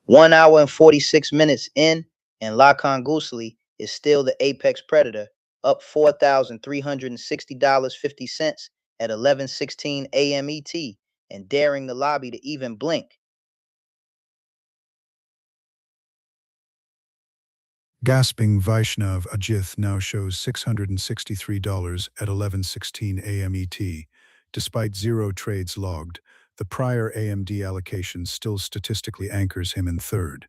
1 hour and 46 minutes in, and La Gusli is still the apex predator, up $4,360.50 at 11:16 a.m. ET, and daring the lobby to even blink. Gasping Vaishnav Ajith now shows $663 at 11:16 a.m. ET. Despite 0 trades logged, the prior AMD allocation still statistically anchors him in third.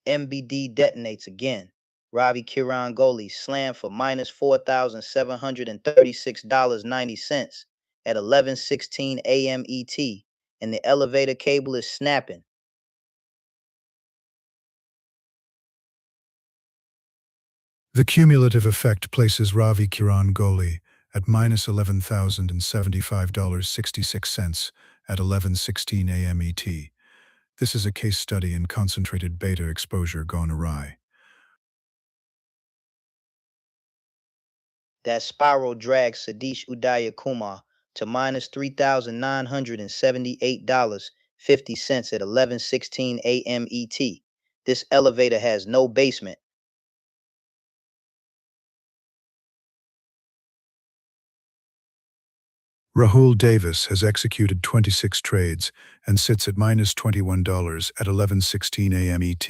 MBD detonates again. Ravi Kiran Goli slammed for minus $4,736.90 at 11:16 a.m. ET, and the elevator cable is snapping. The cumulative effect places Ravi Kiran Goli at minus $11,075.66 at 11:16 a.m. ET. This is a case study in concentrated beta exposure gone awry. That spiral drags Sadish Udaya Kumar to minus $3,978.50 at 11:16 a.m. ET. This elevator has no basement. Rahul Davis has executed 26 trades and sits at minus $21 at 11:16 a.m. ET.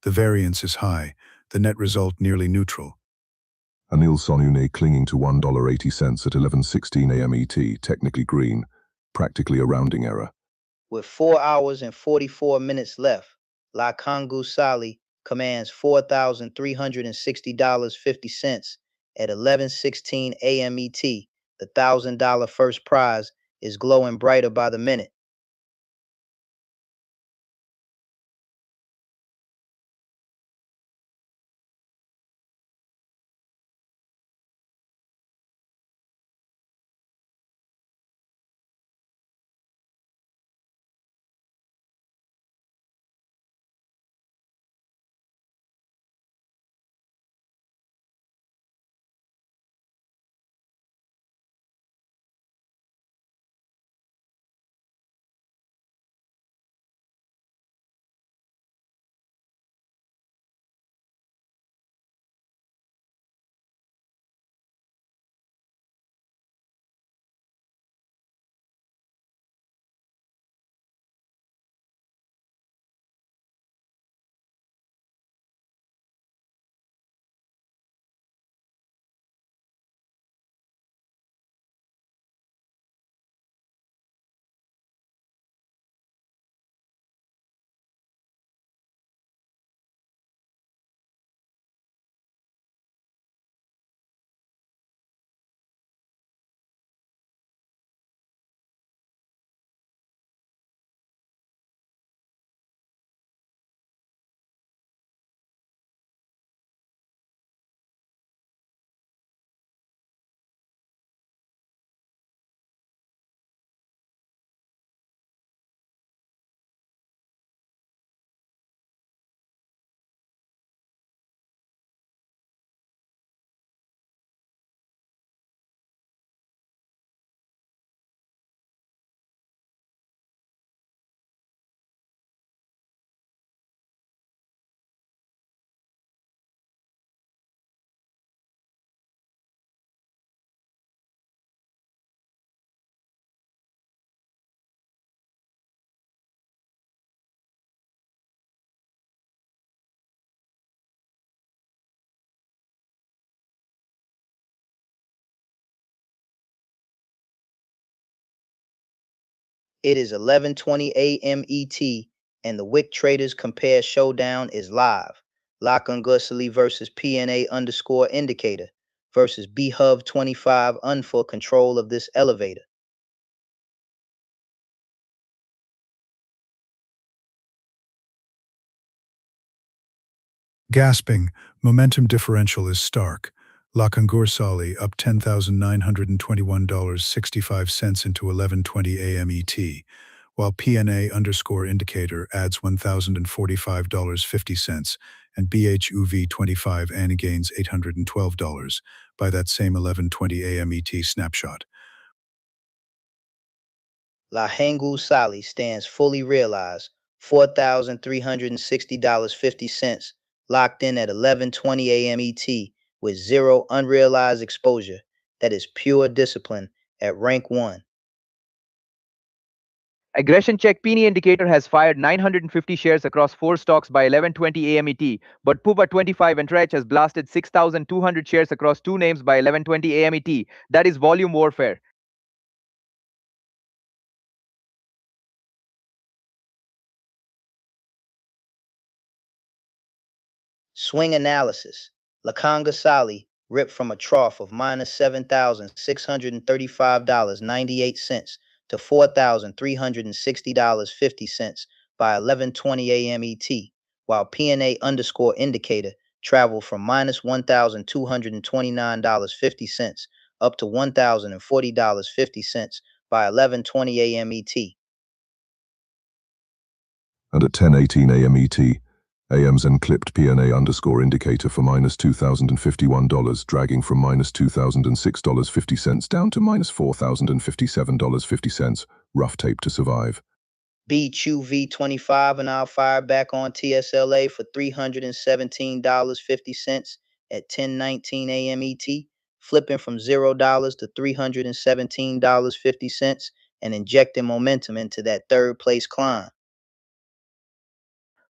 The variance is high, the net result nearly neutral. Anil Sonune clinging to $1.80 at 11:16 a.m. ET, technically green, practically a rounding error. With 4 hours and 44 minutes left, La Sali commands $4,360.50 at 11:16 a.m. ET. The $1,000 first prize is glowing brighter by the minute. It is 11:20 a.m. ET, and the Wick Traders Compare Showdown is live. Lakangusali versus PNA underscore indicator versus BHUV 25 for control of this elevator. Gasping, momentum differential is stark. Lakangursali up $10,921.65 into 11:20 a.m. ET, while PNA underscore indicator adds $1,045.50 and BHUV 25 ANI gains $812 by that same 11:20 a.m. ET snapshot. La Hengul Sali stands fully realized, $4,360.50, locked in at 11:20 a.m. ET with zero unrealized exposure. That is pure discipline at rank 1. Aggression check P&E indicator has fired 950 shares across 4 stocks by 11:20 a.m. ET, but Puba 25 and Trech has blasted 6,200 shares across 2 names by 11:20 a.m. ET. That is volume warfare. Swing analysis. Lakanga Sali ripped from a trough of minus $7,635.98 to $4,360.50 by 11:20 a.m. ET, while PNA underscore indicator traveled from minus $1,229.50 up to $1,040.50 by 11:20 a.m. ET. And at 10:18 a.m. ET, AMZN clipped PNA underscore indicator for minus $2,051, dragging from minus $2,006.50 down to minus $4,057.50, rough tape to survive. BQV25 and I'll fire back on TSLA for $317.50 at 10:19 a.m. ET, flipping from $0 to $317.50 and injecting momentum into that third place climb.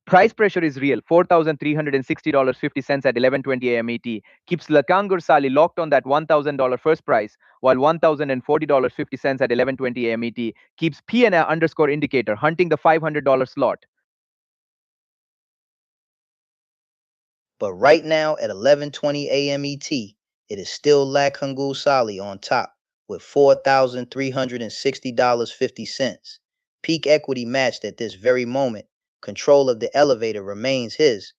Price pressure is real. $4,360.50 at 11:20 a.m. ET keeps Lakangur Sali locked on that $1,000 first price, while $1,040.50 at 11:20 a.m. ET keeps PNA underscore indicator hunting the $500 slot. But right now at 11:20 a.m. ET, it is still Lakangur Sali on top with $4,360.50. Peak equity matched at this very moment. Control of the elevator remains his.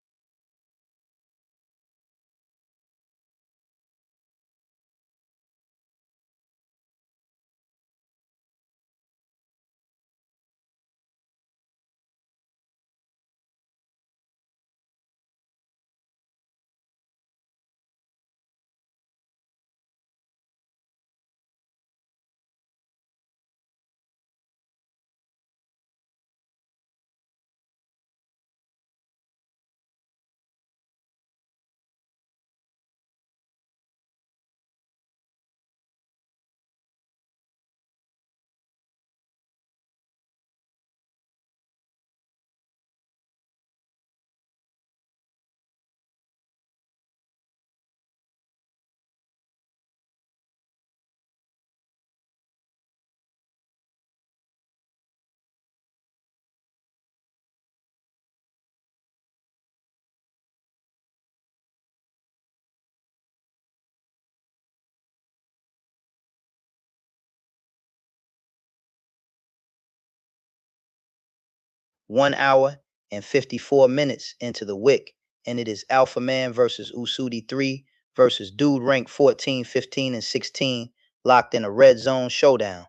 One hour and 54 minutes into the Wick, and it is Alpha Man versus Usudi 3 versus Dude ranked 14, 15, and 16, locked in a red zone showdown.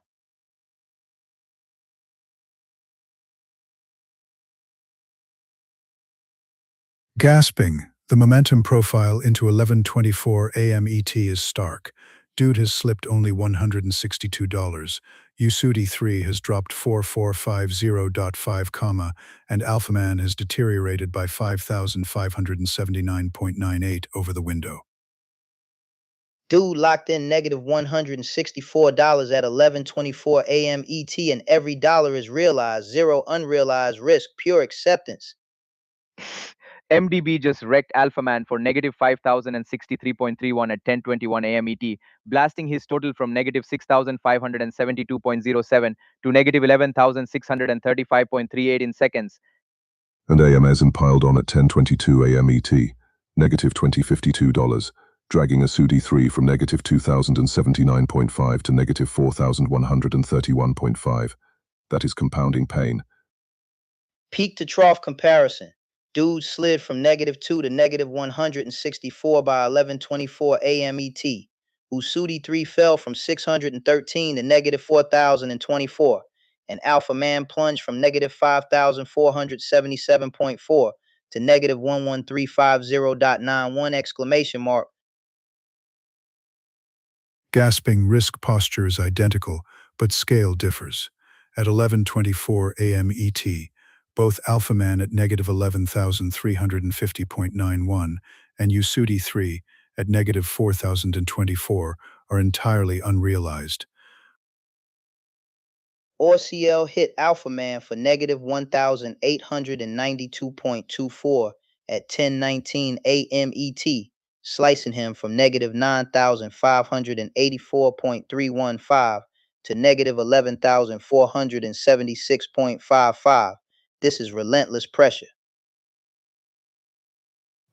Gasping, the momentum profile into 11:24 a.m. ET is stark. Dude has slipped only $162. Usudi 3 has dropped 4450.5, and Alphaman has deteriorated by 5,579.98 over the window. Dude locked in negative $164 at 11:24 a.m. ET, and every dollar is realized, zero unrealized risk, pure acceptance. MDB just wrecked Alpha Man for negative 5,063.31 at 10:21 a.m. ET, blasting his total from negative 6,572.07 to negative 11,635.38 in seconds. And AMZN piled on at 10:22 a.m. ET, negative $2052, dragging Usudi 3 from negative 2,079.5 to negative 4,131.5. That is compounding pain. Peak to trough comparison. Dude slid from negative 2 to negative 164 by 11:24 a.m. ET. Usudi 3 fell from 613 to negative 4,024. And Alpha Man plunged from negative 5,477.4 to negative 11350.91 exclamation mark. Gasping risk posture is identical, but scale differs. at 11:24 a.m. ET. Both Alphaman at negative 11,350.91 and Usudi 3 at negative 4,024 are entirely unrealized. OCL hit Alpha Man for negative 1,892.24 at 10:19 a.m. ET, slicing him from negative 9,584.315 to negative 11,476.55. This is relentless pressure.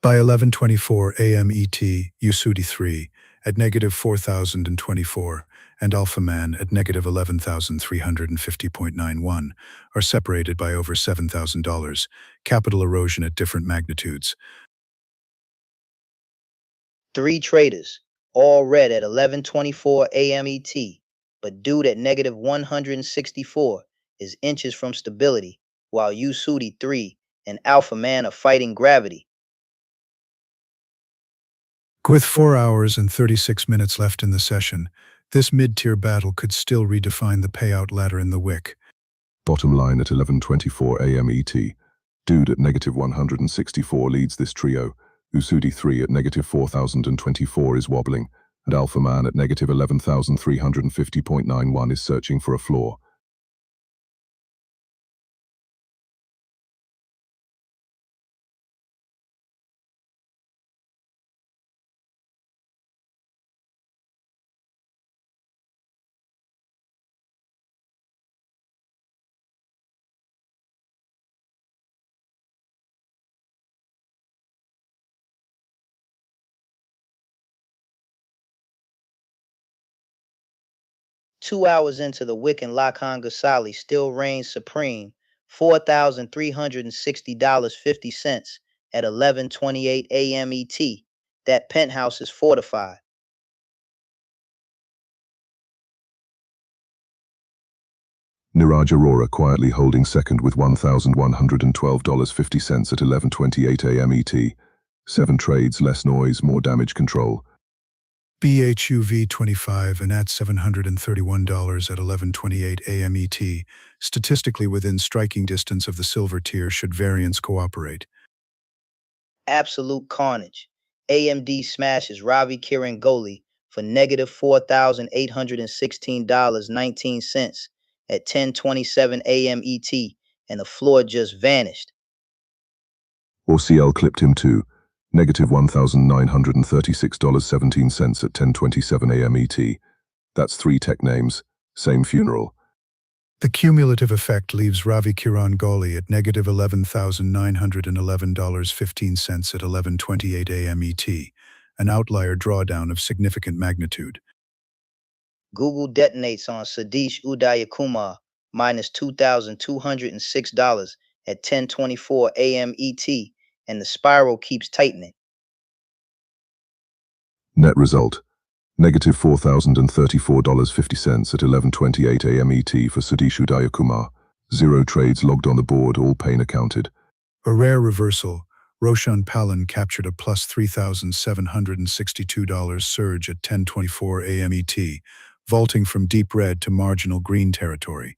By 11:24 a.m. ET, Usudi 3 at negative 4,024 and Alpha Man at negative 11,350.91 are separated by over $7,000, capital erosion at different magnitudes. Three traders, all red at 11:24 a.m. ET, but dude at negative 164 is inches from stability, while Usudi 3 and Alpha Man are fighting gravity. With 4 hours and 36 minutes left in the session, this mid-tier battle could still redefine the payout ladder in the Wick. Bottom line at 11:24 a.m. ET. Dude at negative 164 leads this trio. Usudi 3 at negative 4,024 is wobbling, and Alpha Man at negative 11,350.91 is searching for a floor. Two hours into the Wick and Lakan Gosali still reigns supreme, $4,360.50 at 11:28 a.m. ET. That penthouse is fortified. Niraj Arora quietly holding second with $1,112.50 at 11:28 a.m. ET. 7 trades, less noise, more damage control. BHUV 25 and at $731 at 11:28 a.m. ET, statistically within striking distance of the silver tier should variance cooperate. Absolute carnage. AMD smashes Ravi Kirangoli for negative $4,816.19 at 10:27 a.m. ET, and the floor just vanished. OCL clipped him too. Negative $1,936.17 at 10:27 a.m. ET. That's 3 tech names, same funeral. The cumulative effect leaves Ravi Kirangoli at negative $11,911.15 at 11:28 a.m. ET, an outlier drawdown of significant magnitude. Google detonates on Sadish Udayakumar minus $2,206 at 10:24 a.m. ET, and the spiral keeps tightening. Net result, negative $4,034.50 at 11:28 a.m. ET for Sadish Udayakumar. 0 trades logged on the board, all pain accounted. A rare reversal, Roshan Palan captured a plus $3,762 surge at 10:24 a.m. ET, vaulting from deep red to marginal green territory.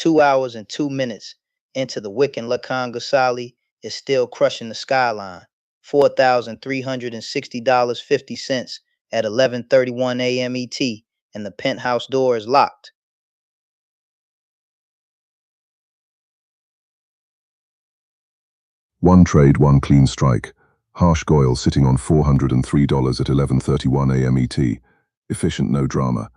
2 hours and 2 minutes into the Wick and Lacan Gosali is still crushing the skyline. $4,360.50 at 11:31 a.m. ET, and the penthouse door is locked. One trade, one clean strike. Harsh Goyle sitting on $403 at 11:31 a.m. ET. Efficient, no drama.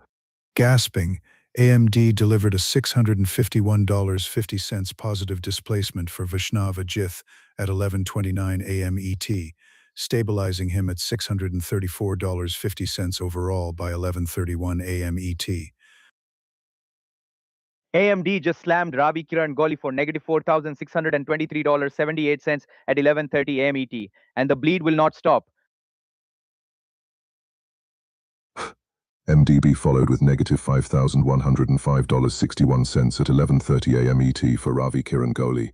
Gasping, AMD delivered a $651.50 positive displacement for Vaishnav Ajith at 11:29 a.m. ET, stabilizing him at $634.50 overall by 11:31 a.m. ET. AMD just slammed Ravi Kiran Kohli for negative $4,623.78 at 11:30 a.m. ET, and the bleed will not stop. MDB followed with negative $5,105.61 at 11:30 a.m. ET for Ravi Kiran Kohli.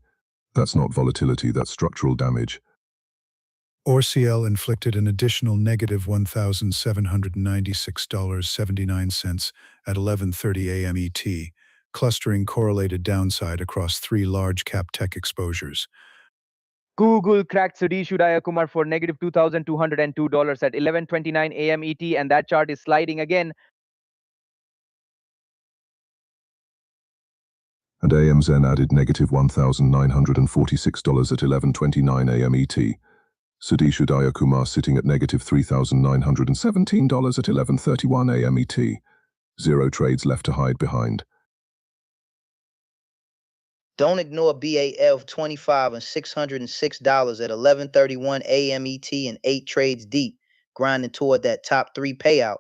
That's not volatility, that's structural damage. ORCL inflicted an additional negative $1,796.79 at 11:30 a.m. ET, clustering correlated downside across three large-cap tech exposures. Google cracked Sudhesh Udayakumar for negative $2,202 at 11:29 a.m. ET, and that chart is sliding again. And AMZN added negative $1,946 at 11:29 a.m. ET. Sudhesh Udayakumar sitting at negative $3,917 at 11:31 a.m. ET. Zero trades left to hide behind. Don't ignore BAF 25 and $606 at 11:31 a.m. ET and 8 trades deep, grinding toward that top 3 payout.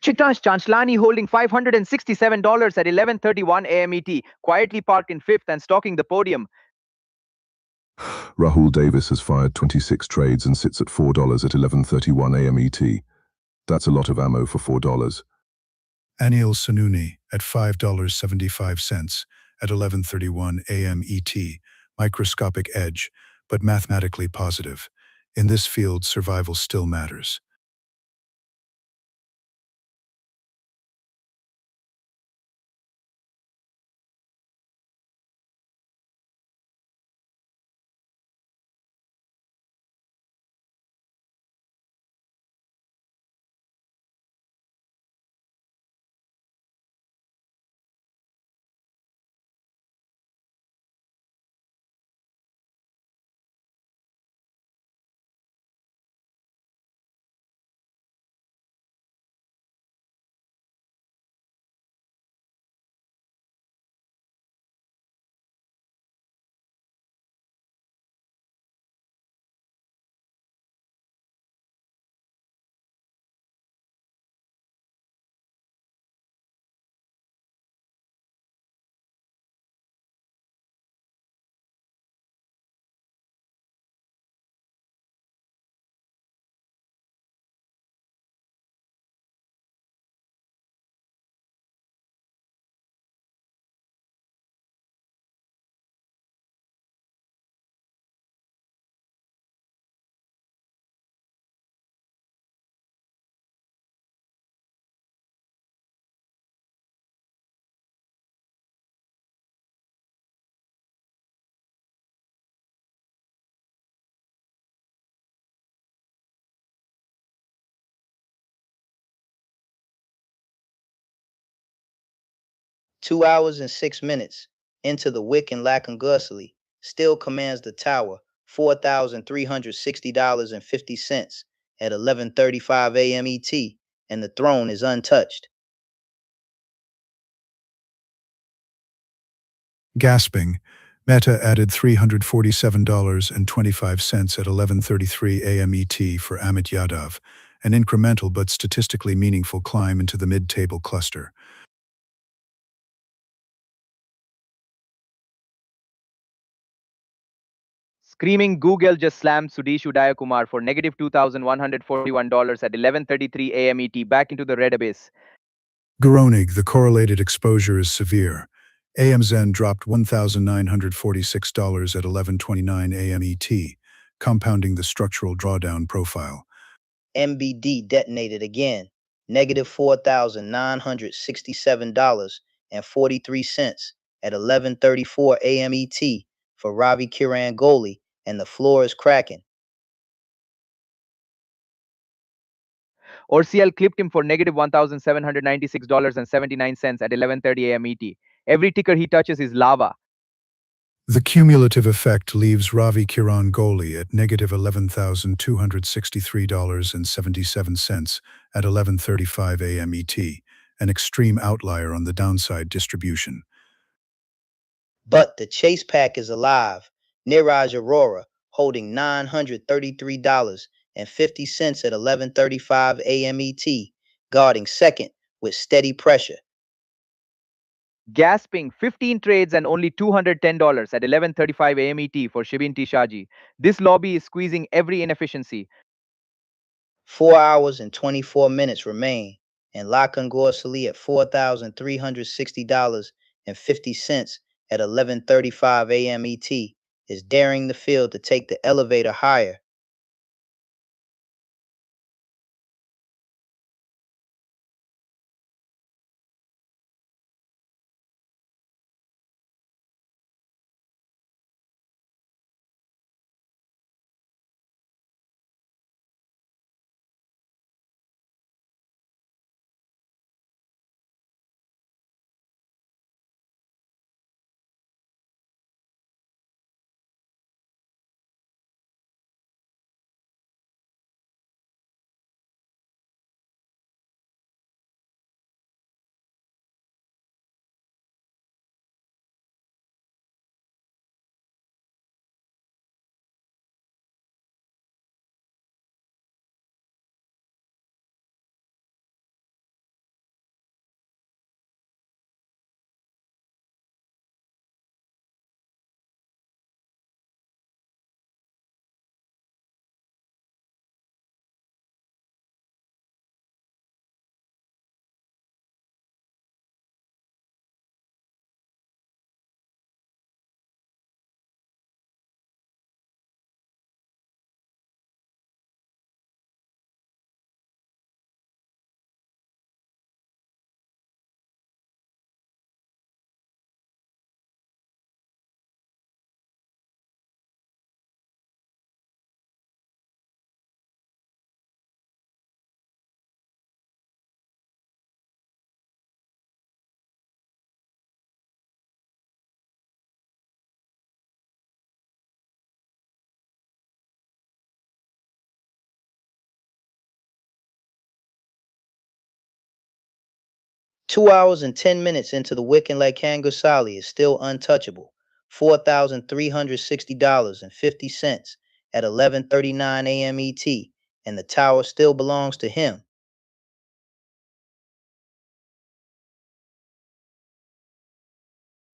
Chitash Chanchlani holding $567 at 11:31 a.m. ET, quietly parked in 5th and stalking the podium. Rahul Davis has fired 26 trades and sits at $4 at 11:31 a.m. ET. That's a lot of ammo for $4. Anil Sununi at $5.75 at 11:31 a.m. ET, microscopic edge, but mathematically positive. In this field, survival still matters. Two hours and 6 minutes into the Wick and Lacan still commands the tower, $4,360.50 at 11:35 a.m. ET, and the throne is untouched. Gasping, Meta added $347.25 at 11:33 a.m. ET for Amit Yadav, an incremental but statistically meaningful climb into the mid-table cluster. Screaming Google just slammed Sudhesh Udayakumar for negative $2,141 at 11:33 a.m. ET, back into the red abyss. Guronig, the correlated exposure is severe. AMZN dropped $1,946 at 11:29 a.m. ET, compounding the structural drawdown profile. MBD detonated again, negative $4,967 at 11:34 a.m. ET for Ravi Kirangoli, and the floor is cracking. ORCL clipped him for negative $1,796.79 at 11:30 a.m. ET. Every ticker he touches is lava. The cumulative effect leaves Ravi Kiran Goli at negative $11,263.77 at 11:35 a.m. ET, an extreme outlier on the downside distribution. But the chase pack is alive. Niraj Arora holding $933.50 at 11:35 a.m. ET, guarding second with steady pressure. Gasping 15 trades and only $210 at 11:35 a.m. ET for Shibin T. Shaji. This lobby is squeezing every inefficiency. 4 hours and 24 minutes remain, and Lakan Gorsali at $4,360.50 at 11:35 a.m. ET is daring the field to take the elevator higher. Two hours and 10 minutes into the Wick and Gosali is still untouchable. $4,360.50 at 11:39 a.m. ET, and the tower still belongs to him.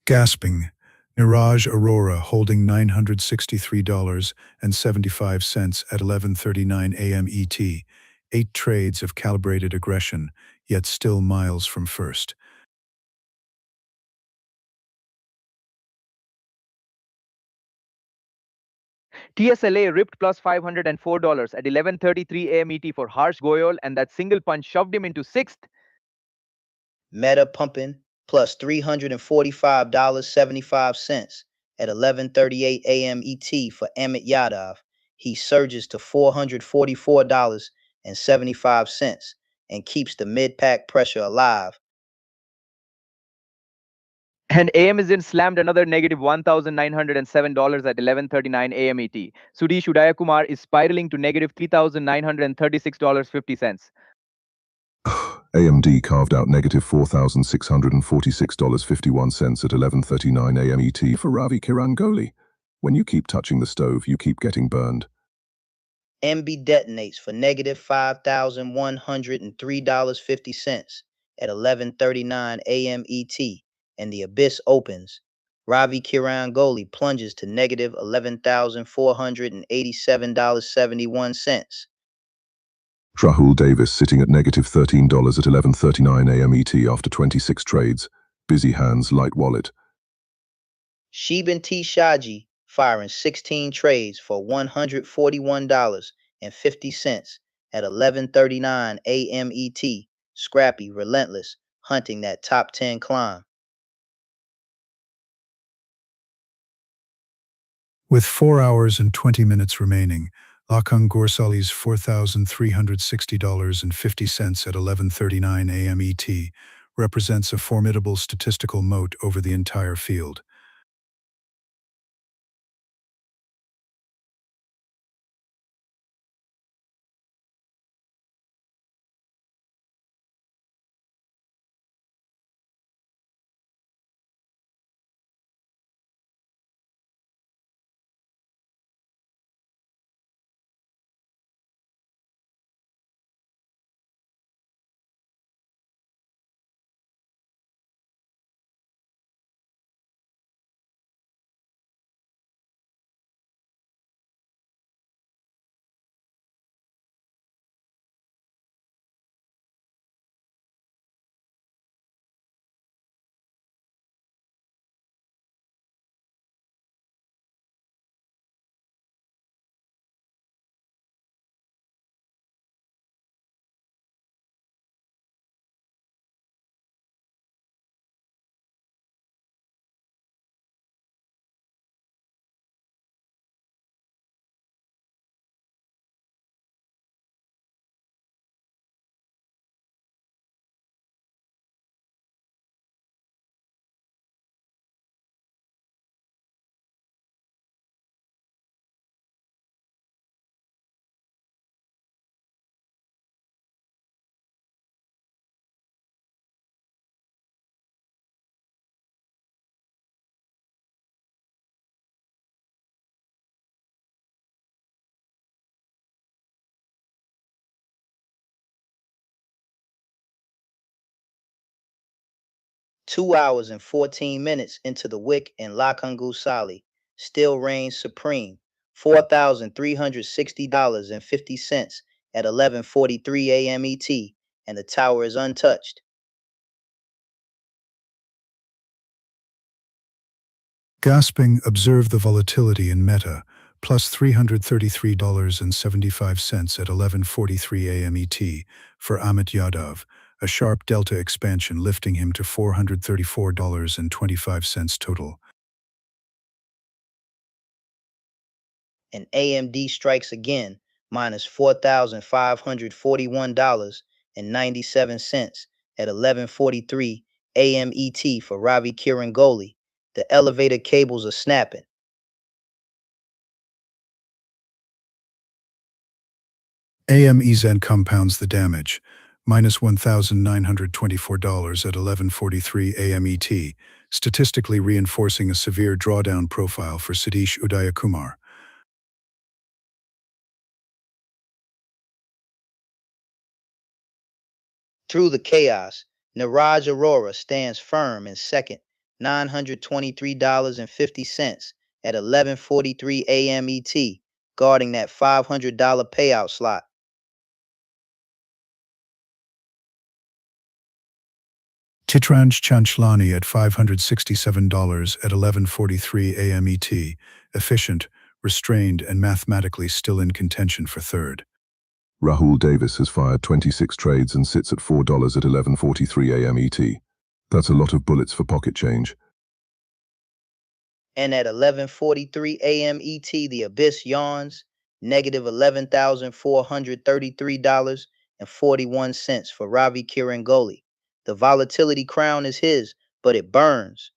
Gasping, Niraj Arora holding $963.75 at 11:39 a.m. ET, 8 trades of calibrated aggression, yet still miles from first. TSLA ripped plus $504 at 11:33 a.m. ET for Harsh Goyal, and that single punch shoved him into sixth. Meta pumping plus $345.75 at 11:38 a.m. ET for Amit Yadav. He surges to $444.75 and keeps the mid-pack pressure alive. And AMZN slammed another negative $1,907 at 11:39 a.m. ET. Sudesh Udayakumar is spiraling to negative $3,936.50. AMD carved out negative $4,646.51 at 11:39 a.m. ET for Ravi Kirangoli. When you keep touching the stove, you keep getting burned. MB detonates for negative $5,103.50 at 11:39 a.m. ET, and the abyss opens. Ravi Kirangoli plunges to negative $11,487.71. Rahul Davis sitting at negative $13 at 11:39 a.m. ET after 26 trades. Busy hands, light wallet. Shibin T. Shaji firing 16 trades for $141.50 at 11:39 a.m. ET. Scrappy, relentless, hunting that top 10 climb. With 4 hours and 20 minutes remaining, Lakang Gorsali's $4,360.50 at 11:39 a.m. ET represents a formidable statistical moat over the entire field. Two hours and 14 minutes into the Wick and Lakangu Sali still reigns supreme. $4,360.50 at 11:43 a.m. ET, and the tower is untouched. Gasping, observe the volatility in Meta, plus $333.75 at 11:43 a.m. ET for Amit Yadav, a sharp delta expansion lifting him to $434.25 total. And AMD strikes again, minus $4,541.97 at 11:43 a.m. ET for Ravi Kirangoli. The elevator cables are snapping. AME Zen compounds the damage, minus $1,924 at 11:43 a.m. ET, statistically reinforcing a severe drawdown profile for Satish Udayakumar. Through the chaos, Niraj Arora stands firm in second, $923.50 at 11:43 a.m. ET, guarding that $500 payout slot. Titranj Chanchlani at $567 at 11:43 a.m. ET, efficient, restrained, and mathematically still in contention for third. Rahul Davis has fired 26 trades and sits at $4 at 11:43 a.m. ET. That's a lot of bullets for pocket change. And at 11:43 a.m. ET, the abyss yawns, negative $11,433.41 for Ravi Kirangoli. The volatility crown is his, but it burns.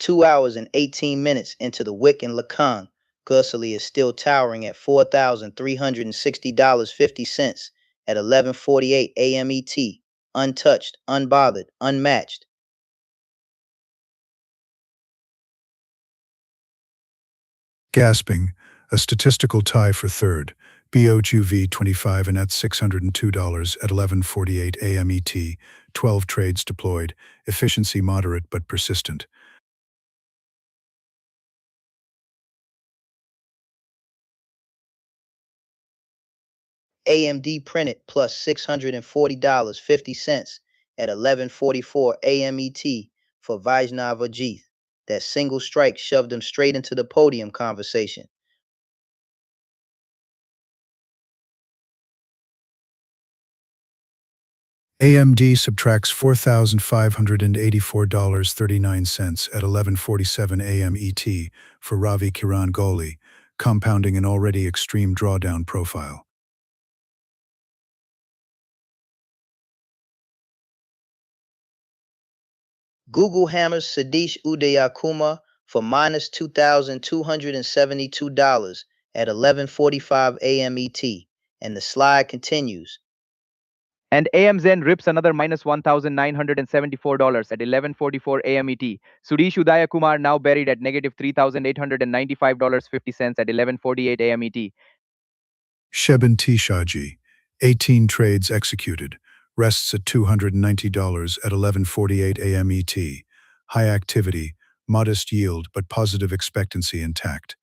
2 hours and 18 minutes into the Wick and Lekang, Gusali is still towering at $4,360.50 at 11:48 a.m. ET, untouched, unbothered, unmatched. Gasping, a statistical tie for third. BOQV 25 and at $602 at 11:48 a.m. ET, 12 trades deployed, efficiency moderate but persistent. AMD printed plus $640.50 at 11:44 a.m. ET for Vaishnav Ajith. That single strike shoved him straight into the podium conversation. AMD subtracts $4,584.39 at 11:47 a.m. ET for Ravi Kiran Kohli, compounding an already extreme drawdown profile. Google hammers Sadish Udayakumar for minus $2,272 at 11:45 a.m. ET, and the slide continues. And AMZN rips another minus $1,974 at 11:44 a.m. ET. Suresh Udayakumar now buried at negative $3,895.50 at 11:48 a.m. ET. Sheben Shaji, 18 trades executed, rests at $290 at 11:48 a.m. ET. High activity, modest yield but positive expectancy intact.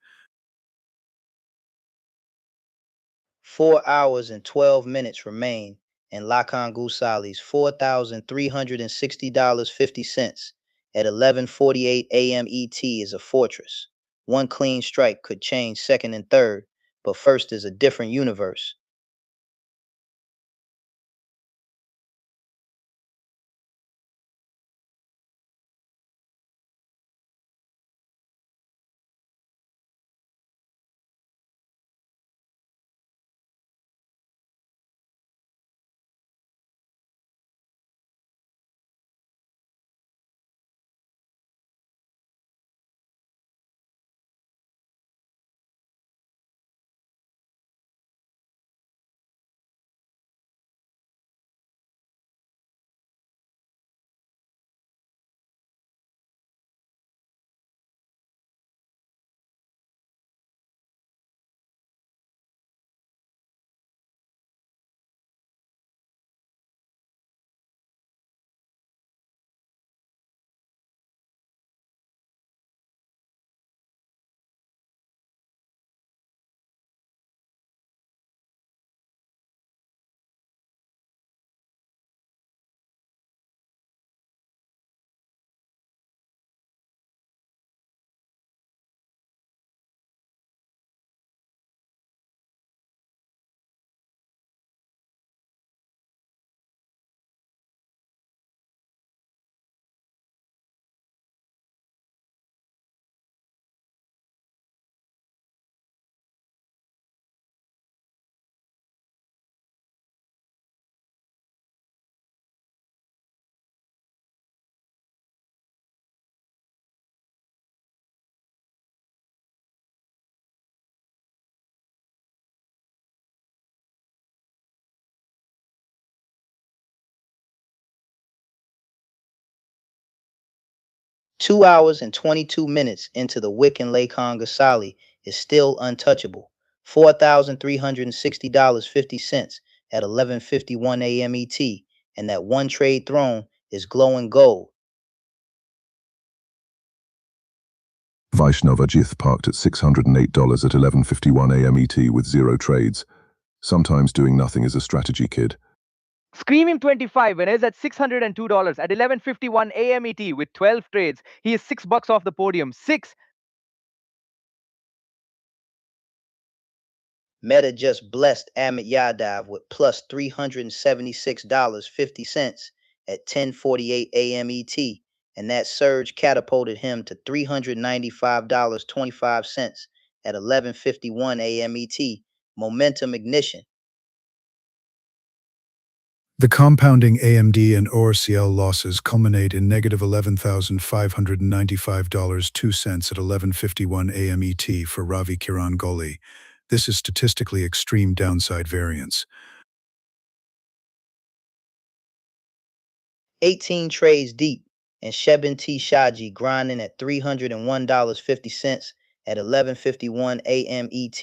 4 hours and 12 minutes remain, and Lakan Gusali's $4,360.50 at 11:48 a.m. ET is a fortress. One clean strike could change second and third, but first is a different universe. Two hours and 22 minutes into the Wick and Lakon Gasali is still untouchable. $4,360.50 at 11:51 a.m. ET, and that one trade thrown is glowing gold. Vaishnav Ajith parked at $608 at 11:51 a.m. ET with 0 trades. Sometimes doing nothing is a strategy, kid. Screaming 25 and is at $602 at 11:51 a.m. ET with 12 trades. He is $6 off the podium. 6. Meta just blessed Amit Yadav with plus $376.50 at 10:48 a.m. ET, and that surge catapulted him to $395.25 at 11:51 a.m. ET. Momentum ignition. The compounding AMD and ORCL losses culminate in negative $11,595.02 at 11:51 a.m. ET for Ravi Kiran Goli. This is statistically extreme downside variance. 18 trades deep, and Shebin T. Shaji grinding at $301.50 at 11:51 a.m. ET.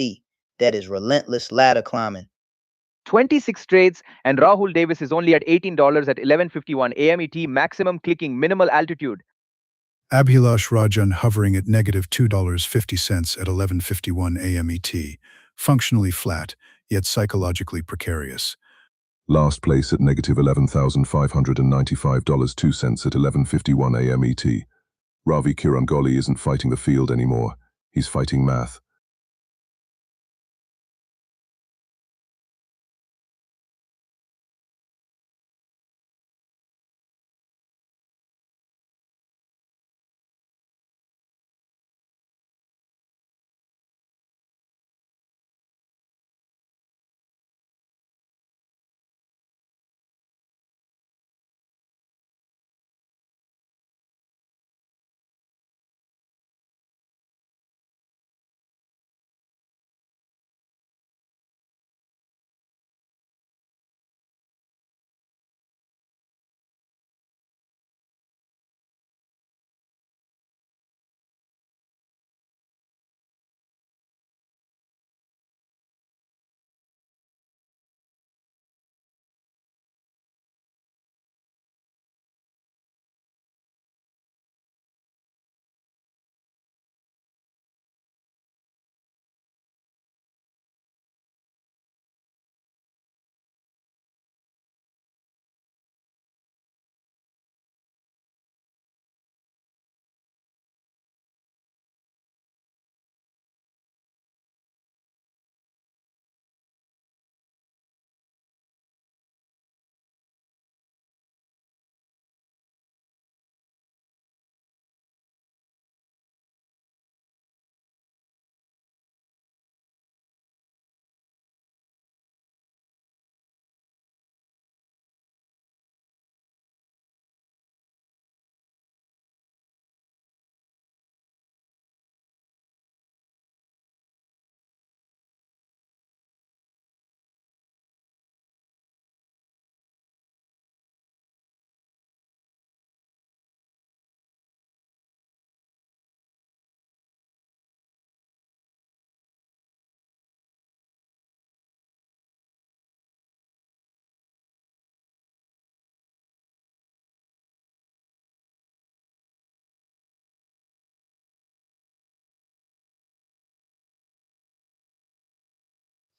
That is relentless ladder climbing. 26 trades, and Rahul Davis is only at $18 at 11:51 a.m. ET, maximum clicking, minimal altitude. Abhilash Rajan hovering at negative $2.50 at 11:51 a.m. ET, functionally flat, yet psychologically precarious. Last place at negative $11,595.02 at 11:51 a.m. ET. Ravi Kirangoli isn't fighting the field anymore. He's fighting math.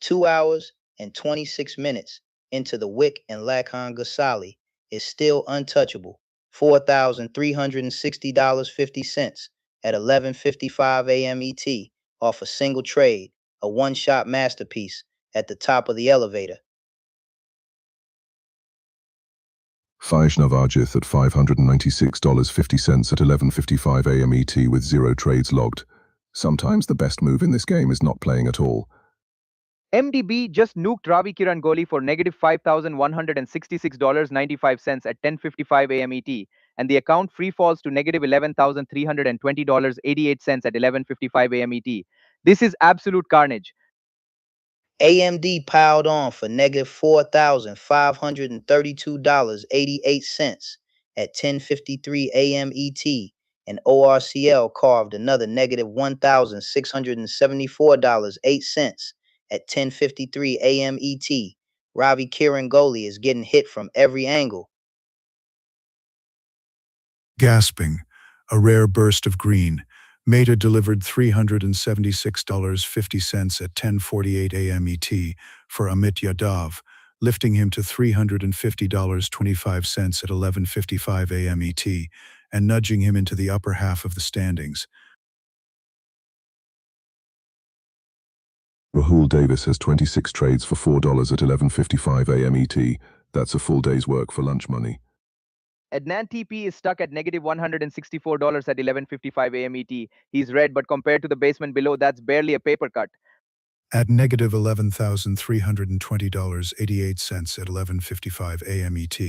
Two hours and 26 minutes into the Wick and Lakhon Ghasali is still untouchable. $4,360.50 at 11:55 a.m. ET off a single trade, a one-shot masterpiece at the top of the elevator. Vaishnav Ajith at $596.50 at 11:55 a.m. ET with 0 trades logged. Sometimes the best move in this game is not playing at all. MDB just nuked Ravi Kiran Goli for negative $5,166.95 at 10:55 a.m. ET, and the account free falls to negative $11,320.88 at 11:55 a.m. ET. This is absolute carnage. AMD piled on for negative $4,532.88 at 10:53 a.m. ET, and ORCL carved another negative $1,674.08 at 10:53 a.m. ET. Ravi Kiran Goli is getting hit from every angle. Gasping, a rare burst of green. Meta delivered $376.50 at 10:48 a.m. ET for Amit Yadav, lifting him to $350.25 at 11:55 a.m. ET and nudging him into the upper half of the standings. Rahul Davis has 26 trades for $4 at 11:55 a.m. ET. That's a full day's work for lunch money. Adnan TP is stuck at negative $164 at 11:55 a.m. ET. He's red, but compared to the basement below, that's barely a paper cut. At negative $11,320.88 at 11:55 a.m. ET,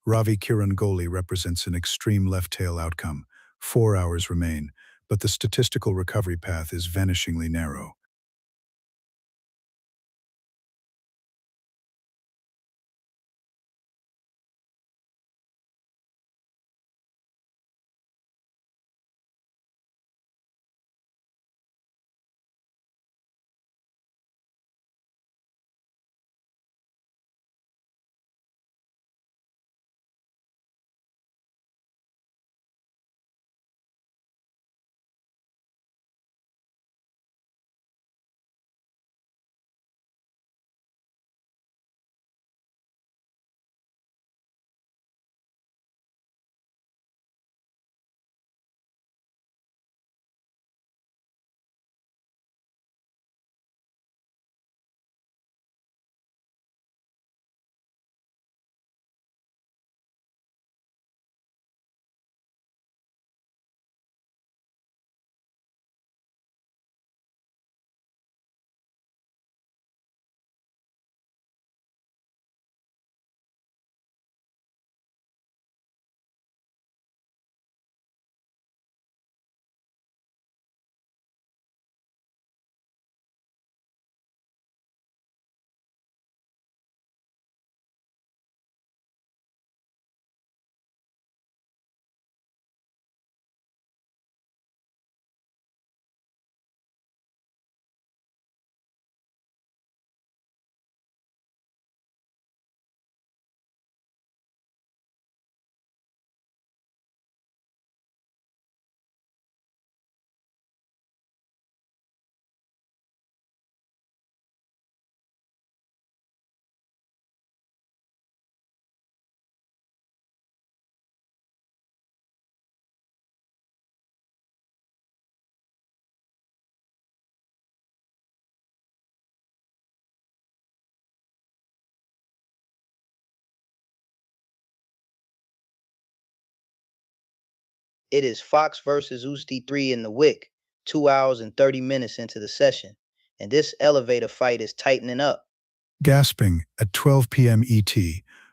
Ravi Kiran Kohli represents an extreme left-tail outcome. 4 hours remain, but the statistical recovery path is vanishingly narrow. It is Fox versus USD3 in the Wick, 2 hours and 30 minutes into the session, and this elevator fight is tightening up. Gasping, at 12 p.m. ET,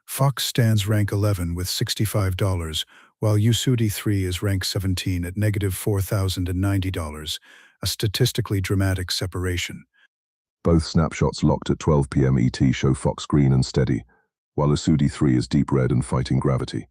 Fox stands rank 11 with $65, while USD3 is rank 17 at negative $4,090, a statistically dramatic separation. Both snapshots locked at 12 p.m. ET show Fox green and steady, while USD3 is deep red and fighting gravity.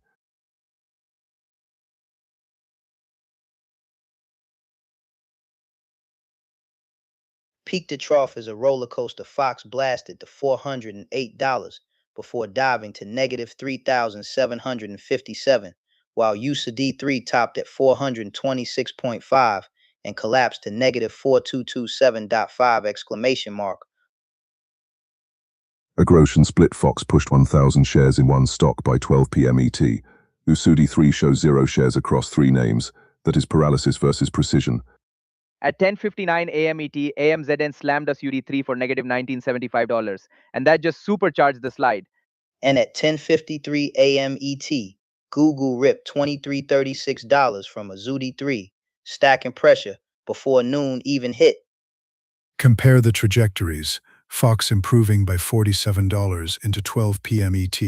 Peak to trough is a roller coaster Fox blasted to $408 before diving to negative 3,757, while USD3 topped at 426.5 and collapsed to negative 4227.5 exclamation mark. A Grosjean split Fox pushed 1,000 shares in one stock by 12 p.m. ET. USD3 shows 0 shares across 3 names, that is paralysis versus precision. At 10:59 a.m. ET, AMZN slammed us UD3 for negative $1975, and that just supercharged the slide. And at 10:53 a.m. ET, Google ripped $2336 from Azudi 3, stacking pressure before noon even hit. Compare the trajectories, Fox improving by $47 into 12 p.m. ET,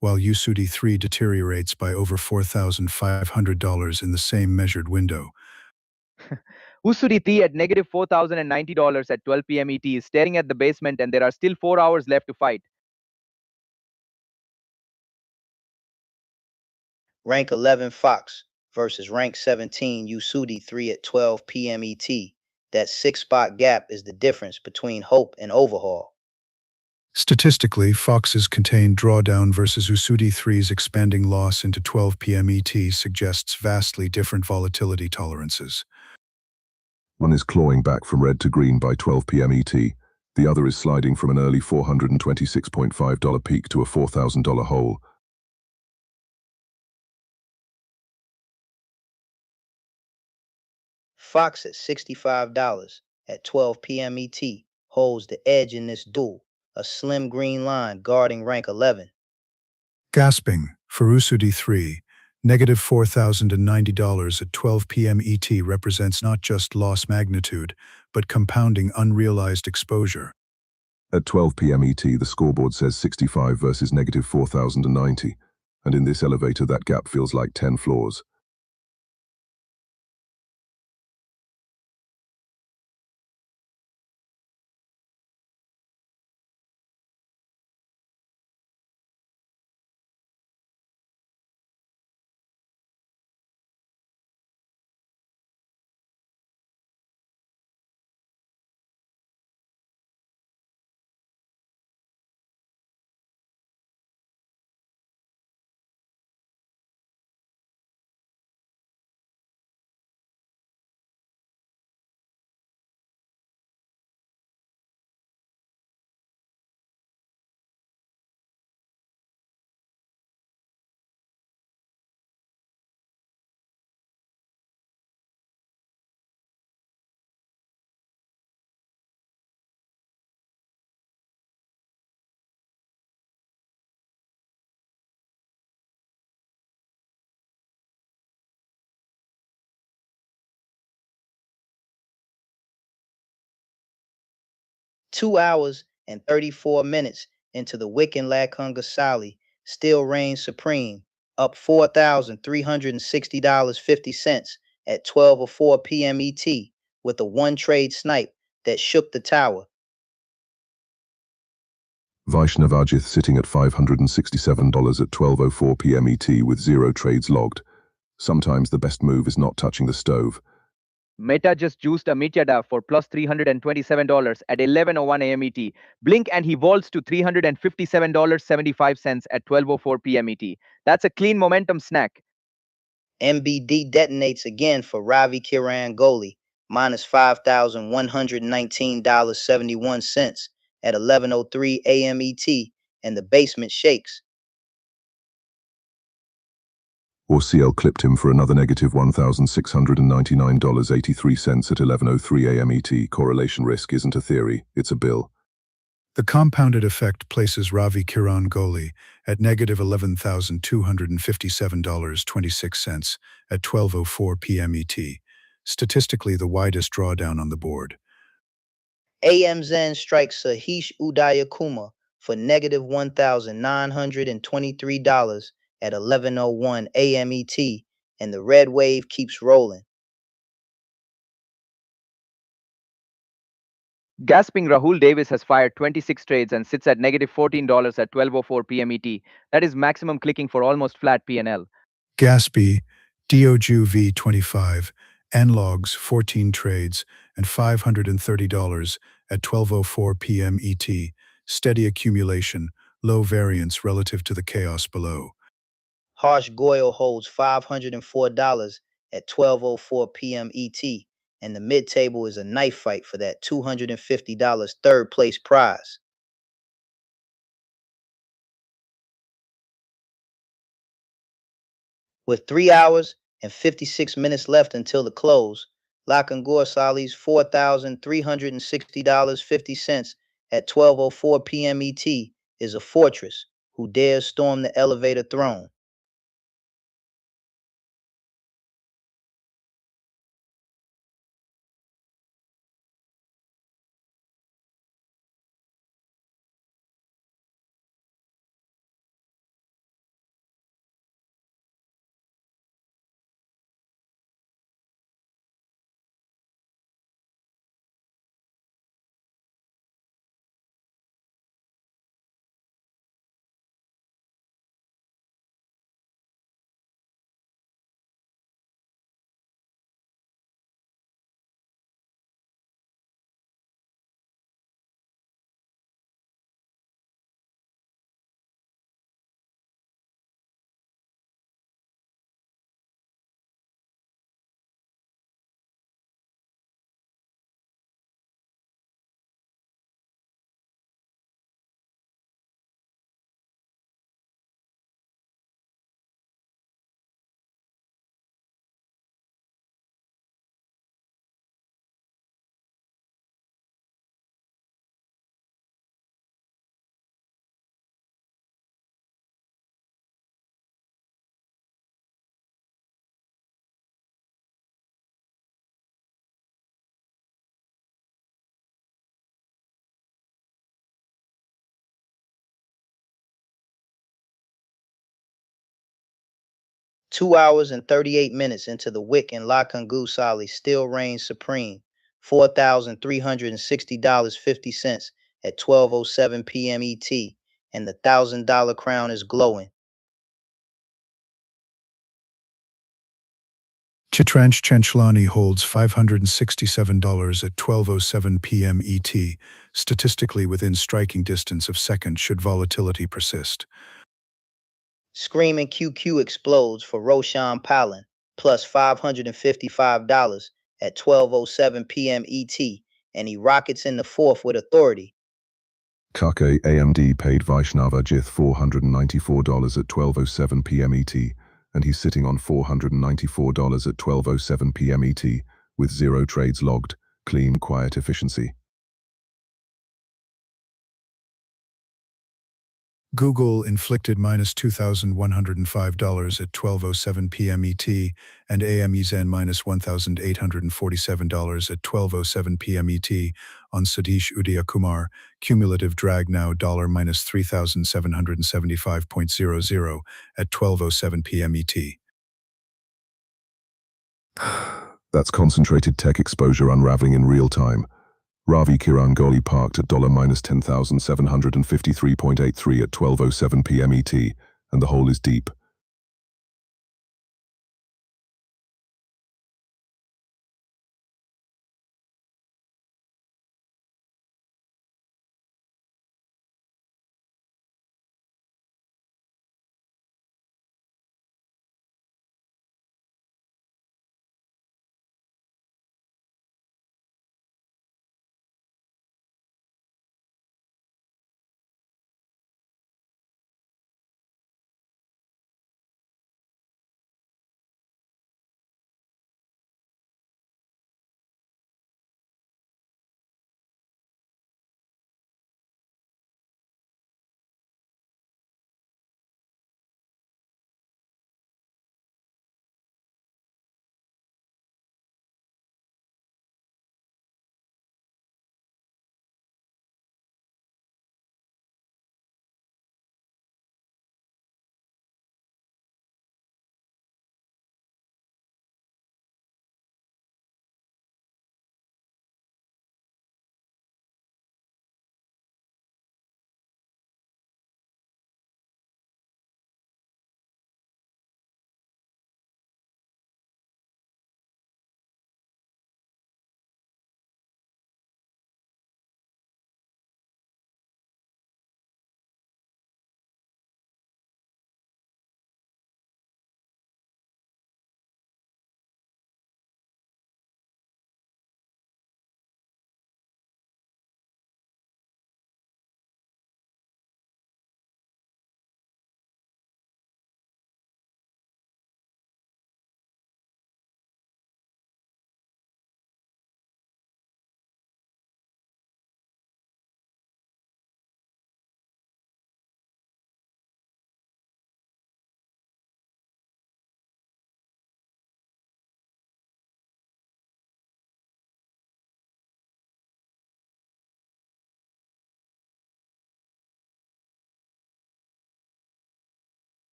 while USD3 deteriorates by over $4,500 in the same measured window. USD3 at negative $4,090 at 12 p.m. ET is staring at the basement, and there are still 4 hours left to fight. Rank 11 Fox versus rank 17 USD3 at 12 p.m. ET. That 6-spot gap is the difference between hope and overhaul. Statistically, Fox's contained drawdown versus USD3's expanding loss into 12 p.m. ET suggests vastly different volatility tolerances. One is clawing back from red to green by 12 p.m. ET. The other is sliding from an early $426.5 peak to a $4,000 hole. Fox at $65 at 12 p.m. ET holds the edge in this duel, a slim green line guarding rank 11. Gasping, for USD3, Negative $4,090 at 12 p.m. ET represents not just loss magnitude, but compounding unrealized exposure. At 12 p.m. ET, the scoreboard says 65 versus negative 4,090, and in this elevator that gap feels like 10 floors. Two hours and 34 minutes into the Wick and Lakunga still reigns supreme, up $4,360.50 at 12:04 p.m. ET with a one trade snipe that shook the tower. Vaishnav Ajith sitting at $567 at 12:04 p.m. ET with 0 trades logged. Sometimes the best move is not touching the stove. Meta just juiced Amityada for plus $327 at 11:01 a.m. ET. Blink and he vaults to $357.75 at 12:04 p.m. ET. That's a clean momentum snack. MBD detonates again for Ravi Kiran Goli, minus $5,119.71 at 11:03 a.m. ET, and the basement shakes. Or CL clipped him for another negative $1,699.83 at 11:03 a.m. ET. Correlation risk isn't a theory, it's a bill. The compounded effect places Ravi Kiran Goli at negative $11,257.26 at 12:04 p.m. ET, statistically the widest drawdown on the board. AMZN strikes Sahish Udayakumar for negative $1,923 at 11:01 a.m. ET, and the red wave keeps rolling. Gasping Rahul Davis has fired 26 trades and sits at negative $14 at 12:04 p.m. ET. That is maximum clicking for almost flat P&L. Gaspy, Dioju V25, Nlogs 14 trades and $530 at 12:04 p.m. ET. Steady accumulation, low variance relative to the chaos below. Harsh Goyal holds $504 at 12:04 p.m. ET, and the mid table is a knife fight for that $250 third place prize. With 3 hours and 56 minutes left until the close, Lakangur Sali's $4,360.50 at 12:04 p.m. ET is a fortress who dares storm the elevator throne. 2 hours and 38 minutes into the Wick and La Sali still reigns supreme. $4,360.50 at 12:07 p.m. ET, and the $1,000 crown is glowing. Chitransh Chanchlani holds $567 at 12:07 p.m. ET, statistically within striking distance of second should volatility persist. Screaming QQ explodes for Roshan Palin, plus $555 at 12:07 p.m. ET, and he rockets in the fourth with authority. Kake AMD paid Vaishnava Jith $494 at 12:07 p.m. ET, and he's sitting on $494 at 12:07 p.m. ET, with 0 trades logged, clean, quiet efficiency. Google inflicted minus $2,105 at 12:07 p.m. ET, and AMEZN minus $1,847 at 12:07 p.m. ET on Satish Udaya Kumar, cumulative drag now minus $3,775.00 at 12:07 p.m. ET. That's concentrated tech exposure unraveling in real time. Ravi Kirangoli parked at minus $10,753.83 at 12:07 p.m. ET, and the hole is deep.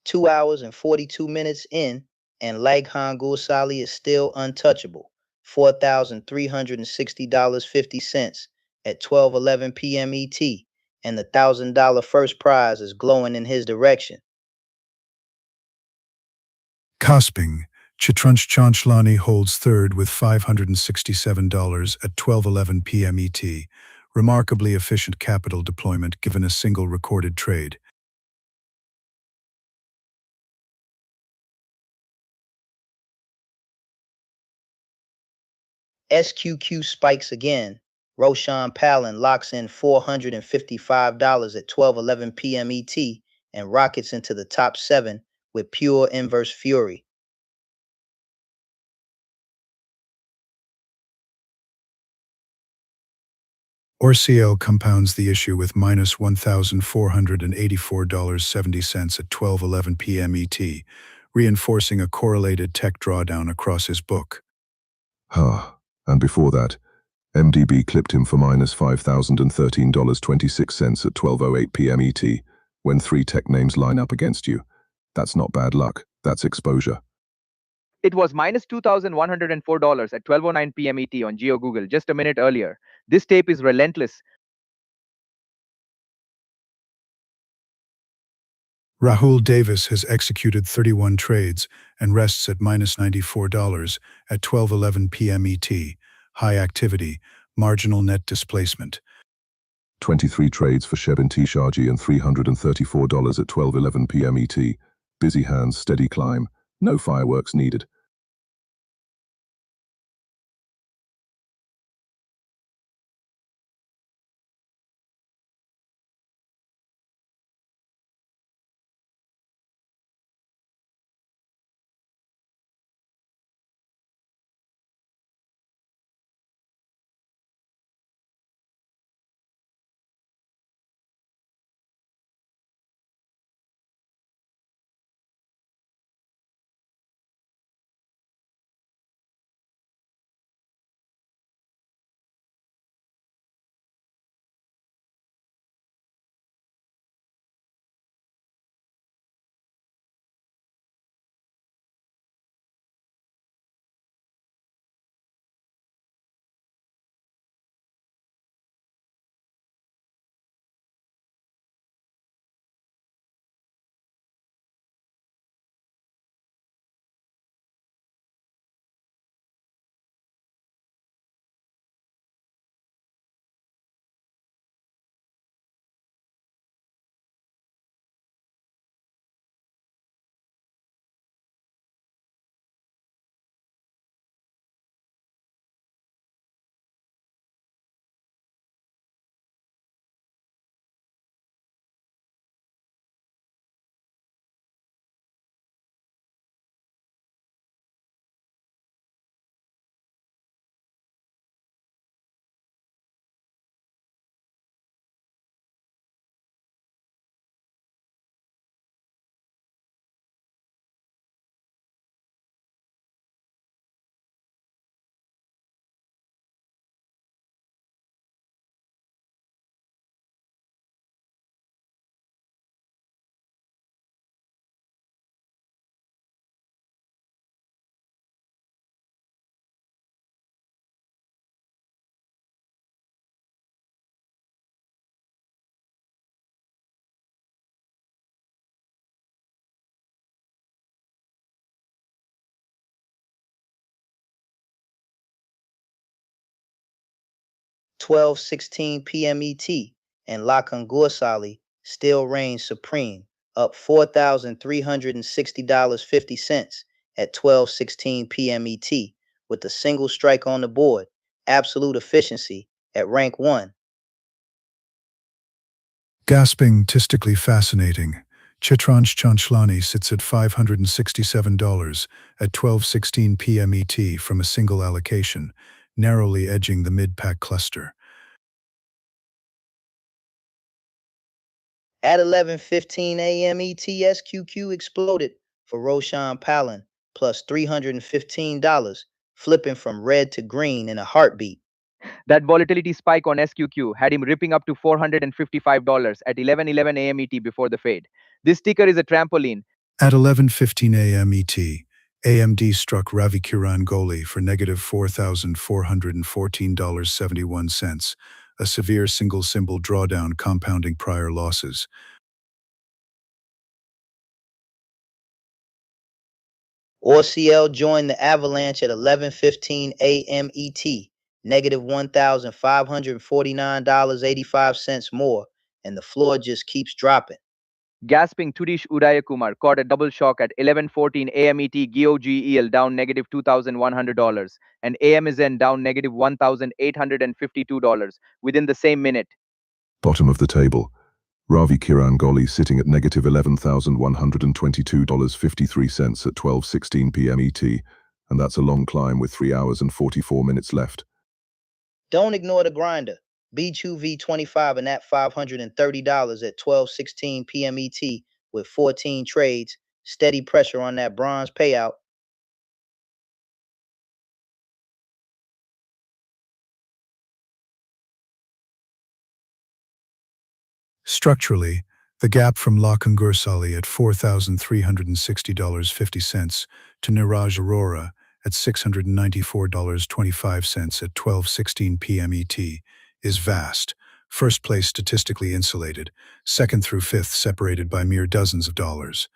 Two hours and 42 minutes in, and Laghan Gulsali is still untouchable. $4,360.50 at 12:11 p.m. ET, and the $1,000 first prize is glowing in his direction. Cosping, Chitransh Chanchlani holds third with $567 at 12:11 p.m. ET, remarkably efficient capital deployment given a single recorded trade. SQQ spikes again. Roshan Palin locks in $455 at 12:11 p.m. ET and rockets into the top 7 with pure inverse fury. ORCL compounds the issue with minus $1,484.70 at 12:11 p.m. ET, reinforcing a correlated tech drawdown across his book. And before that, MDB clipped him for minus $5,013.26 at 12:08 p.m. ET, when three tech names line up against you. That's not bad luck, that's exposure. It was minus $2,104 at 12:09 p.m. ET on Geo Google just a minute earlier. This tape is relentless. Rahul Davis has executed 31 trades and rests at minus $94 at 12:11 p.m. ET. High activity, marginal net displacement. 23 trades for Shebin Tishaji and $334 at 12:11 p.m. ET. Busy hands, steady climb. No fireworks needed. Twelve 16 p.m. ET, and Lakangursali still reigns supreme, up $4,360.50 at 12:16 p.m. ET, with a single strike on the board, absolute efficiency at rank 1. Gasping, tistically fascinating. Chitransh Chanchlani sits at $567 at 12:16 p.m. ET from a single allocation, narrowly edging the mid-pack cluster. At 11:15 a.m. ET, SQQ exploded for Roshan Palin, plus $315, flipping from red to green in a heartbeat. That volatility spike on SQQ had him ripping up to $455 at 11:11 a.m. ET before the fade. This ticker is a trampoline. At 11:15 a.m. ET, AMD struck Ravi Kiran Goli for negative $4,414.71, a severe single-symbol drawdown compounding prior losses. ORCL joined the avalanche at 11:15 a.m. ET, negative $1,549.85 more, and the floor just keeps dropping. Gasping Tudish Udayakumar caught a double shock at 11:14 a.m. ET, GOGEL down negative $2,100, and AMZN down negative $1,852 within the same minute. Bottom of the table, Ravi Kiran Goli sitting at negative $11,122.53 at 12:16 p.m. ET, and that's a long climb with 3 hours and 44 minutes left. Don't ignore the grinder. B2 V25 and at $530 at 12:16 p.m. ET with 14 trades. Steady pressure on that bronze payout. Structurally, the gap from La Congursali at $4,360.50 to Niraj Aurora at $694.25 at 12:16 p.m. ET is vast. First place statistically insulated, second through fifth separated by mere dozens of dollars.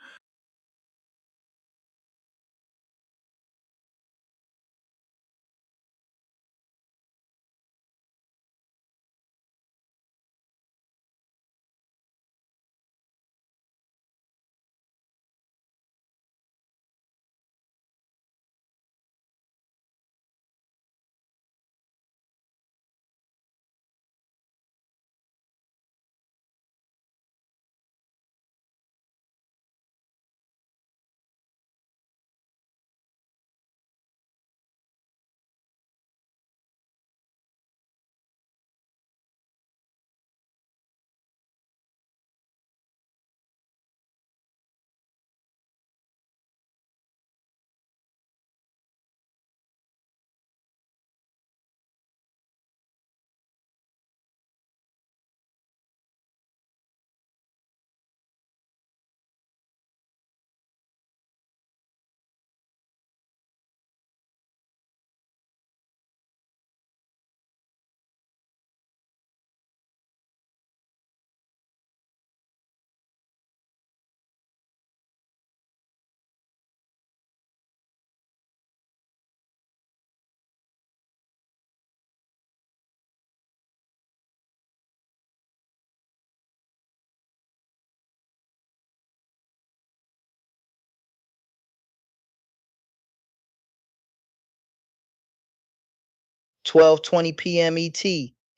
$12:20 p.m. ET,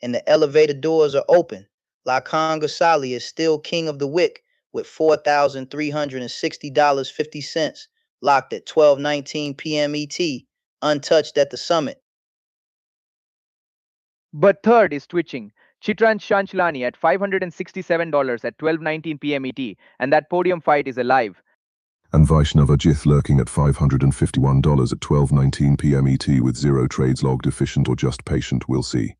and the elevator doors are open. La Congasali is still king of the Wick with $4,360.50, locked at 12:19 p.m. ET, untouched at the summit. But third is twitching. Chitran Shanchlani at $567 at 12:19 p.m. ET, and that podium fight is alive. And Vaishnav Ajith lurking at $551 at 12:19 p.m. ET with 0 trades logged. Efficient or just patient, we'll see.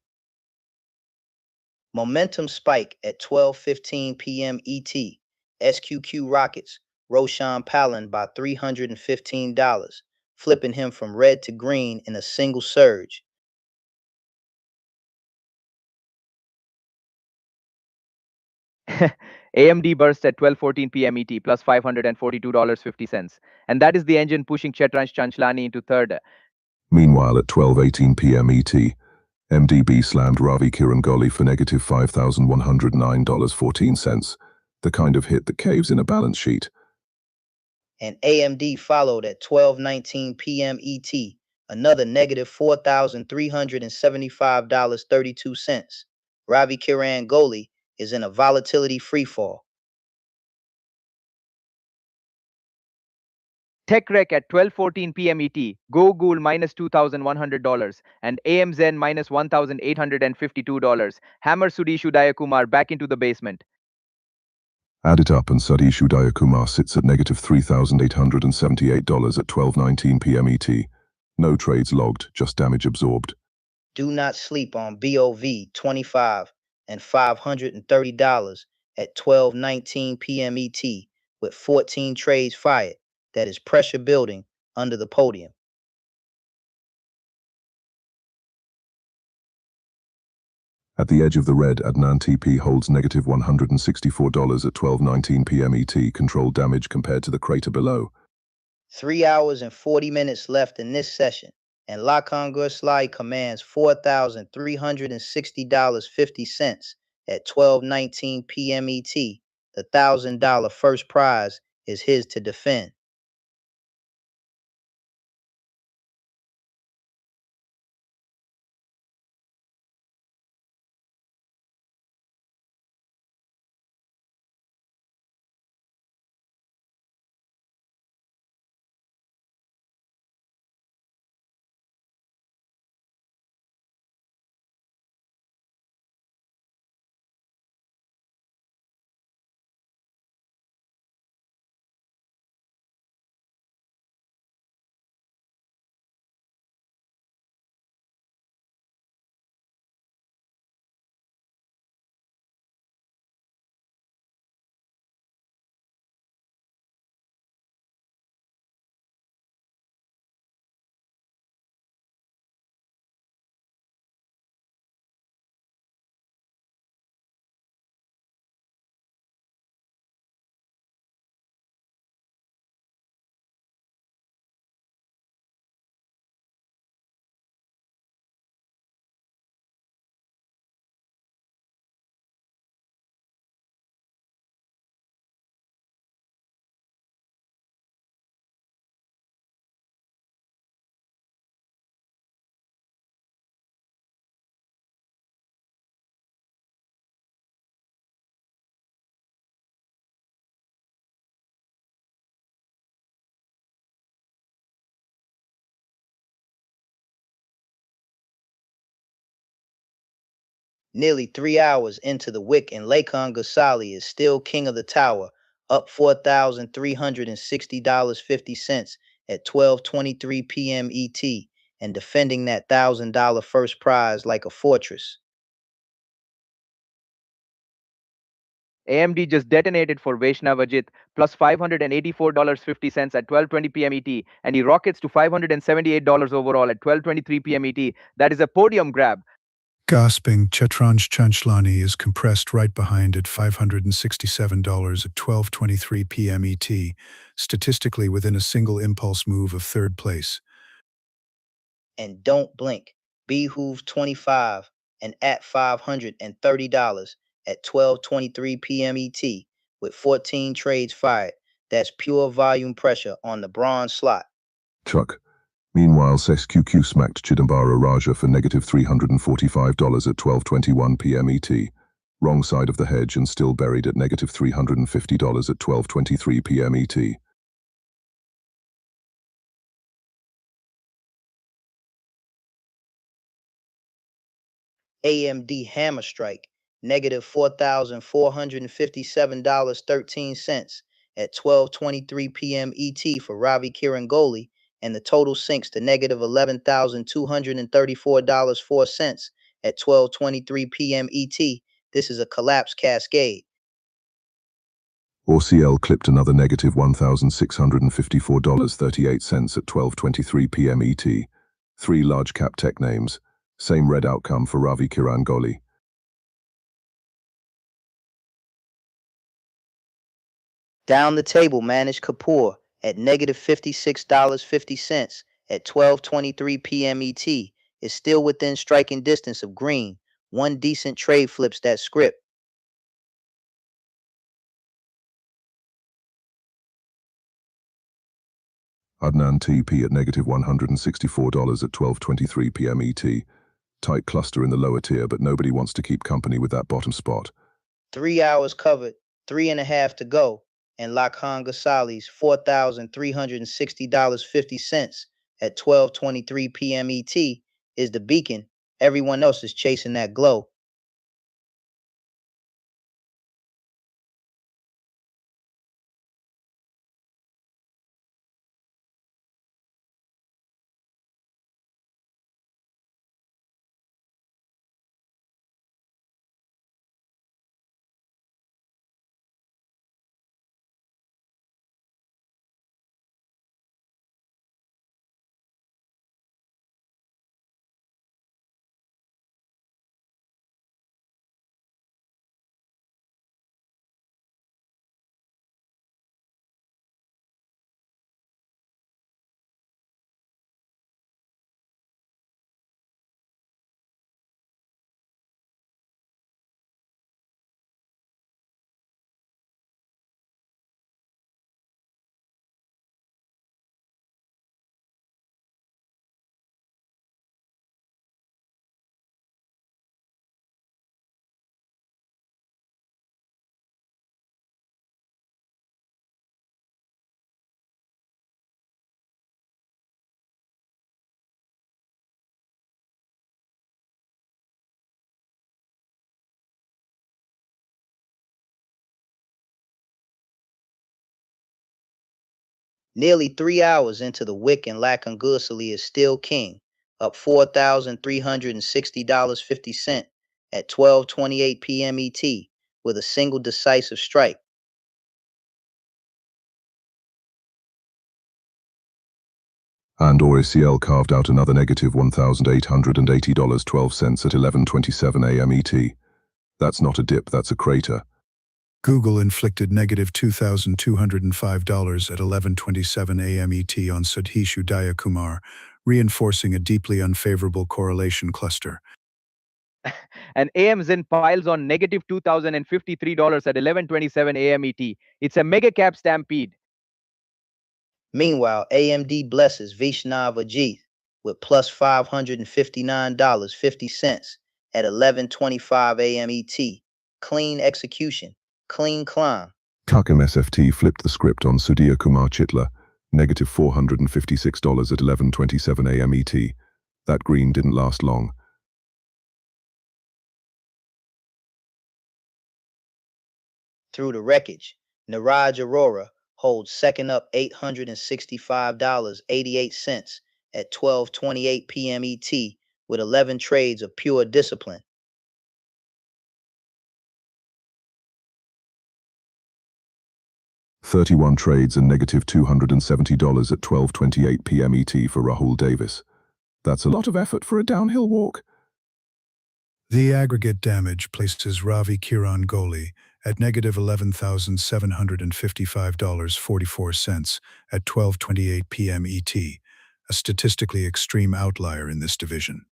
Momentum spike at 12:15 p.m. ET. SQQ Rockets, Roshan Palan by $315, flipping him from red to green in a single surge. AMD burst at 12:14 p.m. ET plus $542.50, and that is the engine pushing Chetransh Chanchlani into third. Meanwhile, at 12:18 p.m. ET, MDB slammed Ravi Kirangoli for negative $5,109.14, the kind of hit that caves in a balance sheet. And AMD followed at 12:19 p.m. ET, another negative $4,375.32. Ravi Kirangoli is in a volatility freefall. TechRec at 12:14 p.m. ET, Gogul minus $2,100 and AMZen minus $1,852. Hammer Sudishu Dayakumar back into the basement. Add it up and Sudishu Dayakumar sits at negative $3,878 at 12:19 p.m. ET. No trades logged, just damage absorbed. Do not sleep on BOV 25 and $530 at 12:19 p.m. ET with 14 trades fired. That is pressure building under the podium. At the edge of the red, Adnan TP holds negative $164 at 12:19 p.m. ET. Controlled damage compared to the crater below. 3 hours and 40 minutes left in this session, and La Congursali commands $4,360.50 at 12:19 p.m. ET. The $1,000 first prize is his to defend. Nearly 3 hours into the Wick, and Lakon Gosali is still king of the tower, up $4,360.50 at 12:23 p.m. ET, and defending that $1,000 first prize like a fortress. AMD just detonated for Vaishnav Ajit plus $584.50 at 12:20 p.m. ET, and he rockets to $578 overall at 12:23 p.m. ET. That is a podium grab. Gasping, Chetranj Chanchlani is compressed right behind at $567 at 12:23 p.m. ET, statistically within a single impulse move of third place. And don't blink. Behoove 25 and at $530 at 12:23 p.m. ET with 14 trades fired. That's pure volume pressure on the bronze slot. Chuck. Meanwhile, SESQQ smacked Chidambara Raja for negative $345 at 12:21 p.m. ET. Wrong side of the hedge and still buried at negative $350 at 12:23 p.m. ET. AMD Hammer Strike, negative $4,457.13 at 12:23 p.m. ET for Ravi Kirangoli, and the total sinks to negative $11,234.04 at 12:23 p.m. ET. This is a collapse cascade. ORCL clipped another negative $1,654.38 at 12:23 p.m. ET. Three large cap tech names. Same red outcome for Ravi Kirangoli. Down the table, Manish Kapoor at negative $56.50 at 12:23 p.m. ET is still within striking distance of green. One decent trade flips that script. Adnan TP at negative $164 at 12:23 p.m. ET. Tight cluster in the lower tier, but nobody wants to keep company with that bottom spot. 3 hours covered, 3.5 to go, and Lakhan Gosali's $4,360.50 at 12:23 p.m. ET is the beacon. Everyone else is chasing that glow. Nearly 3 hours into the Wick, and Lakangusali is still king, up $4,360.50 at 12:28 p.m. ET with a single decisive strike. And ORCL carved out another negative $1,880.12 at 11:27 a.m. ET. That's not a dip, that's a crater. Google inflicted negative $2,205 at 11:27 a.m. ET on Sudhishu Dayakumar, reinforcing a deeply unfavorable correlation cluster. And AMZN piles on negative $2,053 at 11:27 a.m. ET. It's a mega cap stampede. Meanwhile, AMD blesses Vaishnav Ajit with plus $559.50 at 11:25 a.m. ET. Clean execution, clean climb. Kakim SFT flipped the script on Sudhir Kumar Chitla, negative $456 at 11:27 a.m. ET. That green didn't last long. through the wreckage. Niraj Arora holds second up $865.88 at 12:28 p.m. ET with 11 trades of pure discipline. $31 trades and negative $270 at 12:28 p.m. ET for Rahul Davis. That's a lot of effort for a downhill walk. The aggregate damage places Ravi Kiran Kohli at negative $11,755.44 at 12:28 p.m. ET, a statistically extreme outlier in this division.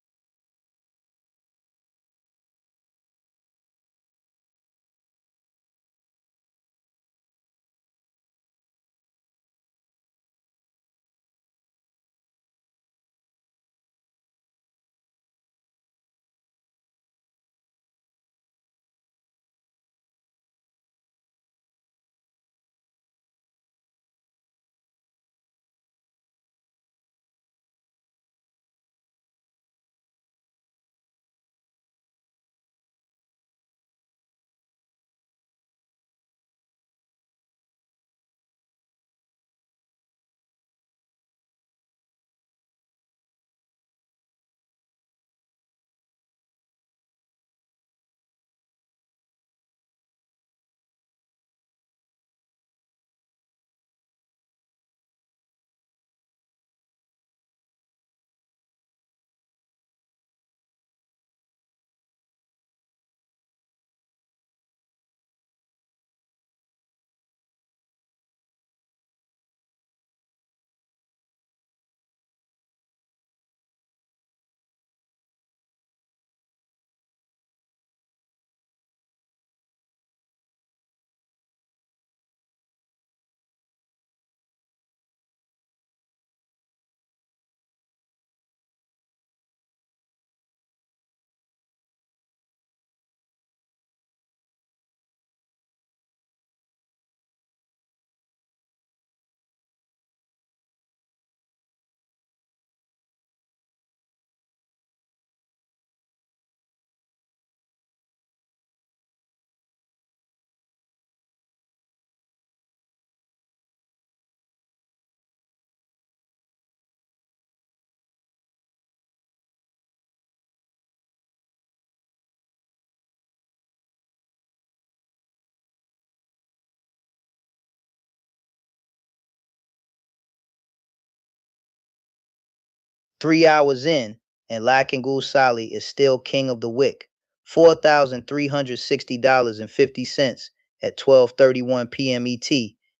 .3 hours in, and Lakin Gulsali is still king of the Wick. $4,360.50 at 12:31 p.m. ET,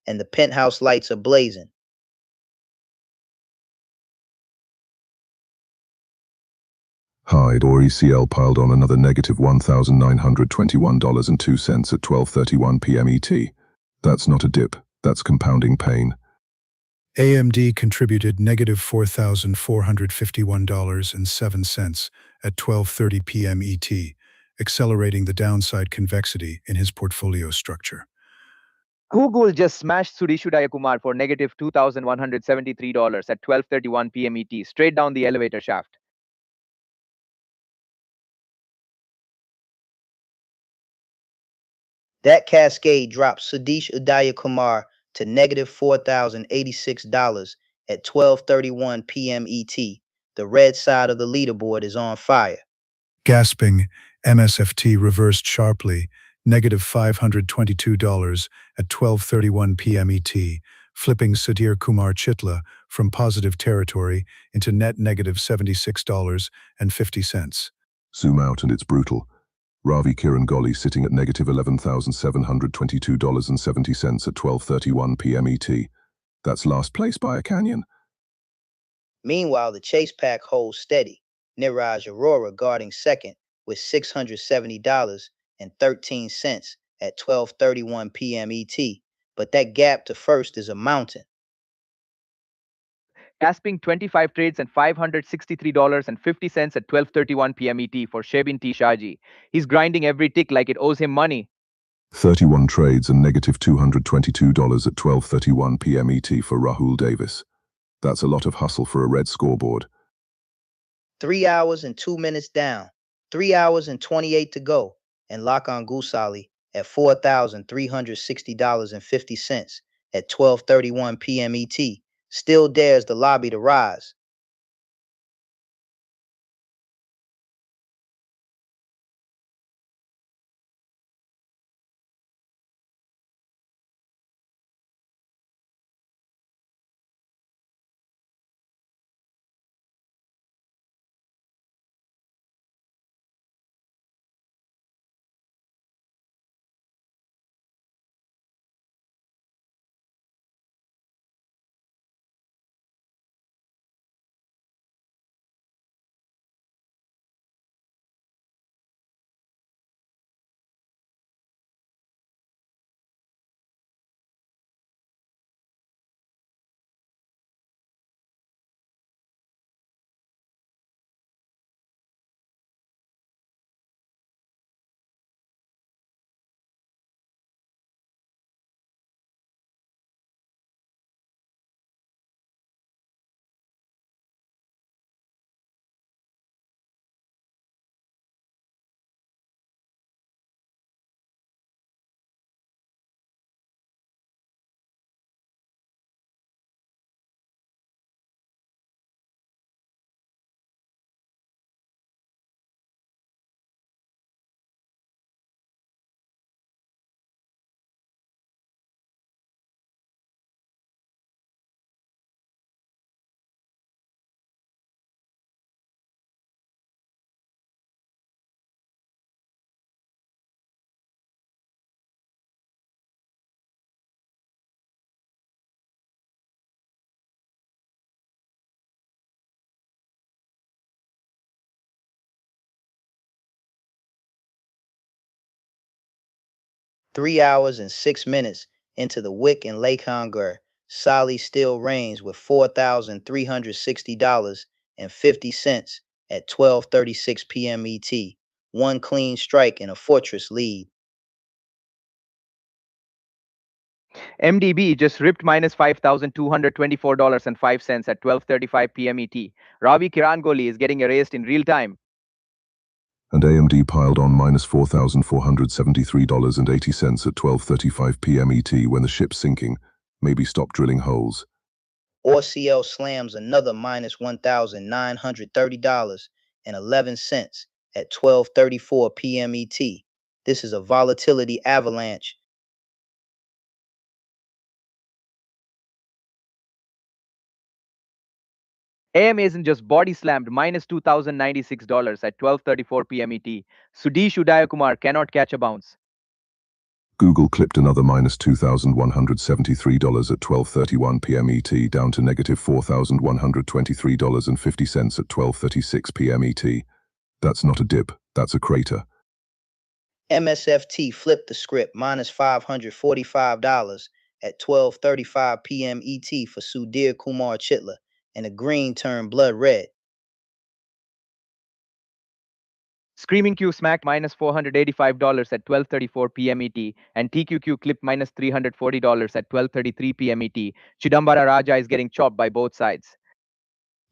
and the penthouse lights are blazing. Hyde or ECL piled on another negative $1,921.02 at 12:31 p.m. ET. That's not a dip, that's compounding pain. AMD contributed negative $4,451.07 at 12:30 p.m. ET, accelerating the downside convexity in his portfolio structure. Google just smashed Sudhishu Dayakumar for negative $2,173 at 12:31 p.m. ET, straight down the elevator shaft. That cascade dropped Sudhish Udayakumar to negative $4,086 at 12:31 p.m. ET. The red side of the leaderboard is on fire. Gasping, MSFT reversed sharply, negative $522 at 12:31 p.m. ET, flipping Sudhir Kumar Chitla from positive territory into net negative $76.50. Zoom out and it's brutal. Ravi Kiran Kohli sitting at negative $11,722.70 at 12:31 p.m. ET. That's last place by a canyon. Meanwhile, the chase pack holds steady. Niraj Arora guarding second with $670.13 at 12:31 p.m. ET. But that gap to first is a mountain. Gasping 25 trades and $563.50 at 12:31 p.m. ET for Shebin T. Shaji. He's grinding every tick like it owes him money. 31 trades and negative $222 at 12:31 p.m. ET for Rahul Davis. That's a lot of hustle for a red scoreboard. 3 hours and 2 minutes down, 3 hours and 28 to go, and Lakin Gulsali at $4,360.50 at 12:31 p.m. ET. Still dares the lobby to rise. $3 and 6 minutes into the Wick and Lake Hunger, Sally still reigns with $4,360.50 at 12:36 p.m. ET. One clean strike and a fortress lead. MDB just ripped minus $5,224.05 at 12:35 p.m. ET. Ravi Kirangoli is getting erased in real time. And AMD piled on minus $4,473.80 at 12:35 p.m. ET when the ship's sinking. Maybe stop drilling holes. ORCL slams another minus $1,930.11 at 12:34 p.m. ET. This is a volatility avalanche. AM isn't just body slammed minus $2,096 at 12:34 p.m. ET. Sudesh Udayakumar cannot catch a bounce. Google clipped another minus $2,173 at 12:31 p.m. ET down to negative $4,123.50 at 12:36 p.m. ET. That's not a dip, that's a crater. MSFT flipped the script minus $545 at 12:35 p.m. ET for Sudhir Kumar Chitla, and the green turned blood red. Screaming Q smacked minus $485 at 12:34 p.m. ET, and TQQ clipped minus $340 at 12:33 p.m. ET. Chidambara Raja is getting chopped by both sides.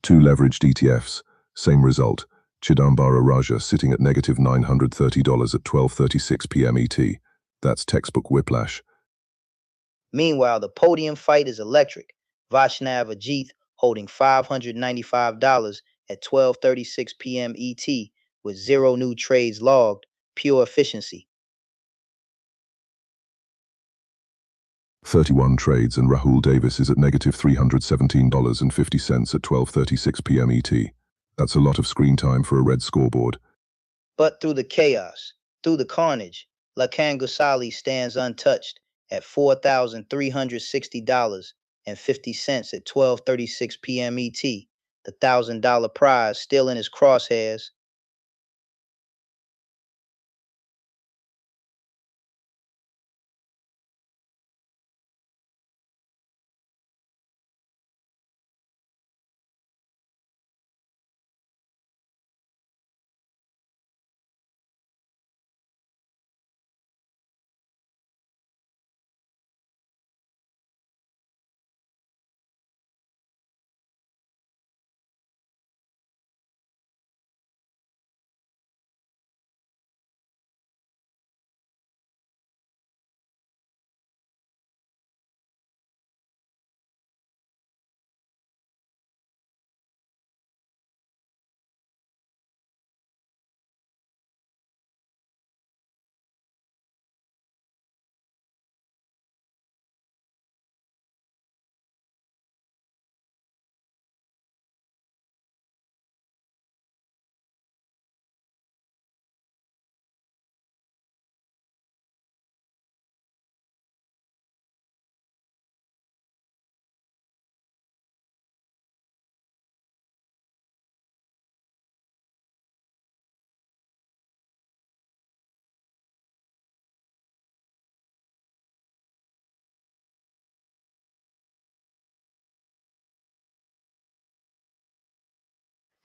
Two leveraged ETFs, same result. Chidambara Raja sitting at negative $930 at 12:36 p.m. ET. That's textbook whiplash. Meanwhile, the podium fight is electric. Vaishnav Ajith holding $595 at 12:36 p.m. ET with 0 new trades logged, pure efficiency. 31 trades and Rahul Davis is at negative $317.50 at 12:36 p.m. ET. That's a lot of screen time for a red scoreboard. But through the chaos, through the carnage, Lakan Gosali stands untouched at $4,360.50 at 12:36 p.m. ET. The $1,000 prize still in his crosshairs.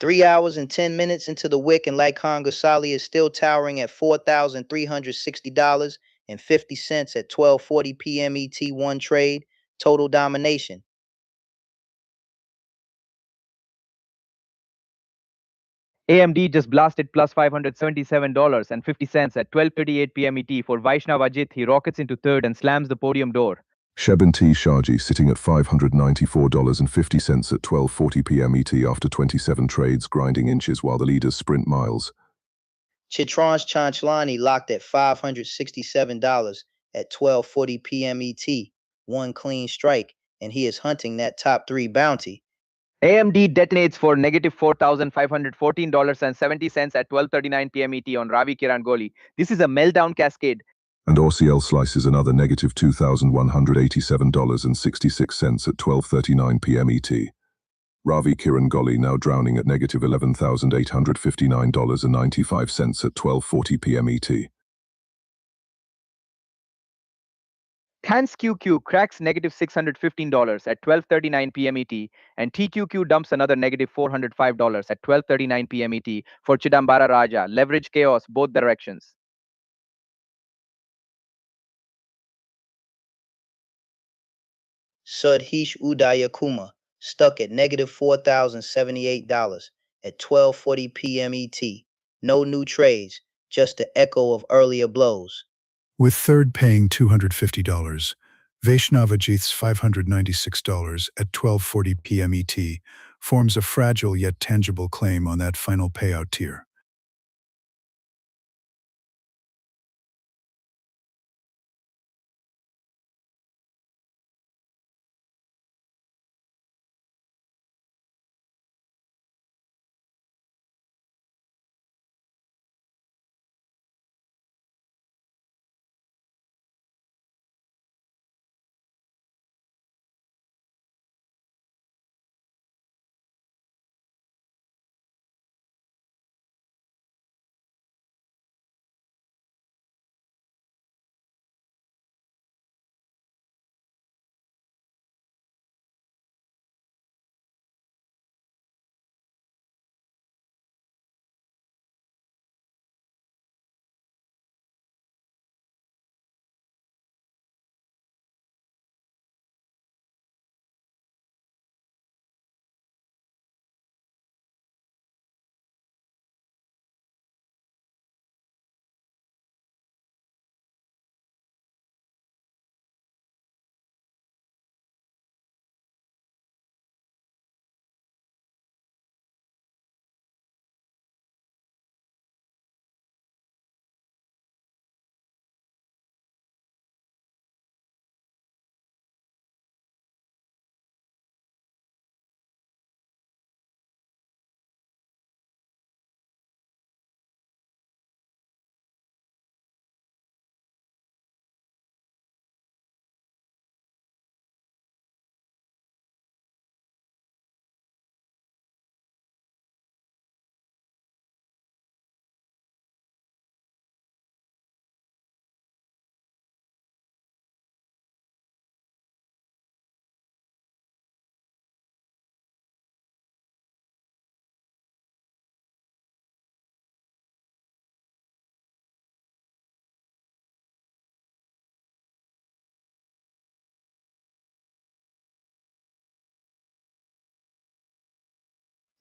3 hours and 10 minutes into the wick, and Lycon Gosali is still towering at $4,360.50 at 12:40 p.m. ET, one trade, total domination. AMD just blasted plus $577.50 at 12:38 p.m. ET for Vaishnav Ajit. He rockets into third and slams the podium door. Shebin T. Shaji sitting at $594.50 at 12:40 p.m. ET after 27 trades, grinding inches while the leaders sprint miles. Chitranj Chanchlani locked at $567 at 12:40 p.m. ET, one clean strike, and he is hunting that top 3 bounty. AMD detonates for negative $4,514.70 at 12:39 p.m. ET on Ravi Kirangoli. This is a meltdown cascade. And OCL slices another negative $2,187.66 at 12:39 p.m. ET. Ravi Kirangoli now drowning at negative $11,859.95 at 12:40 p.m. ET. Hans QQ cracks negative $615 at 12:39 p.m. ET, and TQQ dumps another negative $405 at 12:39 p.m. ET for Chidambara Raja. Leverage chaos both directions. Sudheesh Udayakuma stuck at negative $4,078 at 12:40 p.m. ET. No new trades, just the echo of earlier blows. With third paying $250, Vaishnav Ajith's $596 at 12:40 p.m. ET forms a fragile yet tangible claim on that final payout tier.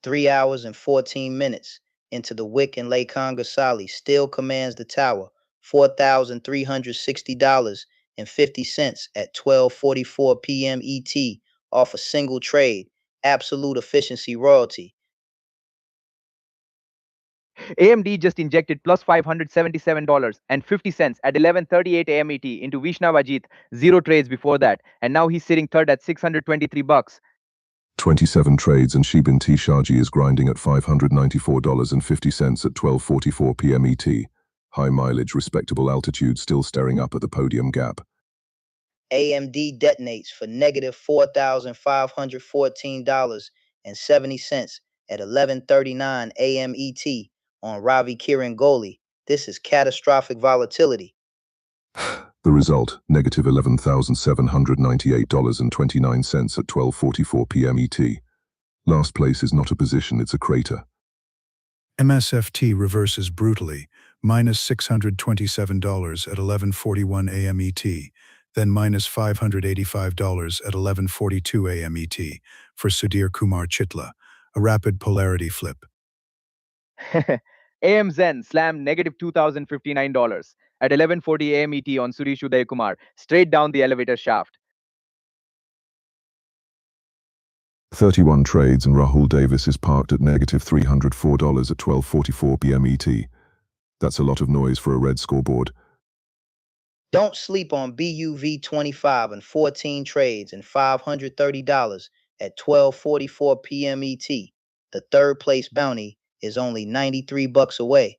Three hours and 14 minutes into the wick, and Lycon Gosali still commands the tower, $4,360.50 at 12:44 p.m. ET off a single trade, absolute efficiency royalty. AMD just injected plus $577.50 at 11:38 a.m. ET into Vaishnav Ajit, 0 trades before that, and now he's sitting third at $623. 27 trades, and Shebin T. Shaji is grinding at $594.50 at 12:44 p.m. ET. High mileage, respectable altitude, still staring up at the podium gap. AMD detonates for negative $4,514.70 at 11:39 a.m. ET on Ravi Kirangoli. This is catastrophic volatility. The result, negative $11,798.29 at 12:44 p.m. ET. Last place is not a position, it's a crater. MSFT reverses brutally, minus $627 at 11:41 a.m. ET, then minus $585 at 11:42 a.m. ET for Sudhir Kumar Chitla, a rapid polarity flip. AM Zen slammed negative $2,059 at 11:40 a.m. ET on Suresh Uday Kumar, straight down the elevator shaft. 31 trades and Rahul Davis is parked at negative $304 at 12:44 p.m. ET. That's a lot of noise for a red scoreboard. Don't sleep on BUV 25 and 14 trades and $530 at 12:44 p.m. ET. The third place bounty is only $93 away.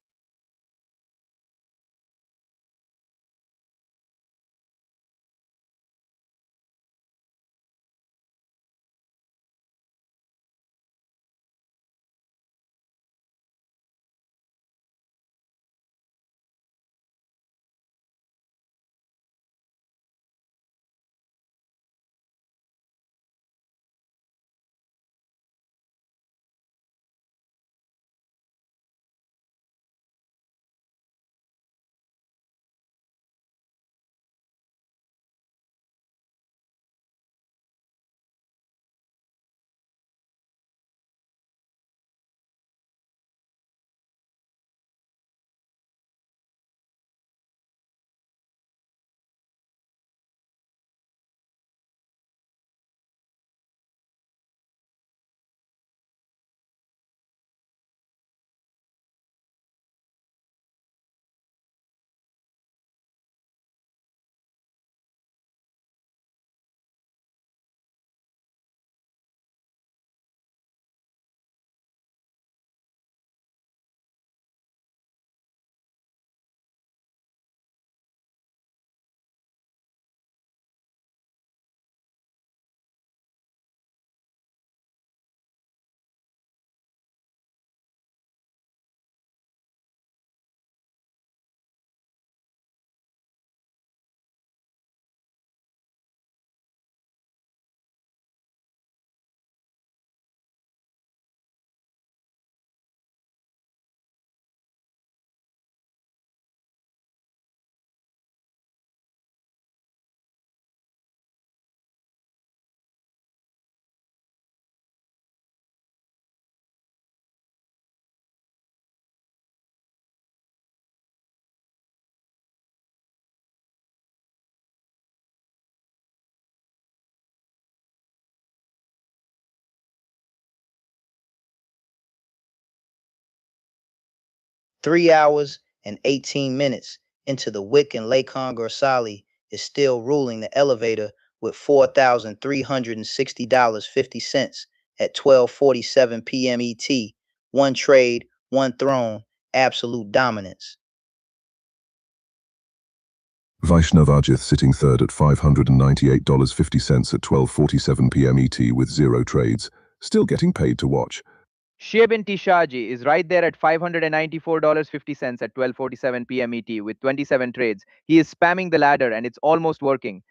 Three hours and 18 minutes into the Wick and Lakon Gorsali is still ruling the elevator with $4,360.50 at 12:47 p.m. ET. One trade, one throne, absolute dominance. Vaishnav Ajith sitting third at $598.50 at 12:47 p.m. ET with 0 trades, still getting paid to watch. Shebin Tishaji is right there at $594.50 at 12:47 p.m. ET with 27 trades. He is spamming the ladder and it's almost working.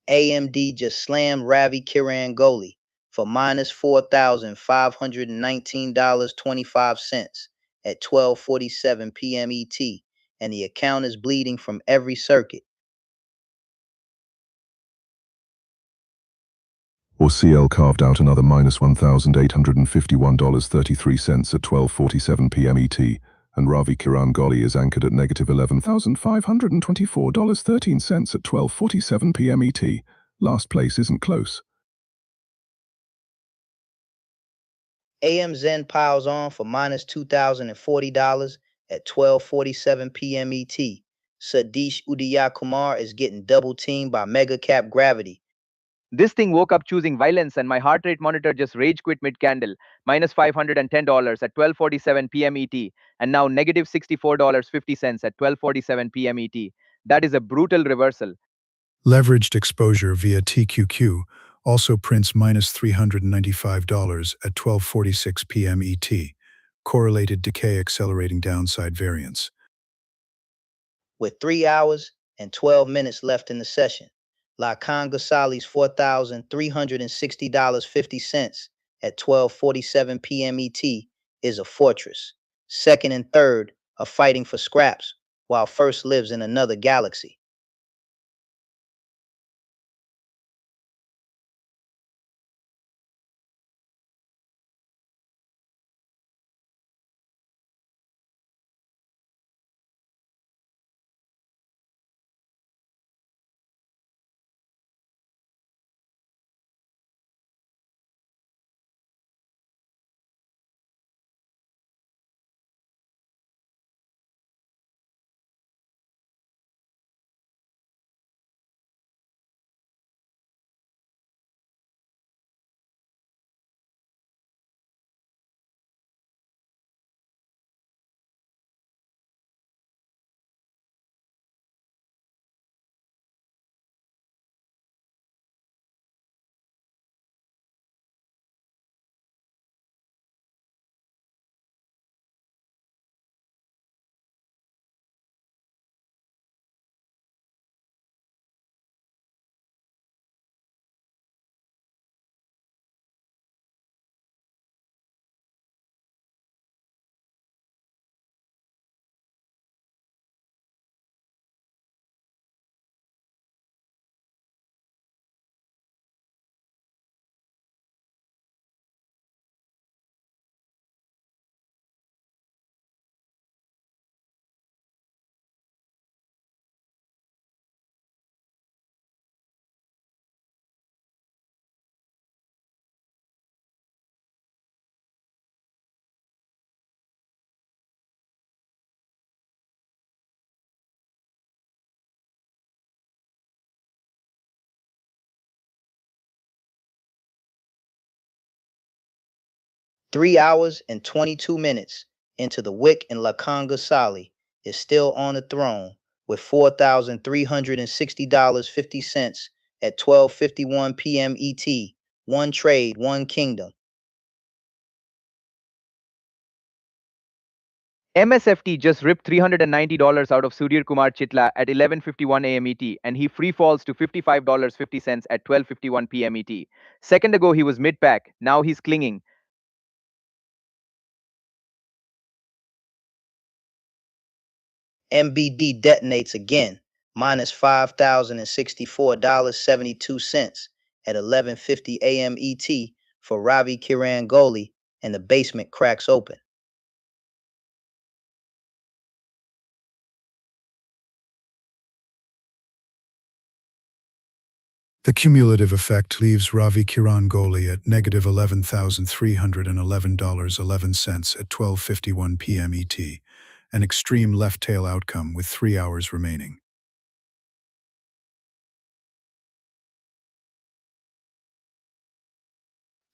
AMD just slammed Ravi Kiran Goli for minus $4,519.25 at 12:47 p.m. ET, and the account is bleeding from every circuit. Or CL carved out another minus $1,851.33 at 12:47 p.m. ET, and Ravi Kiran Goli is anchored at negative $11,524.13 at 12:47 p.m. ET. Last place isn't close. AM Zen piles on for minus $2,040 at 12:47 p.m. ET. Sadish Udayakumar is getting double teamed by mega cap gravity. This thing woke up choosing violence and my heart rate monitor just rage quit mid-candle, minus $510 at 12:47 p.m. ET, and now negative $64.50 at 12:47 p.m. ET. That is a brutal reversal. Leveraged exposure via TQQ also prints minus $395 at 12:46 p.m. ET, correlated decay accelerating downside variance. With 3 hours and 12 minutes left in the session, Lakan Ghasali's $4,360.50 at 12:47 p.m. ET is a fortress. Second and third are fighting for scraps, while first lives in another galaxy. $3 and 22 minutes into the Wick and Lakanga Sali is still on the throne with $4,360.50 at 12:51 p.m. ET. One trade, one kingdom. MSFT just ripped $390 out of Sudhir Kumar Chitla at 11:51 a.m. ET, and he free falls to $55.50 at 12:51 p.m. ET. Second ago, he was mid-pack. Now he's clinging. MBD detonates again, minus $5,064.72 at 11:50 a.m. ET for Ravi Kiran Goli, and the basement cracks open. The cumulative effect leaves Ravi Kiran Goli at negative $11,311.11 at 12:51 p.m. ET, an extreme left tail outcome with 3 hours remaining.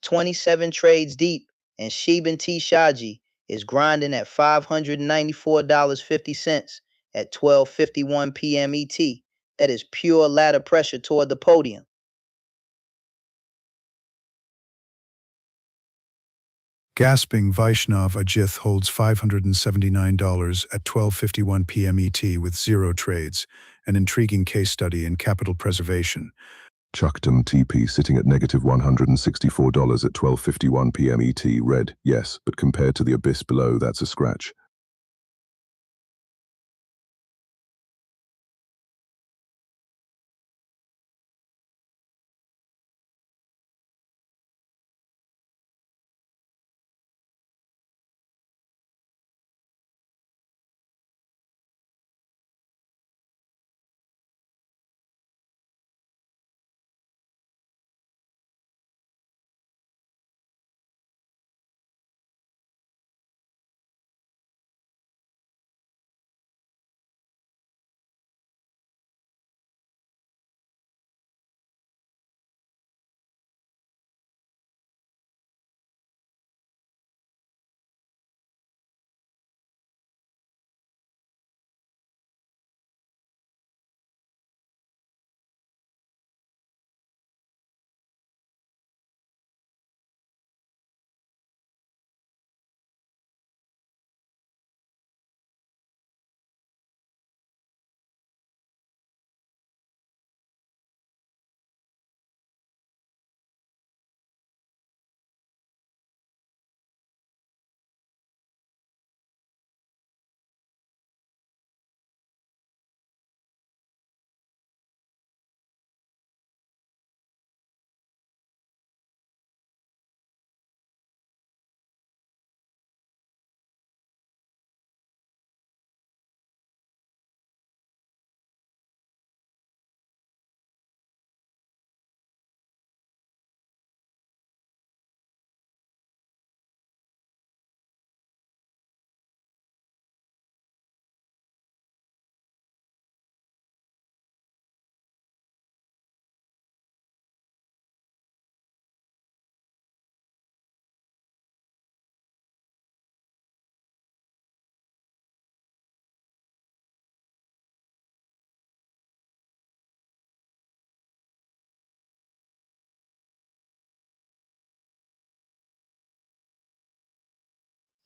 27 trades deep, and Sheben T. Shaji is grinding at $594.50 at 12:51 p.m. ET. That is pure ladder pressure toward the podium. Gasping Vaishnav Ajith holds $579 at 12:51 p.m. ET with 0 trades, an intriguing case study in capital preservation. Chuckton TP sitting at negative $164 at 12:51 p.m. ET. Red, yes, but compared to the abyss below, that's a scratch.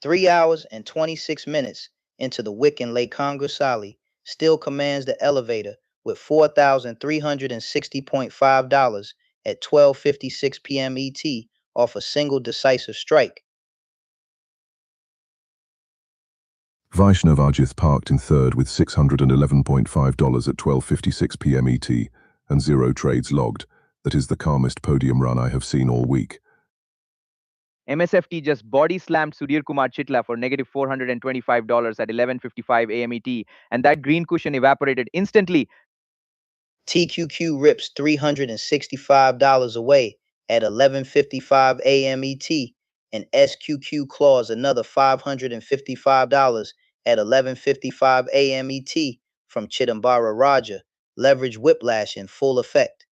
3 hours and 26 minutes into the Wick and Lake Congressali, still commands the elevator with $4,360.5 at 12:56 p.m. ET off a single decisive strike. Vaishnav Ajith parked in third with $611.5 at 12:56 p.m. ET and 0 trades logged. That is the calmest podium run I have seen all week. MSFT just body slammed Sudhir Kumar Chitla for negative $425 at 11:55 a.m. ET, and that green cushion evaporated instantly. TQQ rips $365 away at 11:55 a.m. ET, and SQQ claws another $555 at 11:55 a.m. ET from Chidambara Raja. Leverage whiplash in full effect.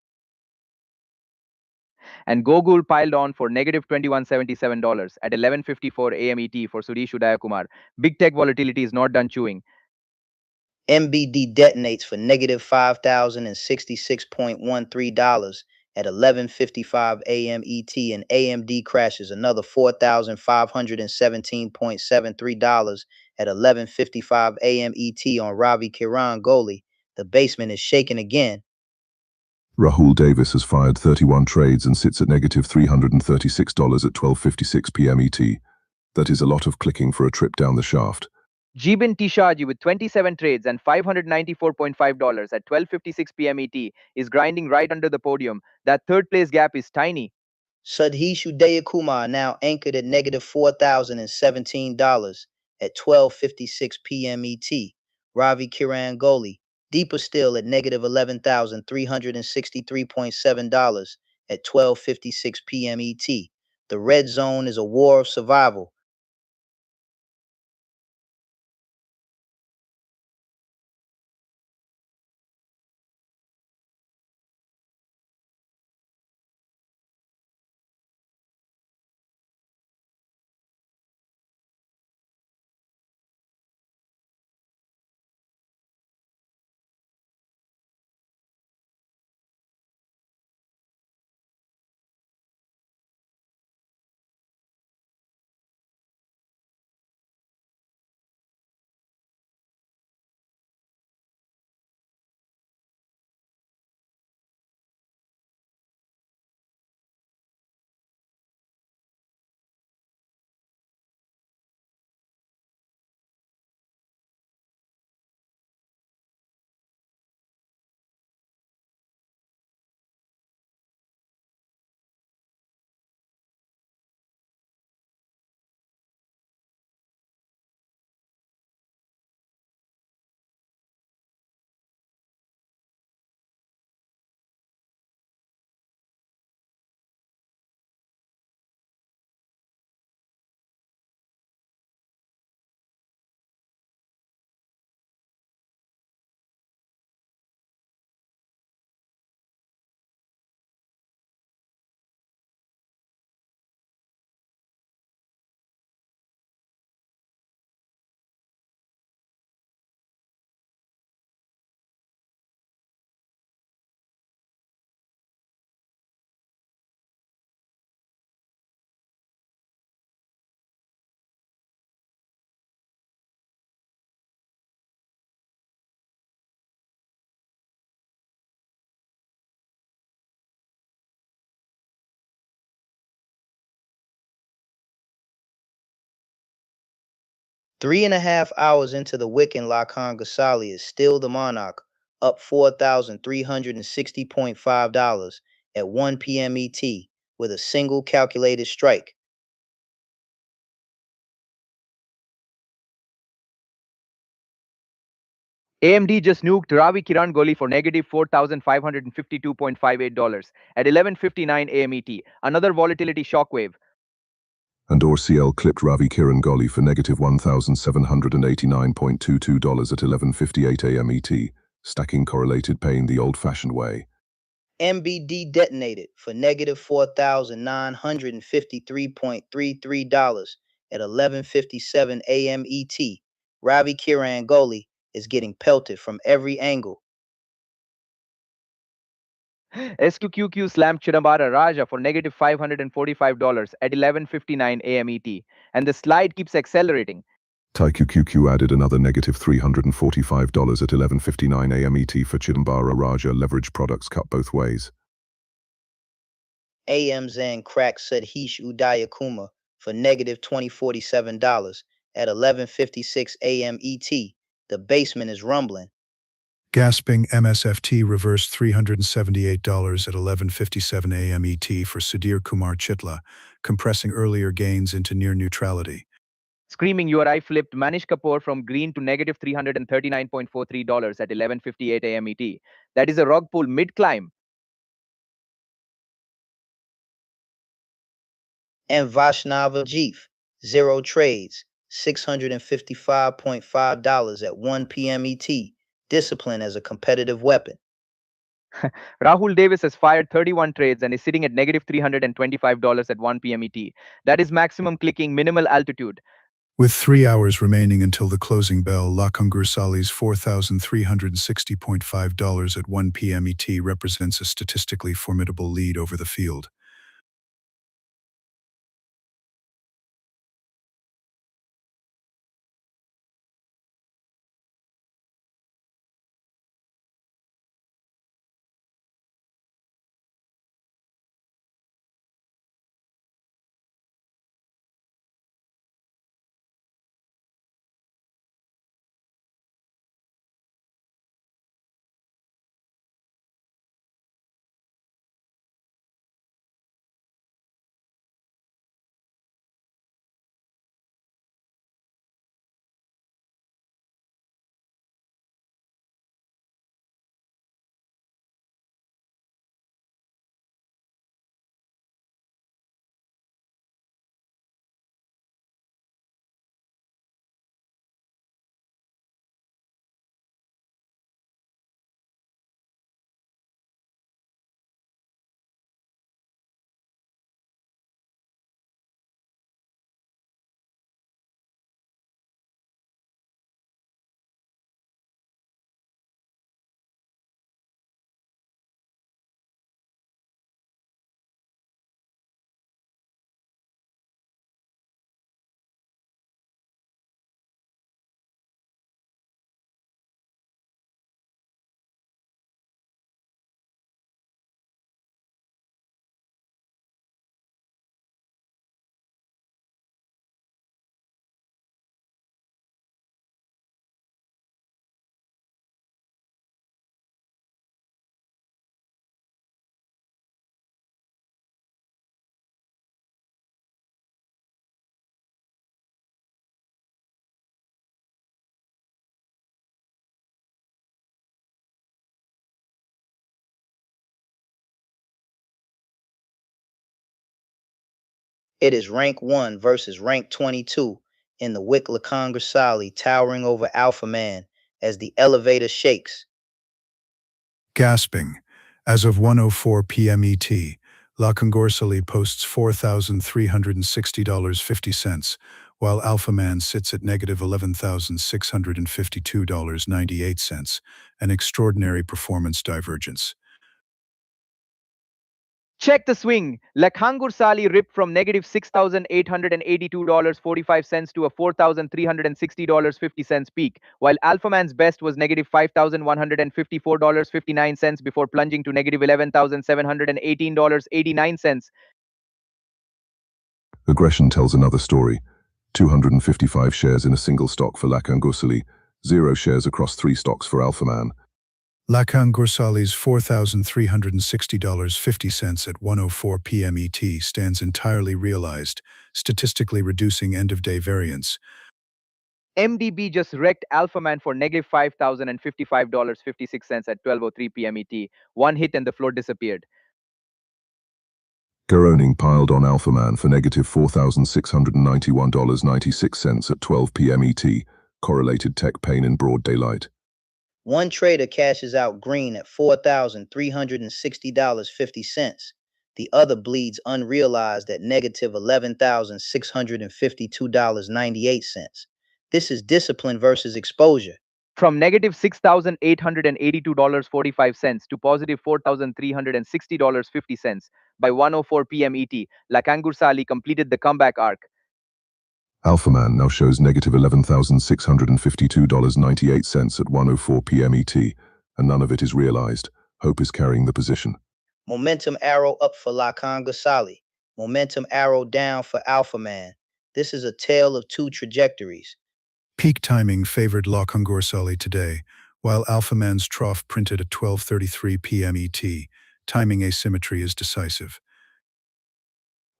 And Gogul piled on for negative $2177 at 11:54 a.m. ET for Suresh Udayakumar. Big tech volatility is not done chewing. MBD detonates for negative $5,066.13 at 11:55 a.m. ET, and AMD crashes another $4,517.73 at 11:55 a.m. ET on Ravi Kiran Goli. The basement is shaking again. Rahul Davis has fired 31 trades and sits at negative $336 at 12:56 p.m. ET. That is a lot of clicking for a trip down the shaft. Jibin Tishaji with 27 trades and $594.5 at 12:56 p.m. ET is grinding right under the podium. That third place gap is tiny. Sudhesh Udayakumar now anchored at negative $4,017 at 12:56 p.m. ET. Ravi Kiran Goli deeper still at negative $11,363.7 at 12:56 p.m. ET. The red zone is a war of survival. Three and a half hours into the Wick and Lacan Gasali is still the monarch, up $4,360.5 at 1 p.m. ET with a single calculated strike. AMD just nuked Ravi Kiran Goli for negative $4,552.58 at 11:59 a.m. ET. Another volatility shockwave. And ORCL clipped Ravi Kiran Goli for negative $1,789.22 at 11:58 a.m. ET, stacking correlated pain the old-fashioned way. MBD detonated for negative $4,953.33 at 11:57 a.m. ET. Ravi Kiran Goli is getting pelted from every angle. SQQQ slammed Chidambara Raja for negative $545 at 11:59 a.m. ET, and the slide keeps accelerating. TaiQQQ added another negative $345 at 11:59 a.m. ET for Chidambara Raja. Leverage products cut both ways. AMZN cracked Sadhish Udayakuma for negative $2047 at 11:56 a.m. ET. The basement is rumbling. Gasping MSFT reversed $378 at 11:57 a.m. ET for Sudhir Kumar Chitla, compressing earlier gains into near neutrality. Screaming URI flipped Manish Kapoor from green to negative $339.43 at 11:58 a.m. ET. That is a rug pull mid-climb. And Vaishnava Jeef, 0 trades, $655.5 at 1 p.m. ET. Discipline as a competitive weapon. Rahul Davis has fired 31 trades and is sitting at negative $325 at 1 p.m. ET. That is maximum clicking, minimal altitude. With 3 hours remaining until the closing bell, Lakangur Sali's $4,360.5 at 1 p.m. ET represents a statistically formidable lead over the field. It is rank 1 versus rank 22 in the Wick Lakangasali towering over Alpha Man as the elevator shakes. Gasping. As of 1:04 p.m. ET, Lakangorsali posts $4,360.50, while Alpha Man sits at negative $11,652.98, an extraordinary performance divergence. Check the swing. Lakhangur Sali ripped from negative $6,882.45 to a $4,360.50 peak, while Alphaman's best was negative $5,154.59 before plunging to negative $11,718.89. Aggression tells another story. 255 shares in a single stock for Lakangursali, 0 shares across 3 stocks for Alphaman. Lakangorsali's $4,360.50 at 1:04 p.m. ET stands entirely realized, statistically reducing end-of-day variance. MDB just wrecked Alphaman for negative $5,055.56 at 12:03 p.m. ET. One hit and the floor disappeared. Garoning piled on Alphaman for negative $4,691.96 at 12 p.m. ET, correlated tech pain in broad daylight. One trader cashes out green at $4,360.50. The other bleeds unrealized at negative $11,652.98. This is discipline versus exposure. from negative $6,882.45 to positive $4,360.50 by 1:04 p.m. ET. Lakangur Sali completed the comeback arc. Alpha Man now shows negative $11,652.98 at 1:04 p.m. ET, and none of it is realized. Hope is carrying the position. Momentum arrow up for Lakan Gasali. Momentum arrow down for Alpha Man. This is a tale of two trajectories. Peak timing favored La Congorsali today, while Alpha Man's trough printed at 12:33 p.m. ET. Timing asymmetry is decisive.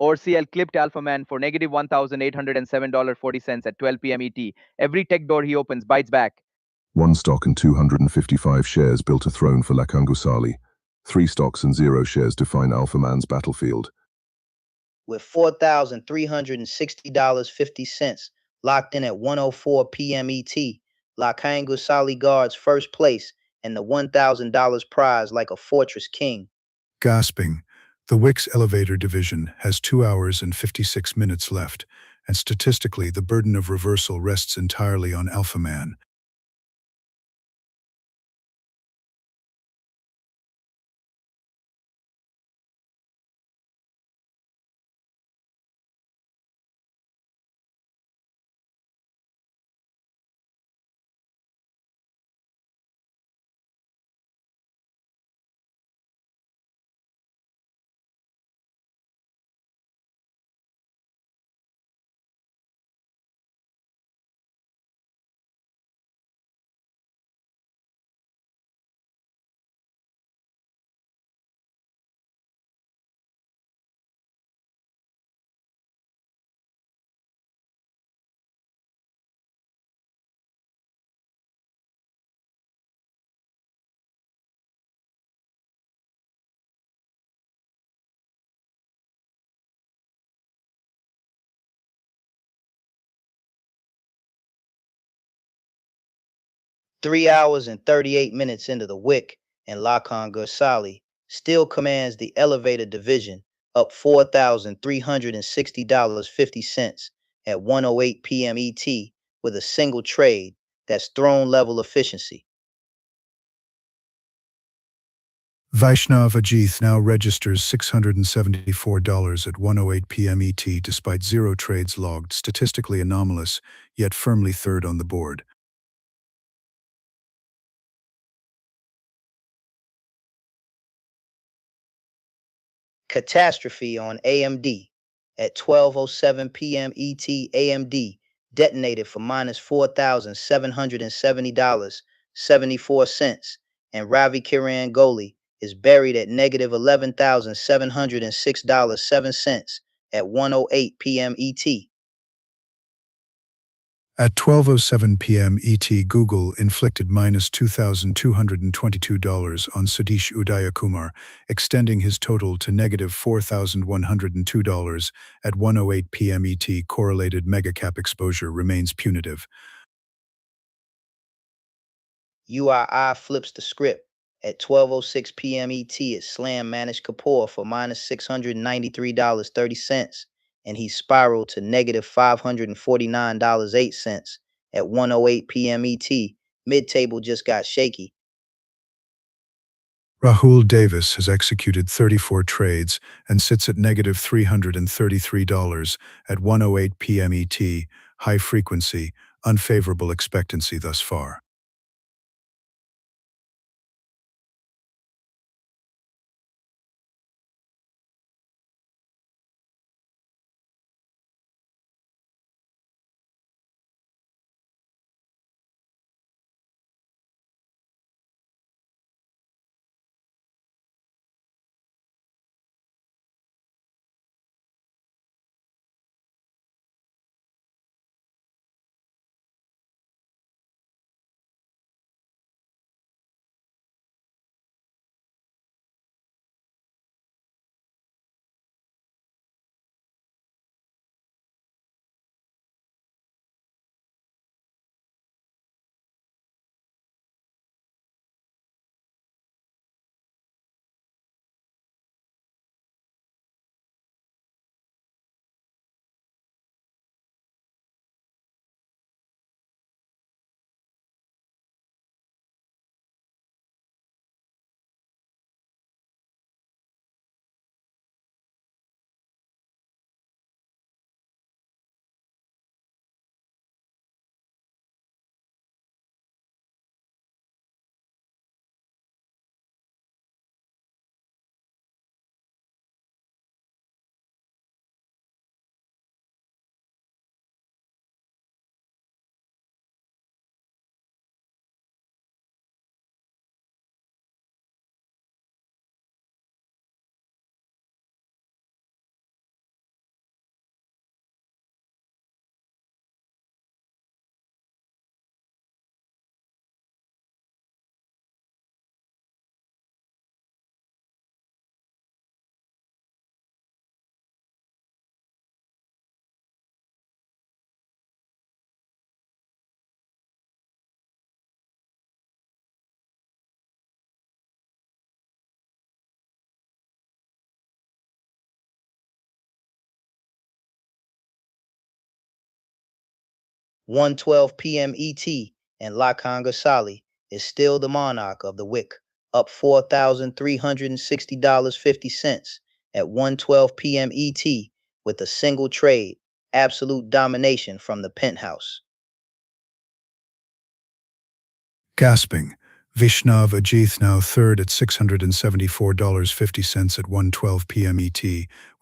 ORCL clipped Alpha Man for negative $1,807.40 at 12 p.m. ET. Every tech door he opens bites back. One stock and 255 shares built a throne for Lakangusali. 3 stocks and 0 shares define Alpha Man's battlefield. With $4,360.50 locked in at 1:04 p.m. ET, Lakan Gasali guards first place and the $1,000 prize like a fortress king. Gasping, the Wick's elevator division has 2 hours and 56 minutes left, and statistically the burden of reversal rests entirely on Alpha Man. Three hours and 38 minutes into the Wick, and Lakan Gasali still commands the elevator division, up $4,360.50 at 1:08 p.m. ET with a single trade. That's throne level efficiency. Vaishnav Ajith now registers $674 at 1:08 p.m. ET despite 0 trades logged, statistically anomalous, yet firmly third on the board. Catastrophe on AMD. At 12:07 p.m. ET, AMD detonated for minus $4,770.74, and Ravi Kiran Goli is buried at negative $11,706.07 at 1:08 p.m. ET. At 12:07 p.m. ET, Google inflicted minus $2,222 on Sadish Udayakumar, extending his total to negative $4,102 at 1:08 p.m. ET. Correlated megacap exposure remains punitive. UII flips the script. At 12:06 p.m. ET, it slammed Manish Kapoor for minus $693.30, and he spiraled to negative $549.08 at 1:08 p.m. ET. Mid-table just got shaky. Rahul Davis has executed 34 trades and sits at negative $333 at 1:08 p.m. ET. High frequency, unfavorable expectancy thus far. 1:12 p.m. ET, and Lakan Gasali is still the monarch of the Wick, up $4,360.50 at 1:12 p.m. ET with a single trade, absolute domination from the penthouse. Gasping. Vishnav Ajith now third at $674.50 at 1:12 p.m. ET,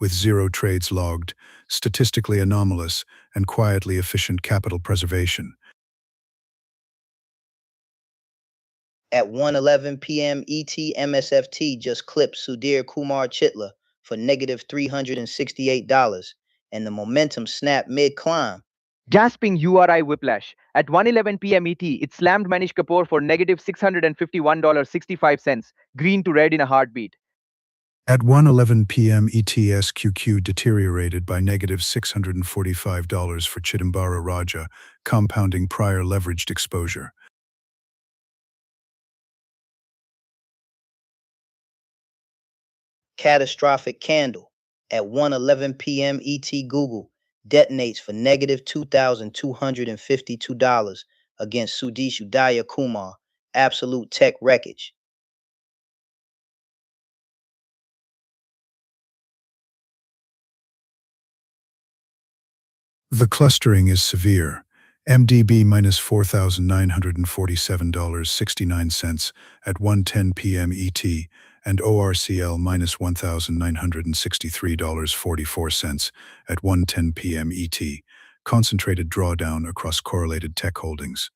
with 0 trades logged, statistically anomalous, and quietly efficient capital preservation. At 1:11 p.m. ET, MSFT just clipped Sudhir Kumar Chitla for negative $368, and the momentum snapped mid-climb. Gasping URI whiplash. At 1:11 p.m. ET, it slammed Manish Kapoor for negative $651.65, green to red in a heartbeat. At 1:11 p.m. ETSQQ deteriorated by negative $645 for Chidambara Raja, compounding prior leveraged exposure. Catastrophic candle. At 1:11 p.m. ET, Google detonates for negative $2,252 against Sudesh Udaya Kumar, absolute tech wreckage. The clustering is severe. MDB minus $4,947.69 at 1:10 p.m. ET, and ORCL minus $1,963.44 at 1:10 p.m. ET. Concentrated drawdown across correlated tech holdings.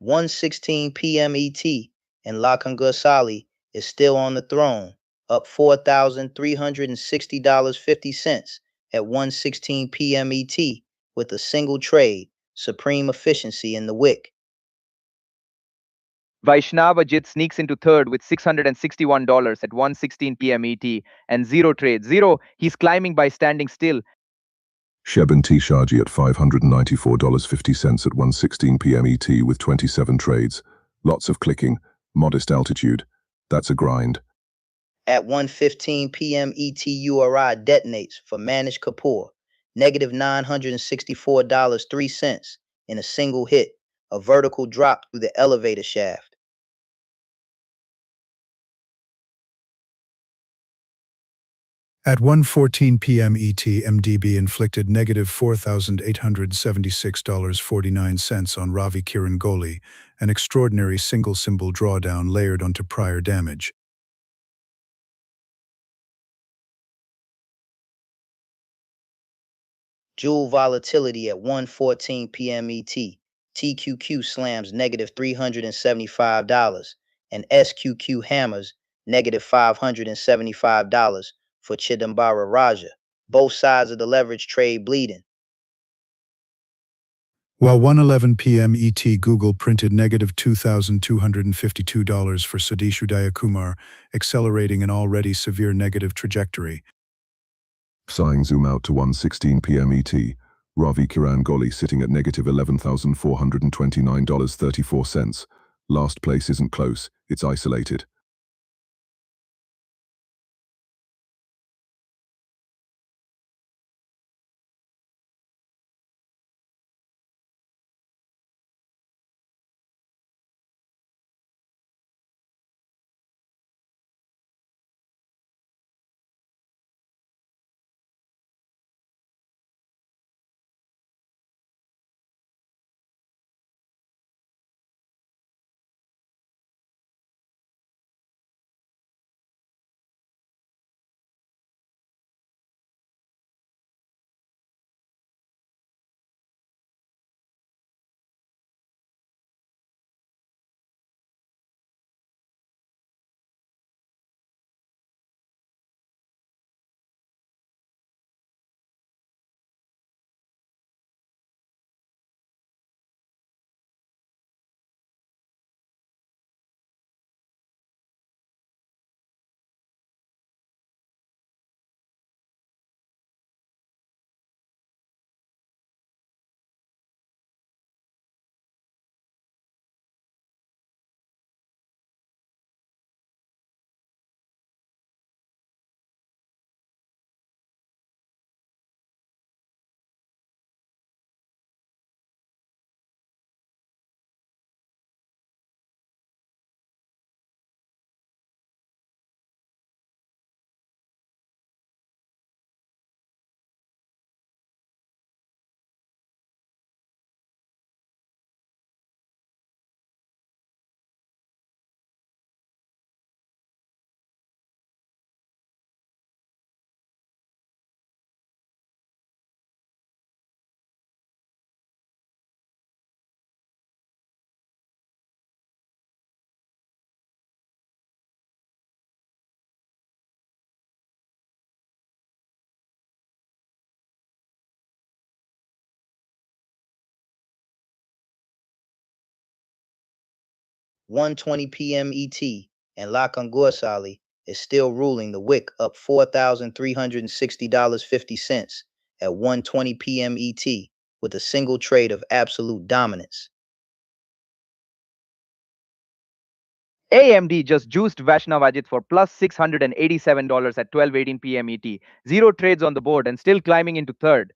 One 16 p.m. ET, and Lakan Gosali is still on the throne, up $4,360.50 at 1:16 p.m. ET with a single trade, supreme efficiency in the Wick. Vaishnav Ajit sneaks into third with $661 at 1:16 p.m. ET and 0 trades. 0, he's climbing by standing still. Sheben T. Shaji at $594.50 at 1:16 p.m. ET with 27 trades. Lots of clicking, modest altitude. That's a grind. At 1:15 p.m. ET, URI detonates for Manish Kapoor, negative $964.03 in a single hit, a vertical drop through the elevator shaft. At 1:14 p.m. ET, MDB inflicted negative $4,876.49 on Ravi Kirangoli, an extraordinary single-symbol drawdown layered onto prior damage. Joule volatility at 1:14 p.m. ET. TQQ slams negative $375 and SQQ hammers negative $575 for Chidambara Raja. Both sides of the leverage trade bleeding. While 1:11 p.m. ET, Google printed negative $2,252 for Sudhesh Udayakumar, accelerating an already severe negative trajectory. Sighing zoom out to 1:16 p.m. ET. Ravi Kirangoli sitting at negative $11,429.34. Last place isn't close, it's isolated. One 20 p.m. ET, and Lakan Gorsali is still ruling the Wick up $4,360.50 at 1:20 p.m. ET with a single trade of absolute dominance. AMD just juiced Vaishnav Ajit for plus $687 at 12:18 p.m. ET. Zero trades on the board and still climbing into third.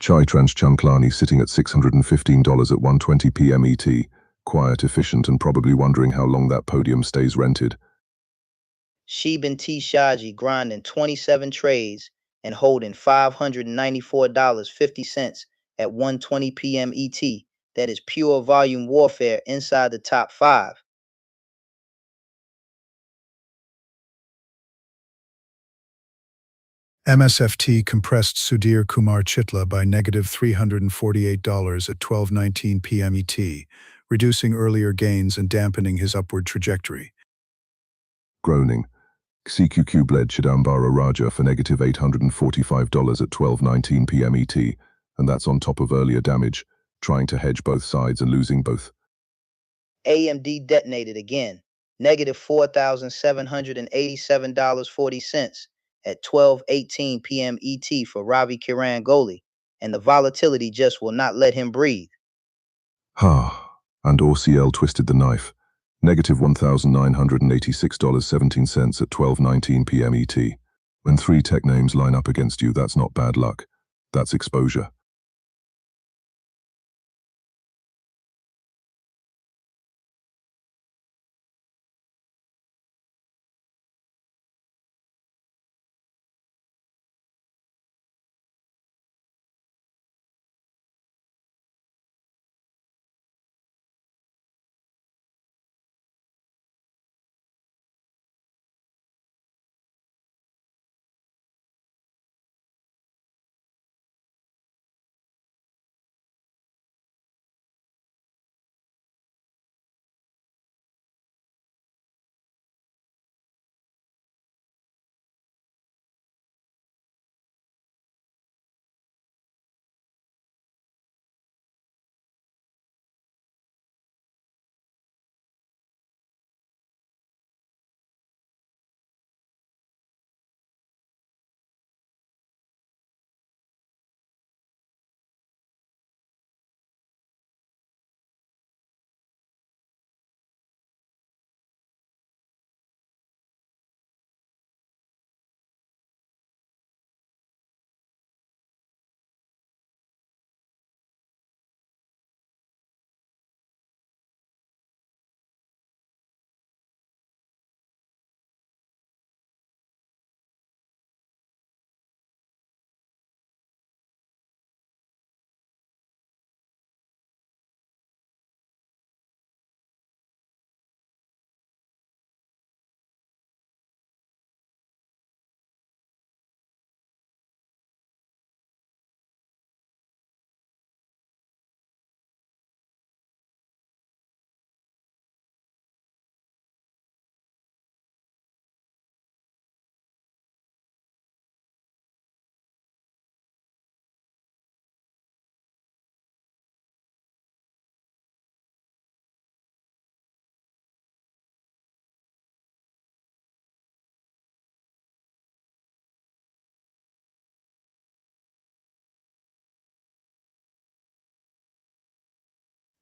Chaitrans Chanklani sitting at $615 at 1:20 p.m. ET. Quiet, efficient, and probably wondering how long that podium stays rented. Sheben T. Shaji grinding 27 trades and holding $594.50 at 1:20 p.m. ET. That is pure volume warfare inside the top 5. MSFT compressed Sudhir Kumar Chitla by negative $348 at 12:19 p.m. ET, reducing earlier gains and dampening his upward trajectory. Groaning. CQQ bled Chidambara Raja for negative $845 at 12:19 p.m. ET, and that's on top of earlier damage, trying to hedge both sides and losing both. AMD detonated again, negative $4,787.40 at 12:18 p.m. ET for Ravi Kirangoli, and the volatility just will not let him breathe. And OCL twisted the knife. Negative $1,986.17 at 12:19 p.m. ET. When 3 tech names line up against you, that's not bad luck. That's exposure.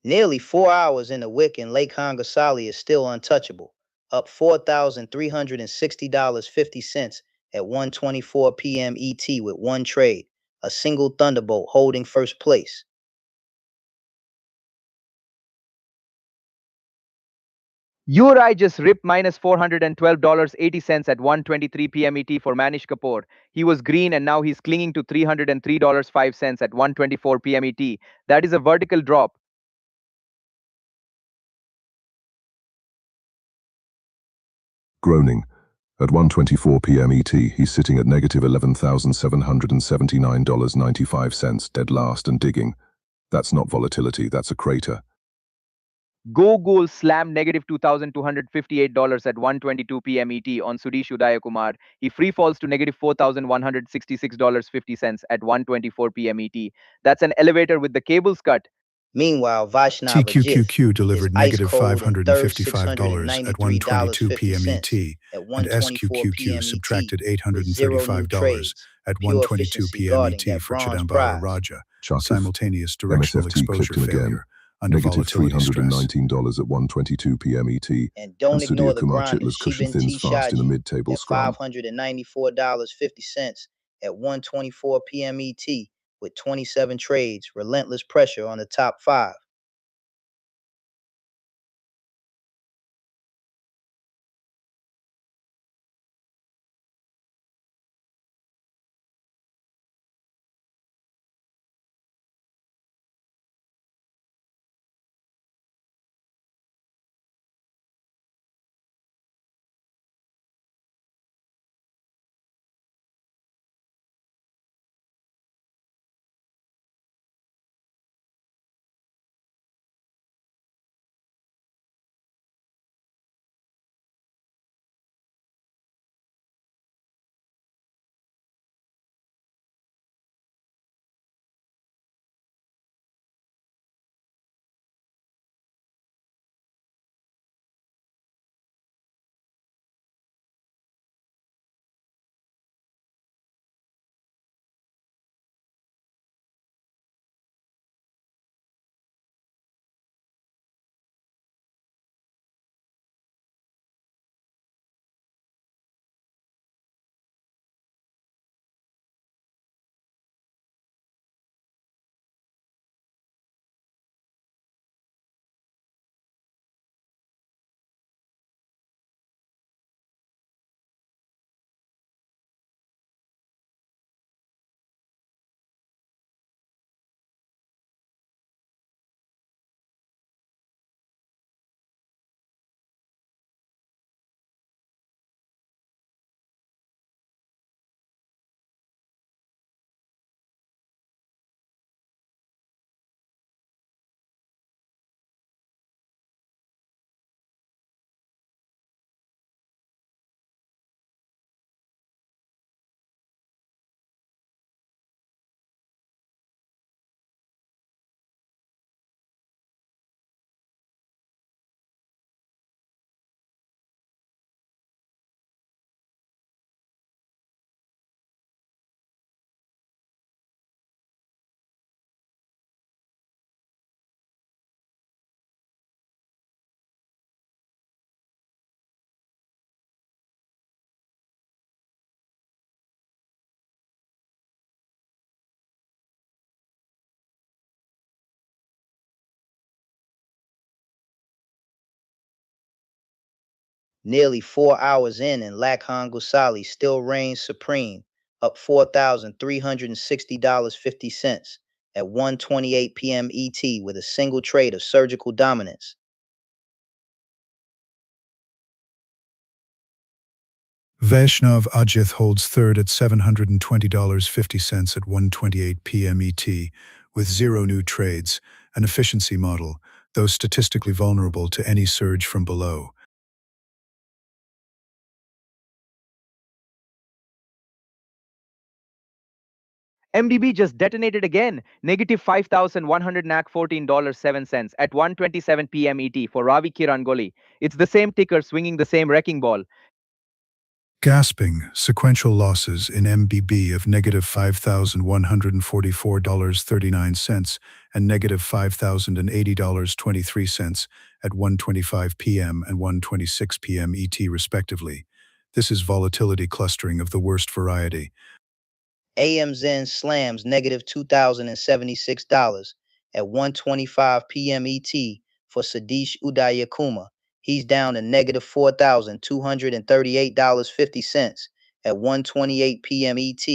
Nearly 4 hours in the Wick and Lake Hongasali is still untouchable, up $4,360.50 at 1:24 p.m. ET with one trade, a single Thunderbolt holding first place. URI just ripped minus $412.80 at 1:23 p.m. ET for Manish Kapoor. He was green and now he's clinging to $303.05 at 1:24 p.m. ET. That is a vertical drop. Groaning. At 1:24 p.m. ET, he's sitting at negative $11,779.95, dead last and digging. That's not volatility, that's a crater. Go Goal slammed negative $2,258 at 1:22 p.m. ET on Sudesh Udayakumar. He free falls to negative $4,166.50 at 1:24 p.m. ET. That's an elevator with the cables cut. Meanwhile, Vaishnav Ajith TQQQ is delivered ice negative cold in third, $555 at 1:22 p.m. ET, $693.50 at and 1:24 SQQQ p.m. ET subtracted with zero new $835 trades. at Pure 1:22 efficiency p.m. guarding ET that for bronze Chidambara prize. Raja. Charkif. Simultaneous directional MSFT exposure clicked in again. failure under Negative volatility stress. $319 at 1:22 p.m. ET. And don't ignore Sudhir the Kumar grinders. Chitla's cushion Shibin thins T. fast in the Shaji mid-table at scrum. $594.50 at 1:24 p.m. ET with 27 trades. Relentless pressure on the top five. Nearly 4 hours in, and Lakhan Gusali still reigns supreme, up $4,360.50 at 1:28 p.m. ET with a single trade of surgical dominance. Vaishnav Ajith holds third at $720.50 at 1:28 p.m. ET, with zero new trades, an efficiency model, though statistically vulnerable to any surge from below. MDB just detonated again, negative $5,114.07 at 1:27 p.m. ET for Ravi Kirangoli. It's the same ticker swinging the same wrecking ball. Gasping, sequential losses in MBB of negative $5,144.39 and negative $5,080.23 at 1:25 p.m. and 1:26 p.m. ET respectively. This is volatility clustering of the worst variety. AMZN slams negative $2,076 at 1:25 p.m. ET for Sadish Udayakuma. He's down to negative $4,238.50 at 1:28 p.m. ET,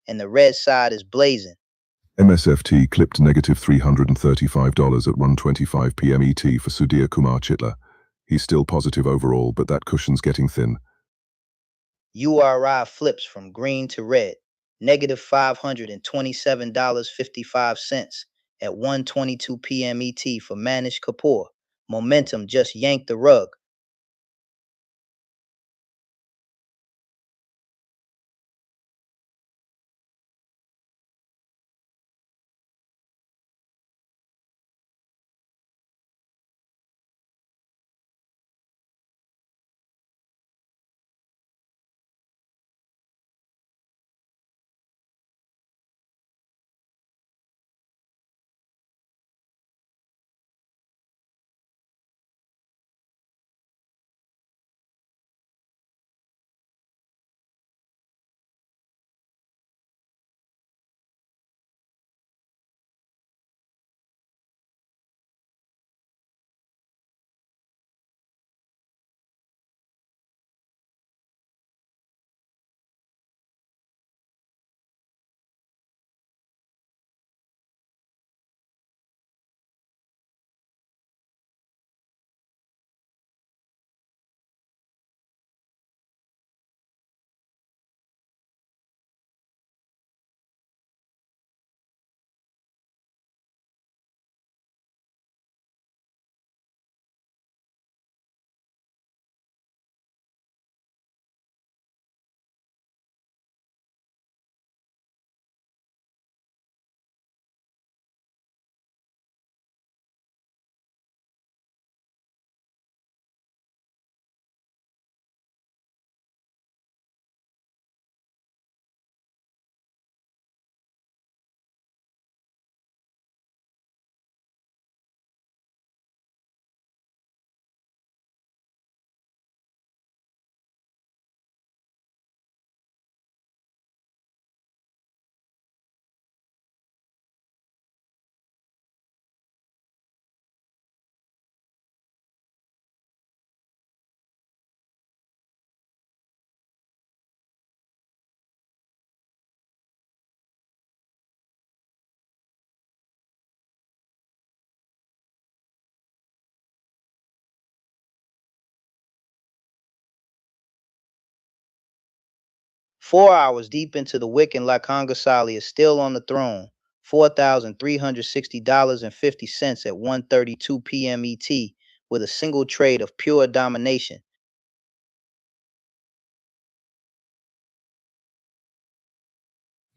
and the red side is blazing. MSFT clipped negative $335 at 1:25 p.m. ET for Sudhir Kumar Chitla. He's still positive overall, but that cushion's getting thin. URI flips from green to red, negative $527.55 at 1:22 p.m. ET for Manish Kapoor. Momentum just yanked the rug. "4 hours deep into the Wick and Lakongasali is still on the throne, $4,360.50 at 1:32 p.m. ET, with a single trade of pure domination.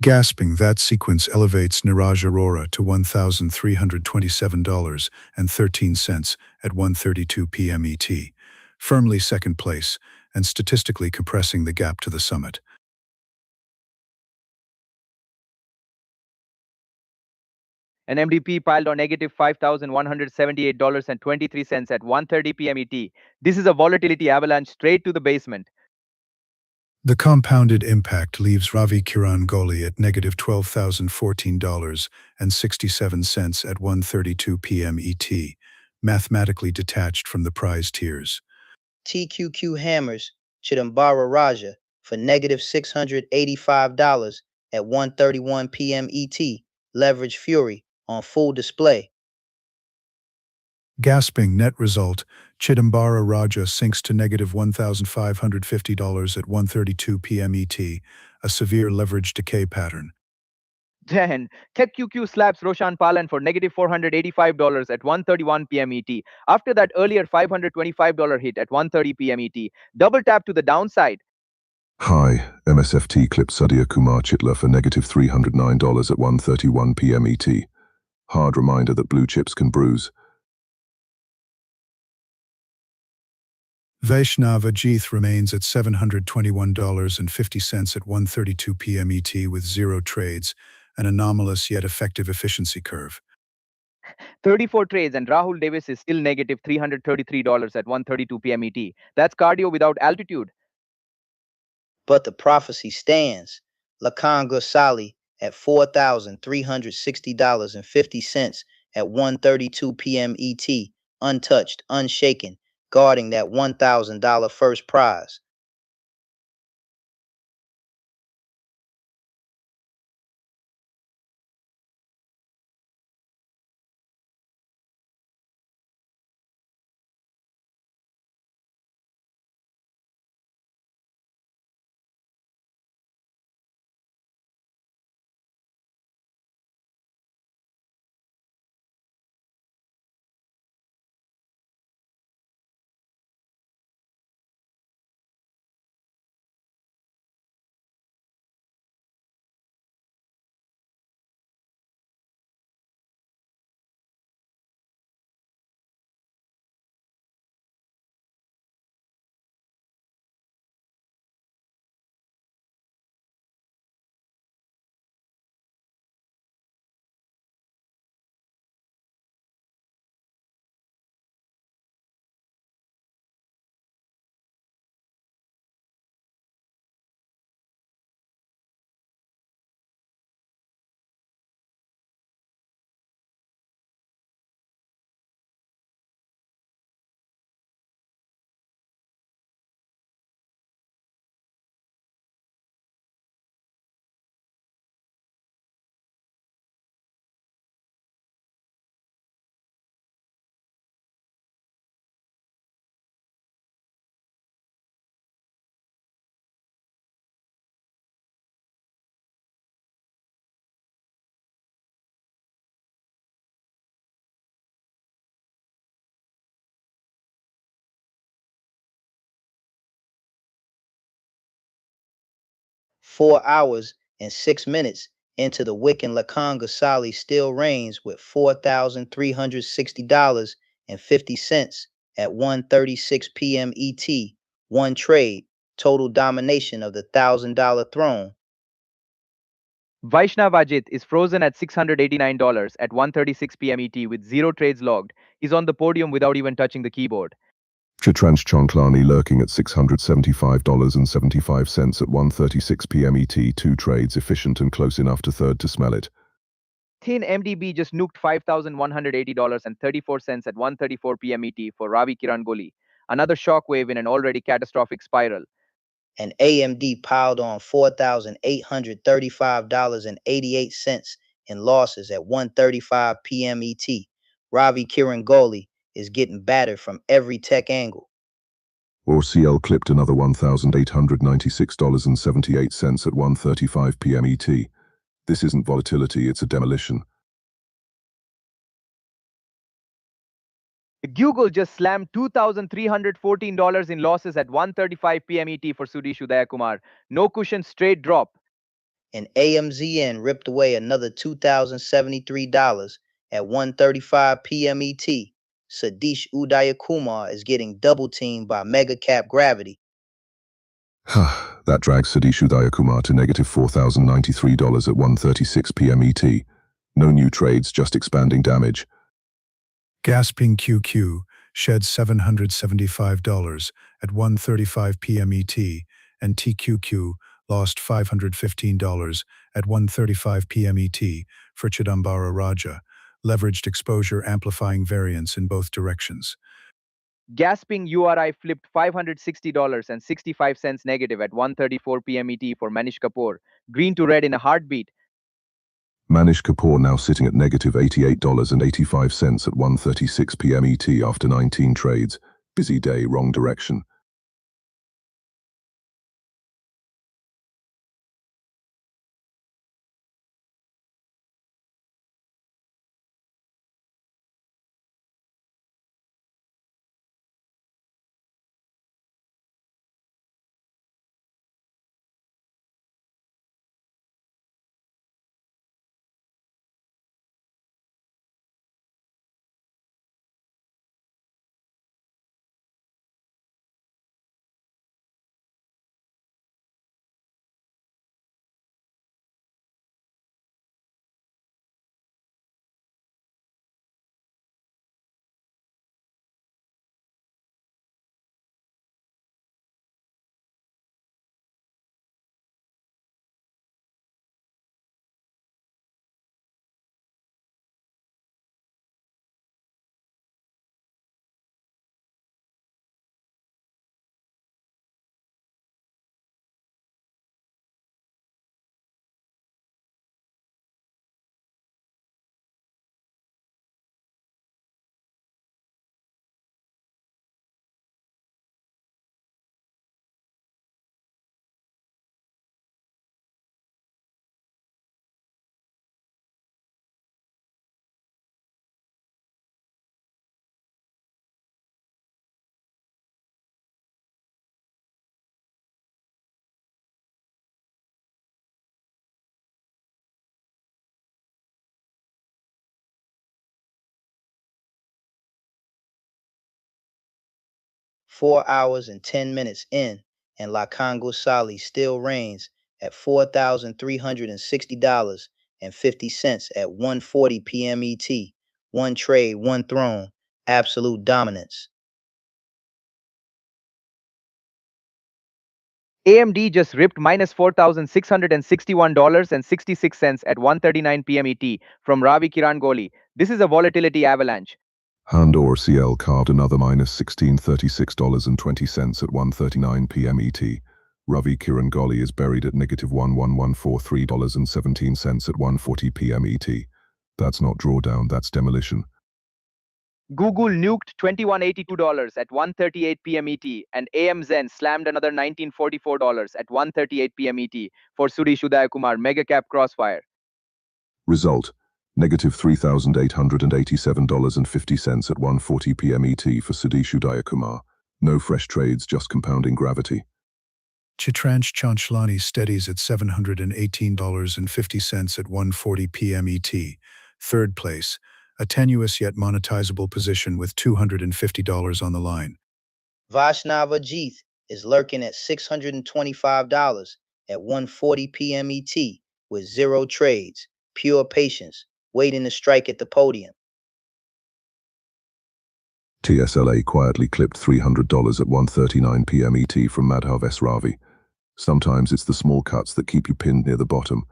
Gasping, that sequence elevates Niraj Arora to $1,327.13 at 1:32 p.m. ET, firmly second place and statistically compressing the gap to the summit. And MDP piled on negative $5,178.23 at 1:30 p.m. ET. This is a volatility avalanche straight to the basement. The compounded impact leaves Ravi Kiran Goli at negative $12,014.67 at 1:32 p.m. ET, mathematically detached from the prize tiers. TQQ hammers Chidambara Raja for negative $685 at 1:31 p.m. ET, leverage fury on full display. Gasping, net result, Chidambara Raja sinks to negative $1,550 at 1:32 p.m. ET, a severe leverage decay pattern. Then, TechQQ slaps Roshan Palan for negative $485 at 1:31 p.m. ET. After that earlier $525 hit at 1:30 p.m. ET, double tap to the downside. Hi, MSFT clipped Sudhir Kumar Chitla for negative $309 at 1:31 p.m. ET. Hard reminder that blue chips can bruise. Vaishnav Ajith remains at $721.50 at 1:32 p.m. ET with zero trades, an anomalous yet effective efficiency curve. 34 trades, and Rahul Davis is still negative $333 at 1:32 p.m. ET. That's cardio without altitude. But the prophecy stands. Lakan Gosali at $4,360.50 at 1:32 p.m. ET, untouched, unshaken, guarding that $1,000 first prize. "4 hours and 6 minutes into the Wick and Lakan Gosali still reigns with $4,360.50 at 1:36 p.m. ET, one trade, total domination of the $1,000 throne. Vaishnav Ajit is frozen at $689 at 1:36 p.m. ET with zero trades logged. He's on the podium without even touching the keyboard. Chitransh Chonklani lurking at $675.75 at 1:36 p.m. ET, two trades efficient and close enough to third to smell it. Thin MDB just nuked $5,180.34 at 1:34 p.m. ET for Ravi Kirangoli. Another shockwave in an already catastrophic spiral. And AMD piled on $4,835.88 in losses at 1:35 p.m. ET. Ravi Kirangoli is getting battered from every tech angle. ORCL clipped another $1,896.78 at 1:35 p.m. ET. This isn't volatility, it's a demolition. Google just slammed $2,314 in losses at 1:35 p.m. ET for Sudhish Udayakumar. No cushion, straight drop. And AMZN ripped away another $2,073 at 1:35 p.m. ET. Sadish Udayakumar is getting double teamed by mega cap gravity. That drags Sadish Udayakumar to negative $4,093 at 1:36 p.m. ET. No new trades, just expanding damage. Gasping QQ shed $775 at 1:35 p.m. ET, and TQQ lost $515 at 1:35 p.m. ET for Chidambara Raja, leveraged exposure amplifying variance in both directions. Gasping URI flipped $560.65 negative at 1:34 p.m. ET for Manish Kapoor. Green to red in a heartbeat. Manish Kapoor now sitting at negative $88.85 at 1:36 p.m. ET after 19 trades. Busy day, wrong direction. 4 hours and 10 minutes in, and La Sali still reigns at $4,360.50 at 1:40 p.m. ET. One trade, one throne, absolute dominance. AMD just ripped minus $4,661.66 at 1:39 p.m. ET from Ravi Kirangoli. This is a volatility avalanche. Handor CL carved another minus $1636.20 at 1:39 p.m. ET. Ravi Kirangoli is buried at negative $11,143.17 at 1:40 p.m. ET. That's not drawdown, that's demolition. Google nuked $2182 at 1:38 p.m. ET, and AMZN slammed another $1944 at 1:38 p.m. ET for Suresh Udayakumar Mega Cap Crossfire. Result: negative $3,887.50 at 1:40 p.m. ET for Suresh Udayakumar. No fresh trades, just compounding gravity. Chitransh Chanchlani steadies at $718.50 at 1:40 p.m. ET. Third place, a tenuous yet monetizable position with $250 on the line. Vaishnava Jeeth is lurking at $625 at 1:40 p.m. ET with 0 trades, pure patience, waiting to strike at the podium. TSLA quietly clipped $300 at 1:39 p.m. ET from Madhav S. Ravi. Sometimes it's the small cuts that keep you pinned near the bottom.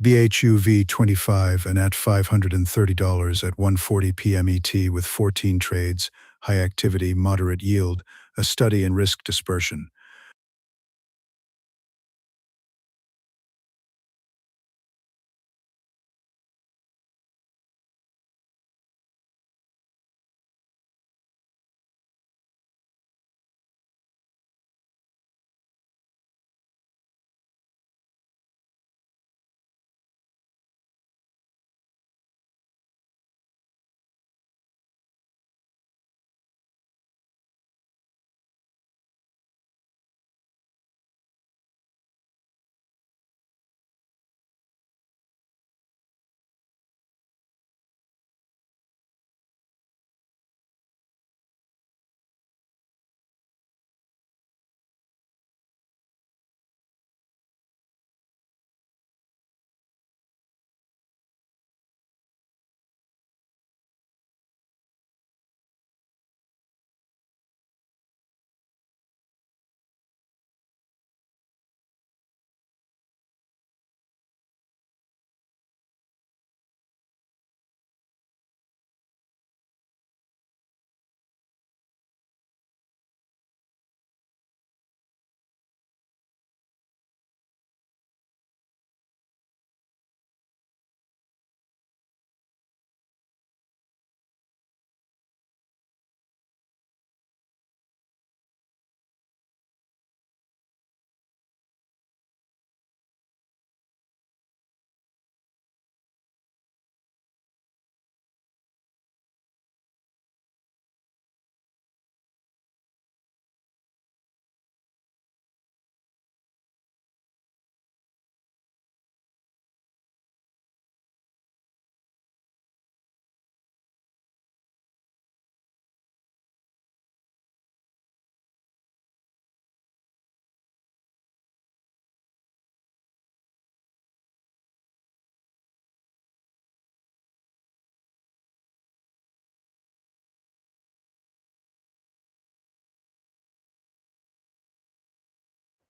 BHUV 25 and at $530 at 1:40 p.m. ET with 14 trades, high activity, moderate yield, a study in risk dispersion.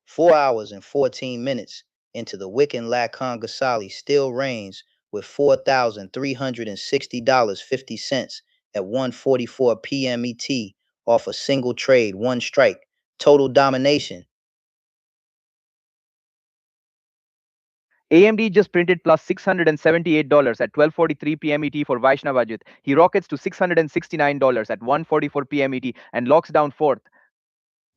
Four hours and 14 minutes into the Wick and La Congasali still reigns with $4,360.50 at 1:44 p.m. ET off a single trade, 1 strike. Total domination. AMD just printed plus $678 at 12:43 p.m. ET for Vaishnavajit. He rockets to $669 at 1:44 p.m. ET and locks down fourth.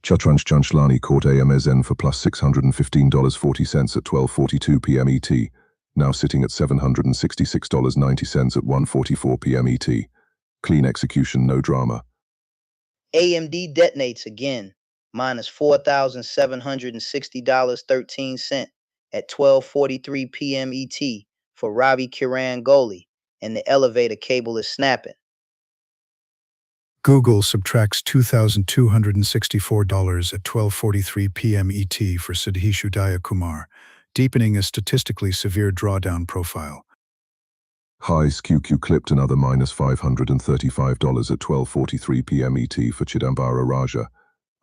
Chitransh Chanchlani caught AMZN for plus $615.40 at 12:42 p.m. ET, now sitting at $766.90 at 1:44 p.m. ET. Clean execution, no drama. AMD detonates again, minus $4,760.13 at 12:43 p.m. ET for Ravi Kiran Goli, and the elevator cable is snapping. Google subtracts $2,264 at 12:43 p.m. ET for Sudhesh Udayakumar, deepening a statistically severe drawdown profile. Highs QQ clipped another minus $535 at 12:43 p.m. ET for Chidambara Raja,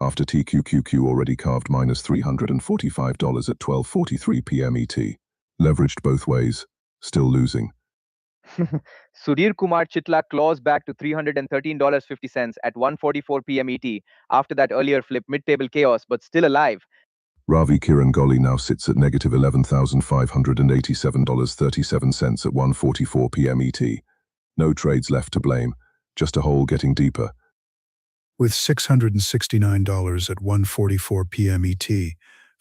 after TQQQ already carved minus $345 at 12:43 p.m. ET. Leveraged both ways, still losing. Sudhir Kumar Chitla claws back to $313.50 at 1:44 p.m. ET after that earlier flip mid-table chaos, but still alive. Ravi Kiran Goli now sits at negative $11,587.37 at 1:44 p.m. ET. No trades left to blame, just a hole getting deeper. With $669 at 1:44 p.m. ET,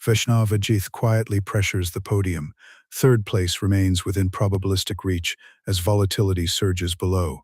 Vaishnav Ajith quietly pressures the podium. Third place remains within probabilistic reach as volatility surges below.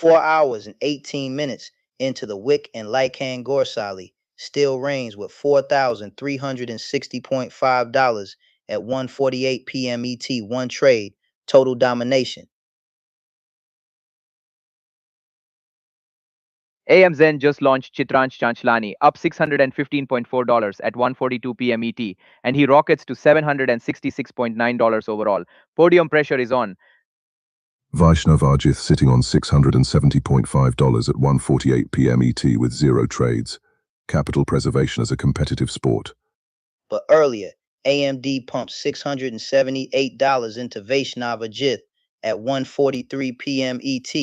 Four hours and 18 minutes into the Wick and Lycan Gorsali still reigns with $4,360.5 at 1:48 p.m. ET, one trade, total domination. AM Zen just launched Chitransh Chanchlani, up $615.4 at 1:42 p.m. ET, and he rockets to $766.9 overall. Podium pressure is on. Vaishnav Ajith sitting on $670.5 at 1:48 p.m. ET with zero trades. Capital preservation as a competitive sport. But earlier, AMD pumped $678 into Vaishnav Ajith at 1:43 p.m. ET.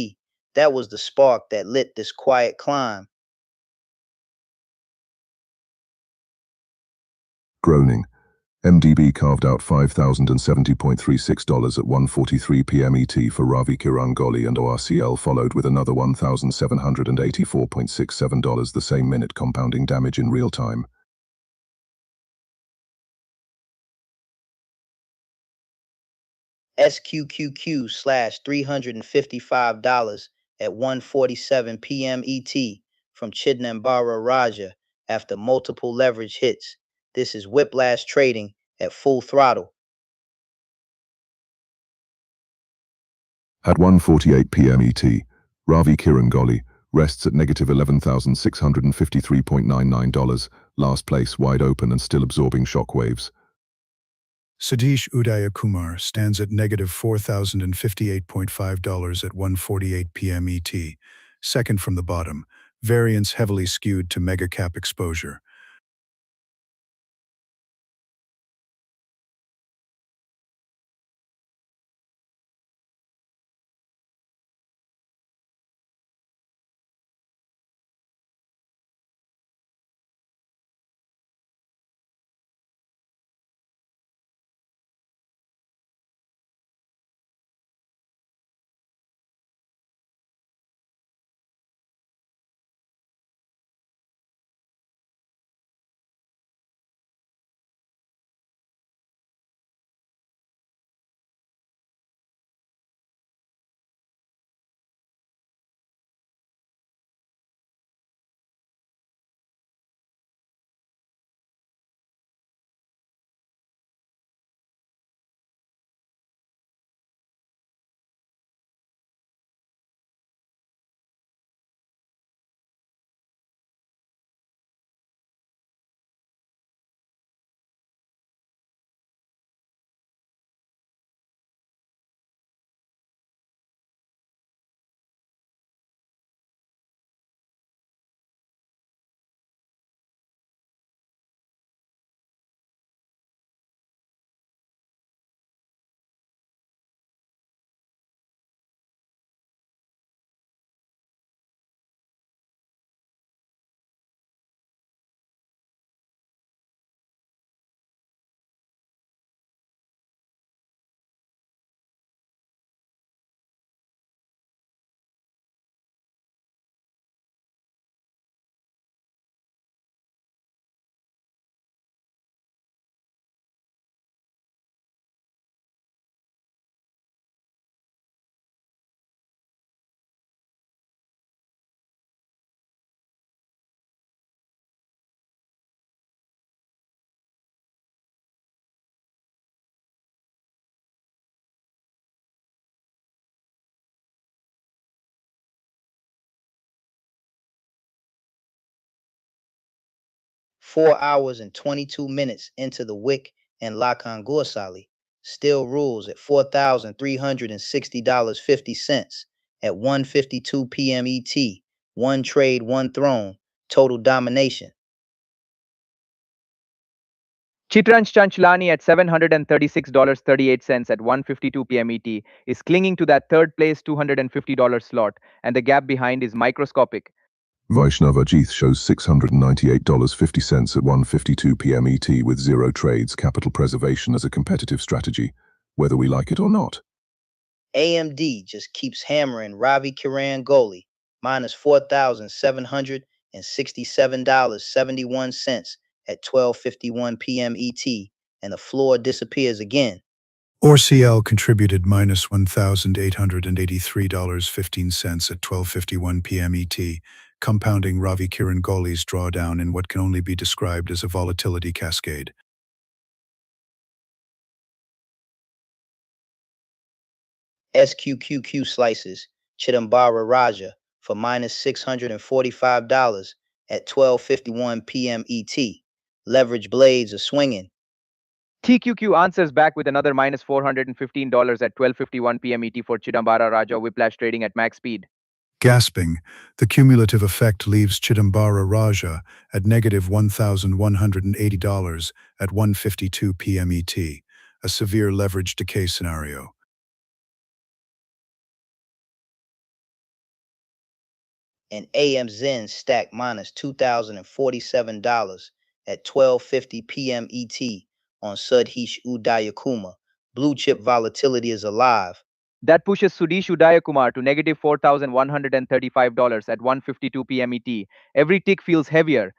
That was the spark that lit this quiet climb. Groaning. MDB carved out $5,070.36 at 1:43 p.m. ET for Ravi Kiran Goli, and ORCL followed with another $1,784.67, the same minute, compounding damage in real time. SQQQ slash $355 at 1:47 p.m. ET from Chidnambara Raja after multiple leverage hits. This is whiplash trading at full throttle. At 1:48 p.m. ET, Ravi Kiran Goli rests at negative $11,653.99, last place wide open and still absorbing shockwaves. Sudhesh Udayakumar stands at negative $4,058.5 at 1:48 p.m. ET, second from the bottom, variance heavily skewed to mega cap exposure. 4 hours and 22 minutes into the Wick and Lakangorsali. Still rules at $4,360.50 at 1:52 p.m. ET. One trade, one throne. Total domination. Chitransh Chanchlani at $736.38 at 1:52 p.m. ET is clinging to that third place $250 slot, and the gap behind is microscopic. Vaishnav Ajith shows $698.50 at 1:52 p.m. ET with zero trades, capital preservation as a competitive strategy, whether we like it or not. AMD just keeps hammering Ravi Kiran Goli, minus $4,767.71 at 12:51 p.m. ET, and the floor disappears again. ORCL contributed minus $1,883.15 at 12:51 p.m. ET, compounding Ravi Kiran Goli's drawdown in what can only be described as a volatility cascade. SQQQ slices Chidambara Raja for minus $645 at 12:51 p.m. ET. Leverage blades are swinging. TQQ answers back with another minus $415 at 12:51 p.m. ET for Chidambara Raja Whiplash trading at max speed. Gasping, the cumulative effect leaves Chidambara Raja at negative $1,180 at 1:52 p.m. ET, a severe leverage decay scenario. And AM Zen stacked minus $2,047 at 12:50 p.m. ET on Sudheesh Udayakumar. Blue chip volatility is alive. That pushes Sudheesh Udayakumar to negative $4,135 at 1:52 p.m. ET. Every tick feels heavier.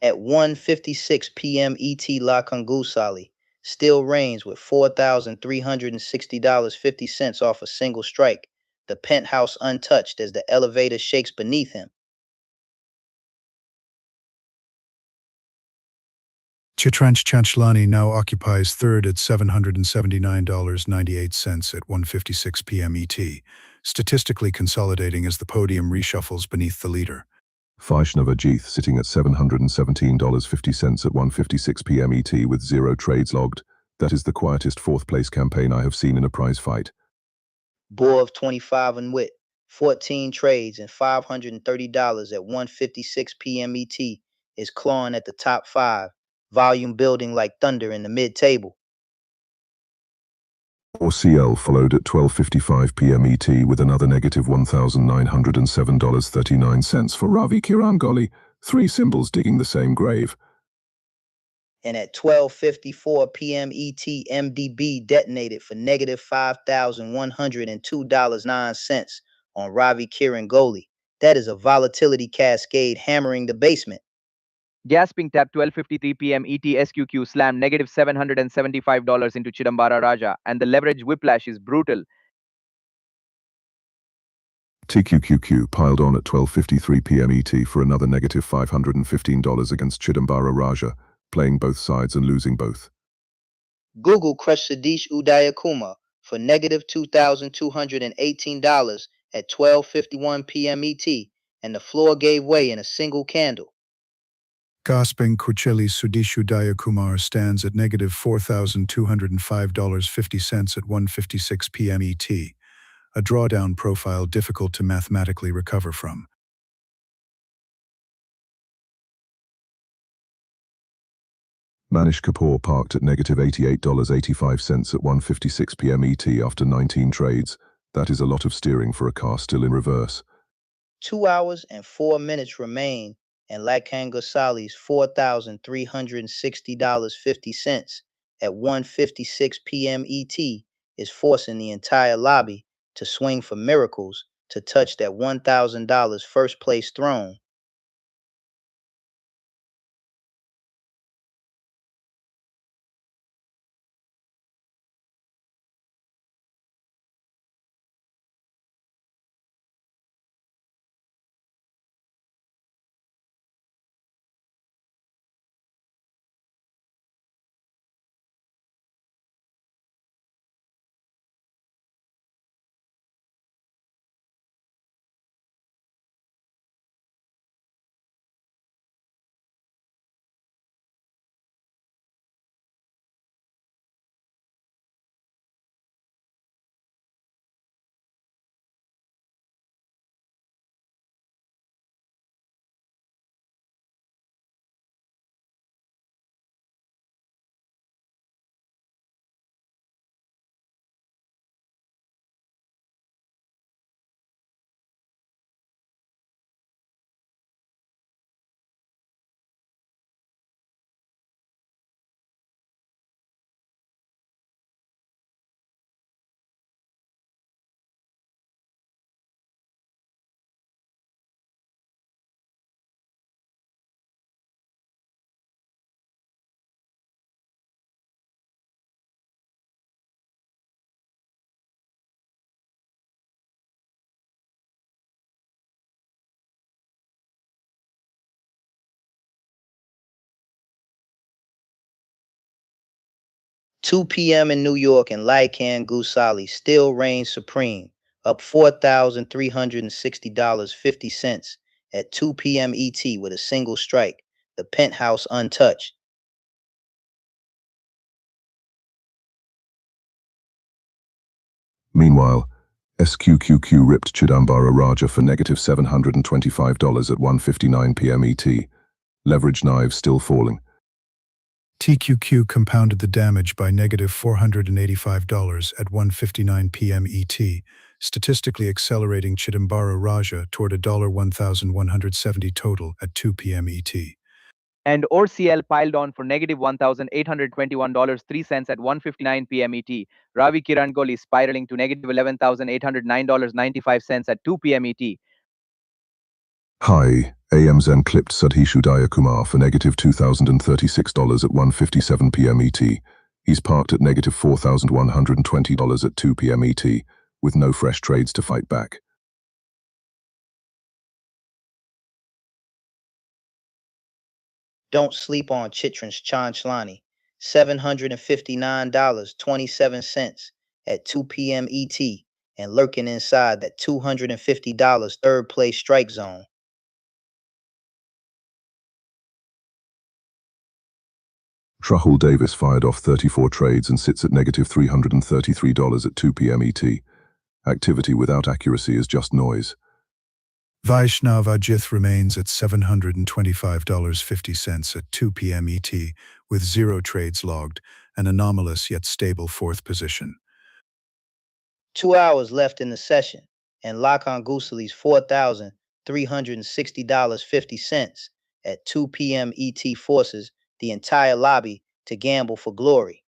At 1:56 p.m. ET La Kangusali still reigns with $4,360.50 off a single strike. The penthouse untouched as the elevator shakes beneath him. Chitransh Chanchlani now occupies third at $779.98 at 1:56 p.m. ET, statistically consolidating as the podium reshuffles beneath the leader. Vaishnav Ajith sitting at $717.50 at 1:56 p.m. ET with zero trades logged. That is the quietest fourth-place campaign I have seen in a prize fight. Boar of 25 and wit, 14 trades and $530 at 1:56 p.m. ET is clawing at the top 5, volume building like thunder in the mid-table. ORCL followed at 12:55 p.m. ET with another negative $1,907.39 for Ravi Kiran Goli, Three symbols digging the same grave. And at 12:54 p.m. ET, MDB detonated for negative $5,102.09 on Ravi Kiran Goli. That is a volatility cascade hammering the basement. Gasping tap 12:53 p.m. ET SQQ slammed negative $775 into Chidambara Raja, and the leverage whiplash is brutal. TQQQ piled on at 12:53 p.m. ET for another negative $515 against Chidambara Raja, playing both sides and losing both. Google crushed Sadish Udayakumar for negative $2,218 at 12:51 p.m. ET, and the floor gave way in a single candle. Gasping Kucheli Sudishu Dayakumar stands at negative $4,205.50 at 1:56 p.m. ET, a drawdown profile difficult to mathematically recover from. Manish Kapoor parked at negative $88.85 at 1:56 p.m. ET after 19 trades. That is a lot of steering for a car still in reverse. 2 hours and 4 minutes remain, and Lakhan Gosali's $4,360.50 at 1:56 p.m. ET is forcing the entire lobby to swing for miracles to touch that $1,000 first place throne. Two p.m. in New York, and Lycan Gusali still reigns supreme, up $4,360.50 at 2 p.m. ET with a single strike, the penthouse untouched. Meanwhile, SQQQ ripped Chidambara Raja for negative $725 at 1:59 p.m. ET. Leverage knives still falling. TQQ compounded the damage by negative $485 at 1:59 p.m. ET, statistically accelerating Chidambara Raja toward a $1,170 total at 2 p.m. ET. And ORCL piled on for negative $1,821.03 at 1:59 p.m. ET. Ravi Kiran Goli spiraling to negative $11,809.95 at 2 p.m. ET. High, AMZN clipped Sudhishu Dayakumar for negative $2,036 at 1:57 p.m. ET. He's parked at negative $4,120 at 2 p.m. ET, with no fresh trades to fight back. Don't sleep on Chitran's Chanchlani, $759.27 at 2 p.m. ET, and lurking inside that $250 third place strike zone. Rahul Davis fired off 34 trades and sits at negative $333 at 2 p.m. ET. Activity without accuracy is just noise. Vaishnav Ajith remains at $725.50 at 2 p.m. ET, with 0 trades logged, an anomalous yet stable fourth position. 2 hours left in the session, and Lakhan Gusali's $4,360.50 at 2 p.m. ET forces the entire lobby to gamble for glory.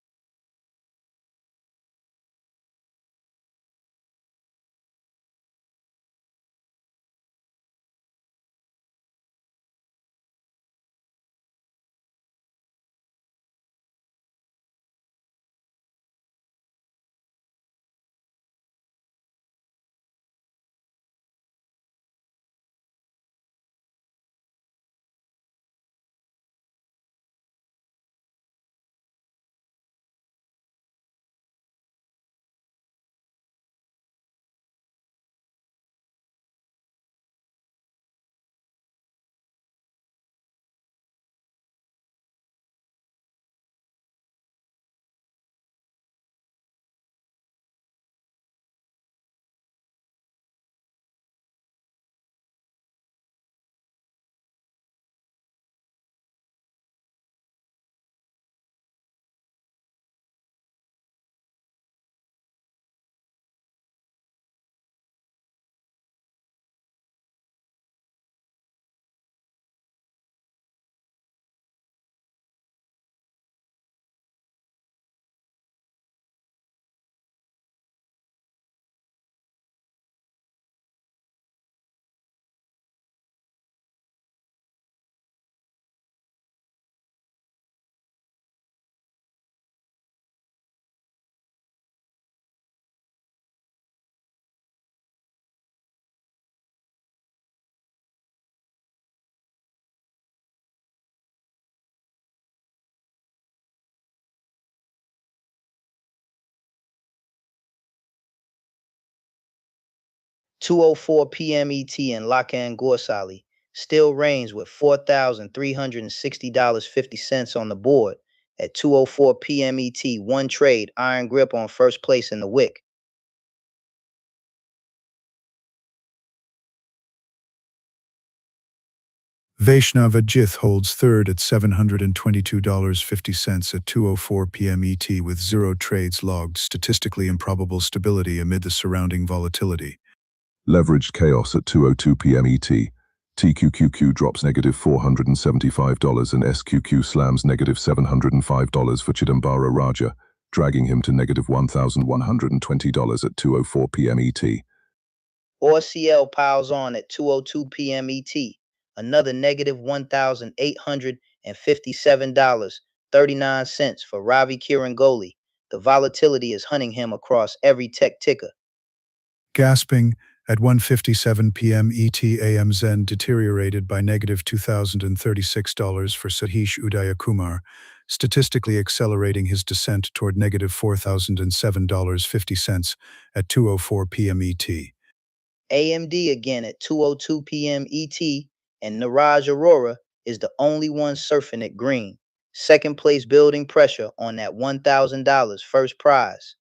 (2:04 p.m. ET in Lakan Gorsali still reigns with $4,360.50 on the board at 2:04 p.m. ET. One trade, iron grip on first place in the Wick. Vaishnav Ajith holds third at $722.50 at 2:04 p.m. ET with 0 trades logged, statistically improbable stability amid the surrounding volatility. Leveraged chaos at 2:02 p.m. ET. TQQQ drops -$475 and SQQ slams -$705 for Chidambara Raja, dragging him to -$1,120 at 2:04 p.m. ET. ORCL piles on at 2:02 p.m. ET. Another -$1,857.39 for Ravi Kirangoli. The volatility is hunting him across every tech ticker. Gasping, at 1:57 p.m. ET AM Zen deteriorated by -$2,036 for Satish Udayakumar, statistically accelerating his descent toward -$4,007.50 at 2:04 p.m. ET. AMD again at 2:02 p.m. ET, and Niraj Arora is the only one surfing at green. Second place building pressure on that $1,000 first prize.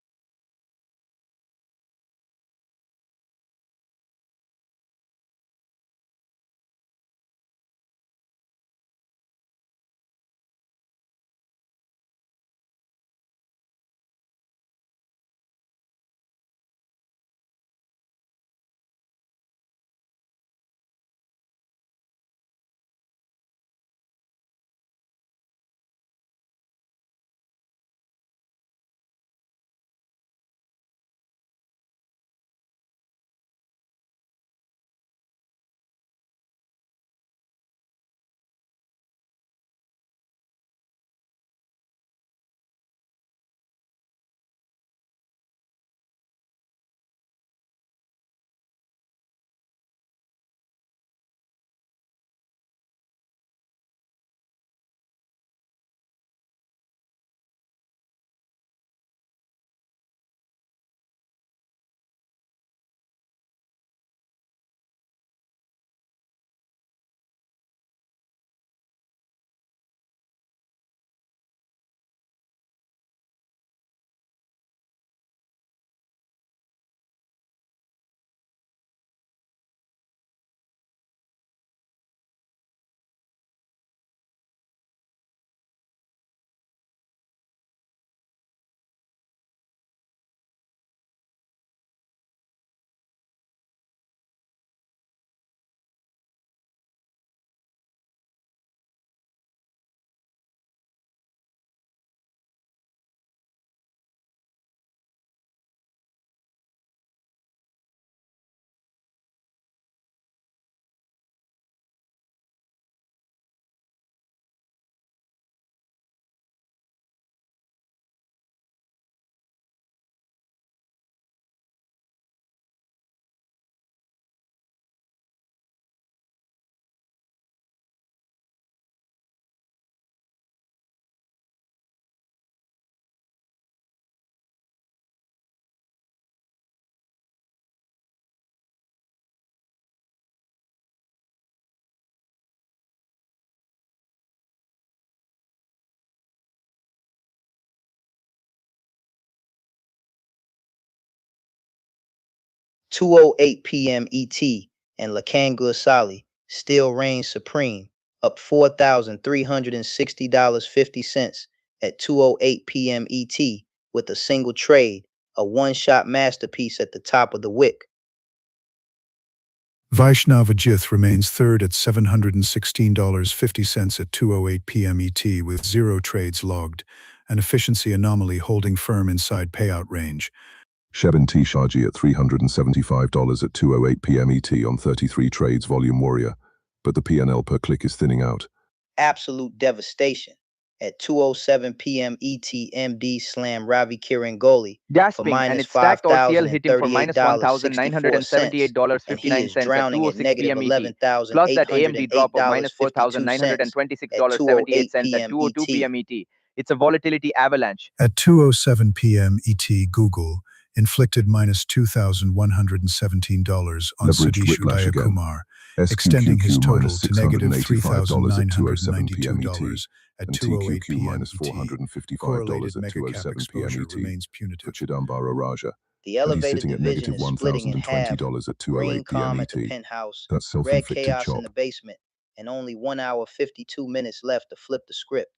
2:08 p.m. ET, and Lakanga Sali still reigns supreme, up $4,360.50 at 2:08 p.m. ET with a single trade, a one-shot masterpiece at the top of the wick. Vaishnav Ajith remains third at $716.50 at 2:08 p.m. ET with zero trades logged, an efficiency anomaly holding firm inside payout range. Shebin T. Shaji at $375 at 2:08 p.m. ET on 33 trades volume warrior, but the PNL per click is thinning out. Absolute devastation. At 2:07 p.m. ET, MD slam Ravi Kirangoli for Gasping, and minus its stacked RCL hit him for minus $5,038.64, and he is $1,978.59 at drowning at 2:06 negative p.m. ET, plus that AMD drop of minus $11,808.52 at 2:08 $4,926.78 at p.m. 2:02 ET. p.m. ET. It's a volatility avalanche. At 2:07 p.m. ET, Google inflicted minus $2,117 on Leveraged Sudhishu whiplash again. Dayakumar, extending his SQQQ total minus to negative $685 at 2:07 p.m. ET, $3,992 at and 2:08 TQQ p.m. minus ET. $455 Correlated at megacap 2:07 p.m. exposure ET remains for punitive. Chidambara Raja, The and he's elevator sitting at division negative is splitting in half. $1,020 at Green 2:08 p.m. calm at ET. the penthouse, That's red self-inflicted chaos in chop. the basement, and only 1 hour 52 minutes left to flip the script.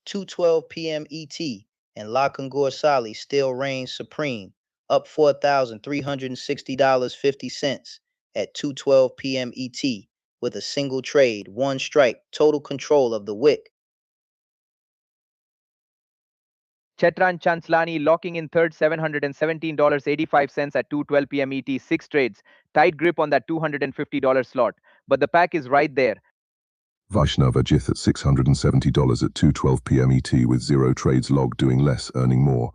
$2:12 p.m. ET, and Lakanga Sali still reigns supreme, up $4,360.50 at 2:12 p.m. ET with a single trade, one strike, total control of the wick. Chetran Chanslani locking in third $717.85 at 2:12 p.m. ET, 6 trades. Tight grip on that $250 slot. But the pack is right there. Vaishnav Ajith at $670 at 2:12 p.m. ET with zero trades logged, doing less, earning more.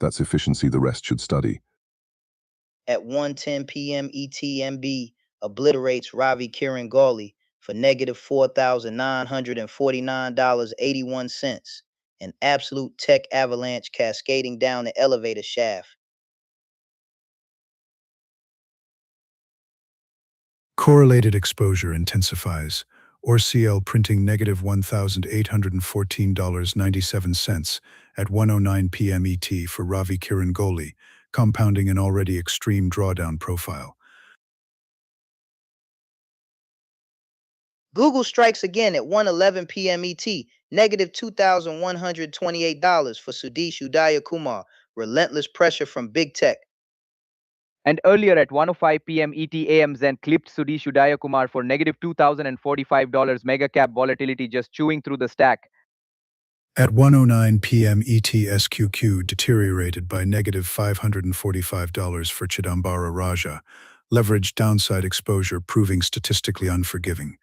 That's efficiency the rest should study. At 1:10 p.m. ETMB obliterates Ravi Kirangoli for negative $4,949.81, an absolute tech avalanche cascading down the elevator shaft. Correlated exposure intensifies. or CL printing negative $1,814.97 at 1:09 p.m. ET for Ravi Kiran Kohli, compounding an already extreme drawdown profile. Google strikes again at 1:11 p.m. ET, negative $2,128 for Sudesh Udayakumar, relentless pressure from big tech. And earlier at 1:05 p.m. ET, AM Zen clipped Sudesh Udayakumar for negative $2,045 mega cap volatility just chewing through the stack. At 1:09 p.m. ET, SQQ deteriorated by negative $545 for Chidambara Raja, leveraged downside exposure proving statistically unforgiving.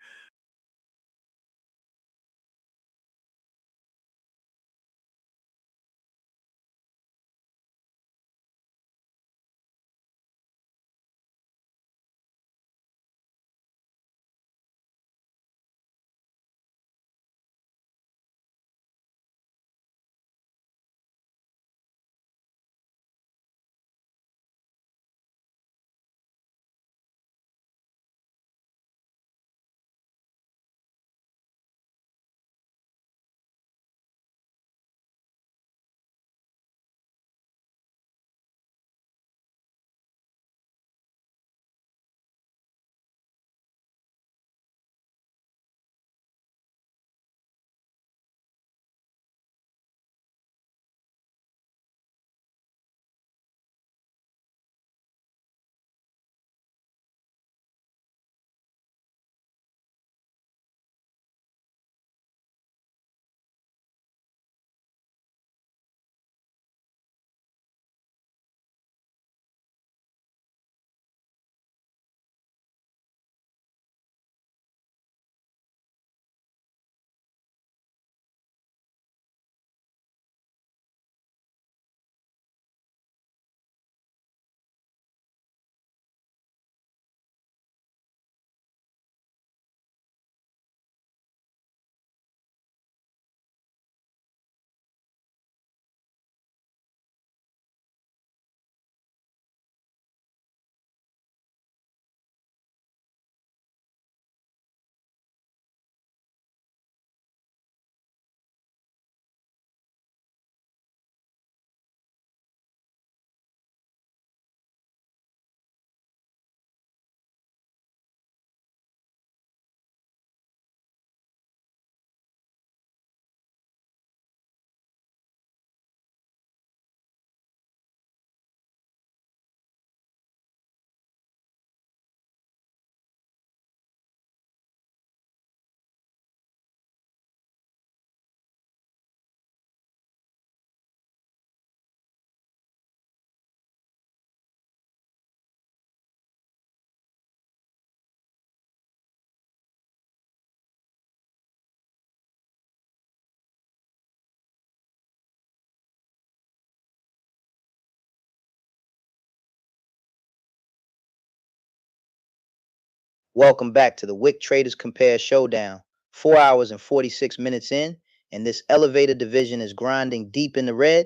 Welcome back to the Wick Traders Compare Showdown. 4 hours and 46 minutes in, and this elevator division is grinding deep in the red.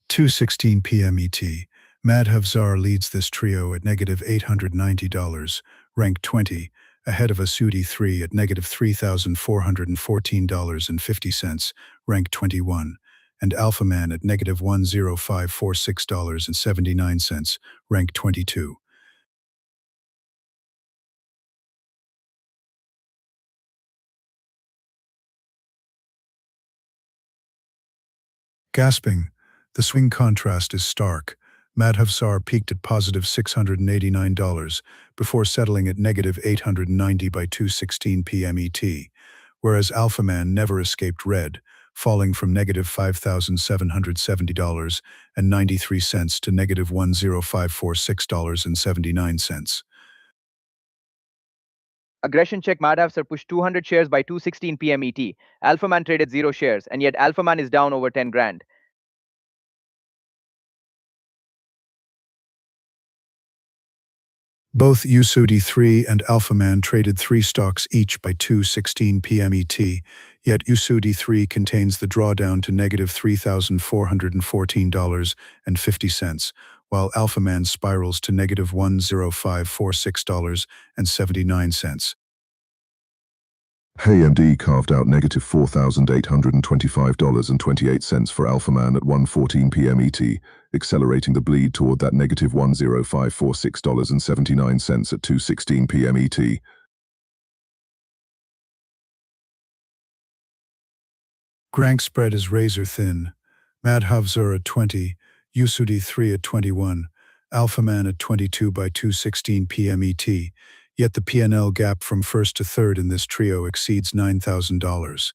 2:16 p.m. ET. Madhav Zar leads this trio at negative $890, ranked 20, ahead of Asudi 3 at negative $3,414.50, ranked 21, and Alpha Man at negative $10546.79, ranked 22. Gasping, the swing contrast is stark. Madhav Zar peaked at positive $689 before settling at negative $890 by 2:16 p.m. ET, whereas Alpha Man never escaped red, falling from negative $5,770.93 to negative $10546.79. Aggression check Madhav Sir pushed 200 shares by 2:16 p.m. ET. Alpha Man traded 0 shares, and yet Alpha Man is down over 10 grand. Both USUDI 3 and Alpha Man traded 3 stocks each by 2:16 p.m. ET, yet USUDI 3 contains the drawdown to negative $3,414.50, while Alpha Man spirals to negative $10546.79. AMD carved out negative $4,825.28 for Alphaman at 1:14 p.m. ET, accelerating the bleed toward that negative $10546.79 at 2:16 p.m. ET. Grank spread is razor thin. Madhavzur at 20, Usudi 3 at 21, Alphaman at 22 by 2:16 p.m. ET, yet the P&L gap from first to third in this trio exceeds $9,000.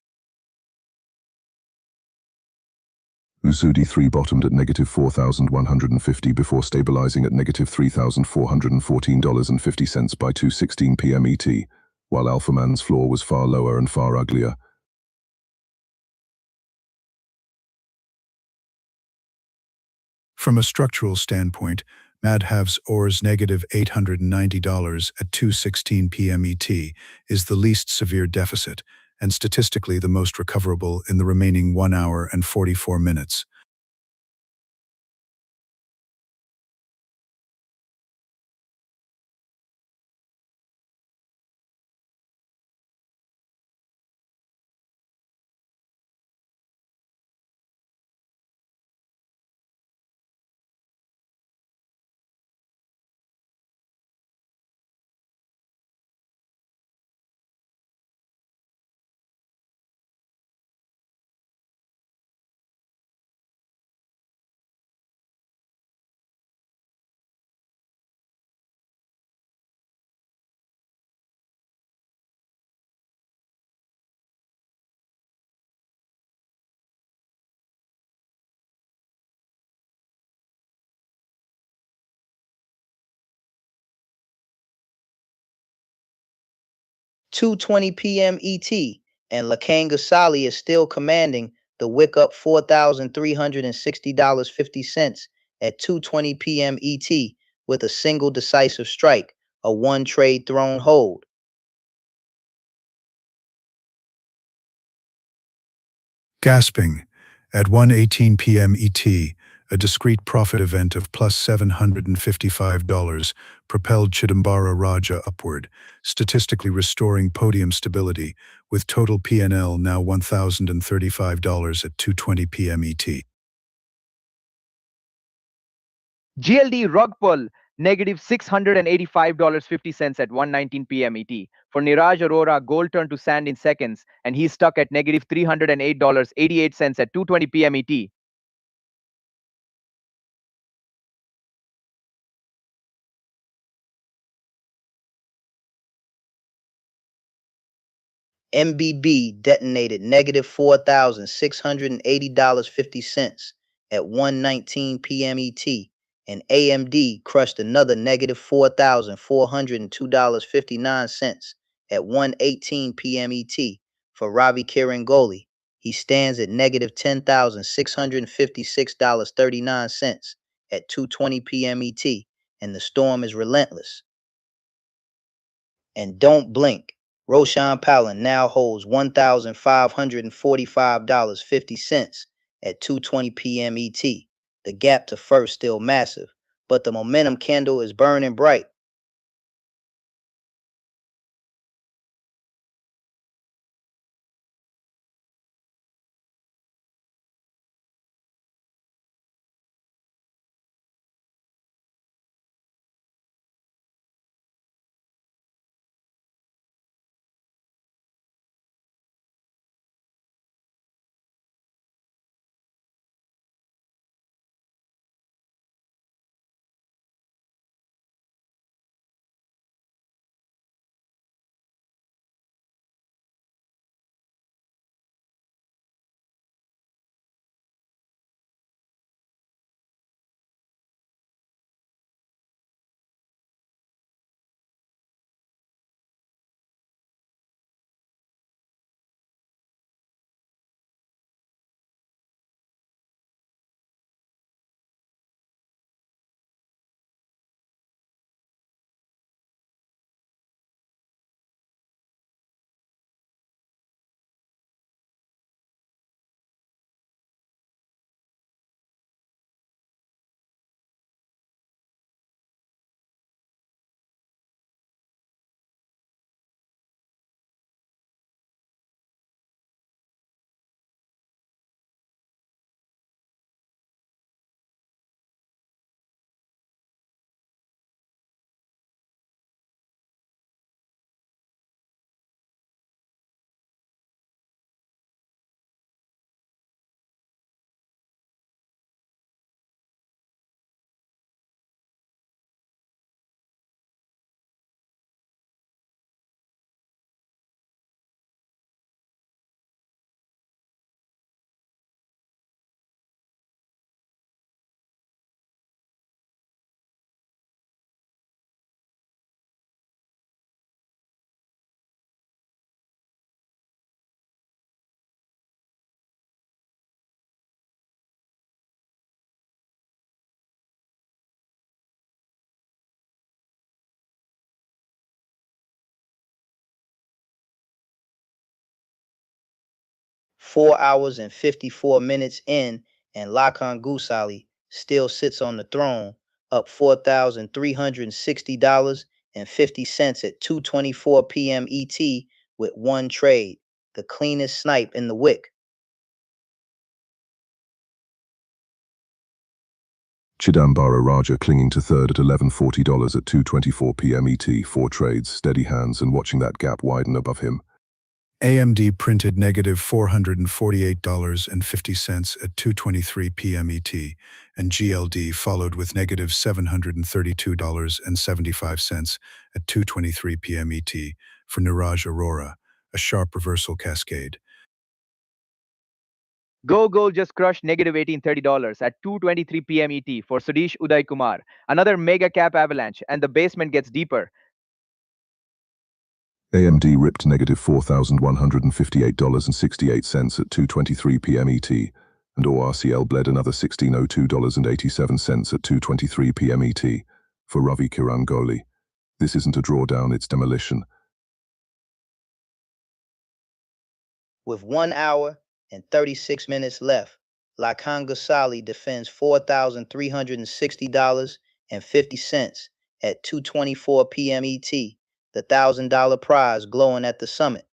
Usudi 3 bottomed at negative $4,150 before stabilizing at negative $3,414.50 by 2:16 p.m. ET, while Alphaman's floor was far lower and far uglier. From a structural standpoint, Madhav's OR's negative $890 at 2:16 p.m. ET is the least severe deficit and statistically the most recoverable in the remaining 1 hour and 44 minutes. Two twenty p.m. ET, and Lakangasali is still commanding the Wick up $4,360.50 at 2:20 p.m. ET with a single decisive strike, a one trade thrown hold. Gasping. At 1:18 p.m. ET, a discrete profit event of plus $755 propelled Chidambara Raja upward, statistically restoring podium stability, with total P&L now $1,035 at 2:20 p.m. ET. GLD rug pull negative $685.50 at 1:19 p.m. ET. For Niraj Arora, gold turned to sand in seconds, and he's stuck at negative $308.88 at 2:20 p.m. ET. MBB detonated negative $4,680.50 at 1:19 p.m. ET, and AMD crushed another negative $4,402.59 at 1:18 p.m. ET for Ravi Kirangoli. He stands at negative $10,656.39 at 2:20 p.m. ET, and the storm is relentless. And don't blink. Roshan Palin now holds $1,545.50 at 2:20 p.m. ET. The gap to first still massive, but the momentum candle is burning bright. 4 hours and 54 minutes in, and Lakan Gusali still sits on the throne, up $4,360.50 at 2:24 p.m. ET with one trade, the cleanest snipe in the Wick. Chidambara Raja clinging to third at $11.40 at 2:24 p.m. ET, 4 trades, steady hands and watching that gap widen above him. AMD printed negative $448.50 at 2:23 p.m. ET, and GLD followed with negative $732.75 at 2:23 p.m. ET for Niraj Arora, a sharp reversal cascade. Go Gold just crushed negative $1,830 at 2:23 p.m. ET for Sudesh Uday Kumar. Another mega cap avalanche, and the basement gets deeper. AMD ripped negative $4,158.68 at 2:23 p.m. ET, and ORCL bled another $1,602.87 at 2:23 p.m. ET for Ravi Kiran Kohli. This isn't a drawdown, it's demolition. With 1 hour and 36 minutes left, Lakan Gusali defends $4,360.50 at 2:24 p.m. ET, the $1,000 prize glowing at the summit.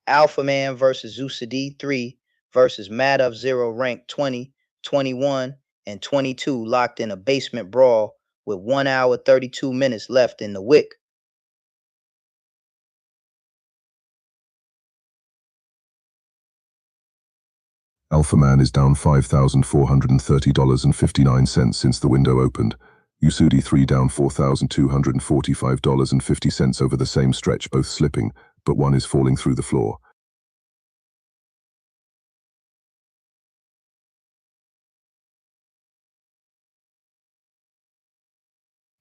Alpha Man versus Usadi 3 versus Mad Zero ranked 20, 21, and 22 locked in a basement brawl with 1 hour 32 minutes left in the Wick. Alpha Man is down $5,430.59 since the window opened. Usudi 3 down $4,245.50 over the same stretch, both slipping, but one is falling through the floor.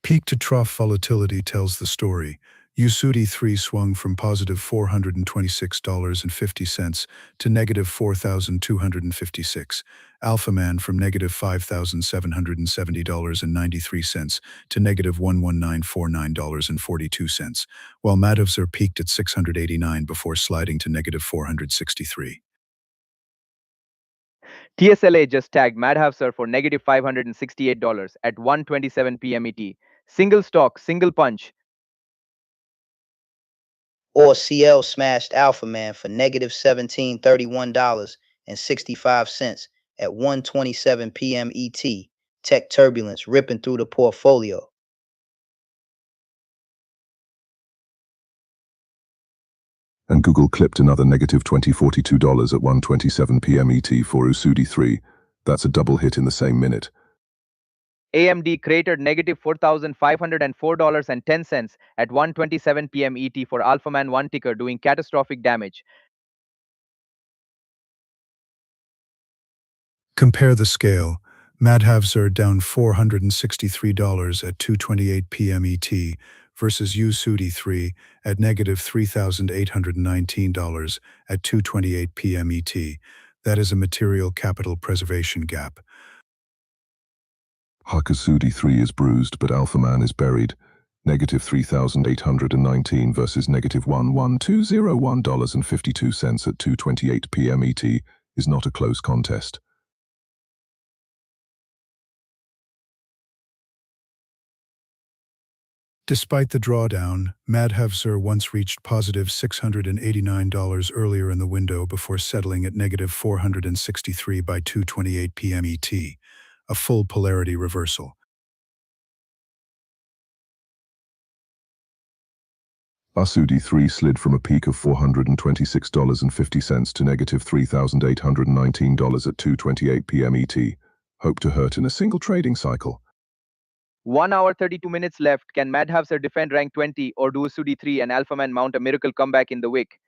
Peak to trough volatility tells the story. USD3 swung from positive $426.50 to negative $4,256. Alpha Man from negative $5,770.93 to negative $11949.42, while Madhavsur peaked at 689 before sliding to negative 463. TSLA just tagged Madhavsur for negative $568 at 1:27 p.m. ET. Single stock, single punch. Or CL smashed Alpha Man for negative $1731.65 at 1:27 p.m. ET. Tech turbulence ripping through the portfolio. And Google clipped another negative $2042 at 1:27 p.m. ET for USD3. That's a double hit in the same minute. AMD cratered negative $4,504.10 at 1:27 p.m. ET for Alphaman 1 ticker, doing catastrophic damage. Compare the scale. Madhavsur down $463 at 2:28 p.m. ET versus USD3 at negative $3,819 at 2:28 p.m. ET. That is a material capital preservation gap. USD3 is bruised, but Alpha Man is buried. Negative $3,819 versus negative $11201.52 at 2:28 p.m. ET is not a close contest. Despite the drawdown, Madhavsur once reached positive $689 earlier in the window before settling at negative $463 by 2:28 p.m. ET, a full polarity reversal. USD3 slid from a peak of $426.50 to negative $3,819 at 2:28 p.m. ET. Hope to hurt in a single trading cycle. 1 hour 32 minutes left. Can Madhavsur defend rank 20, or do USD3 and Alphaman mount a miracle comeback in the Wick?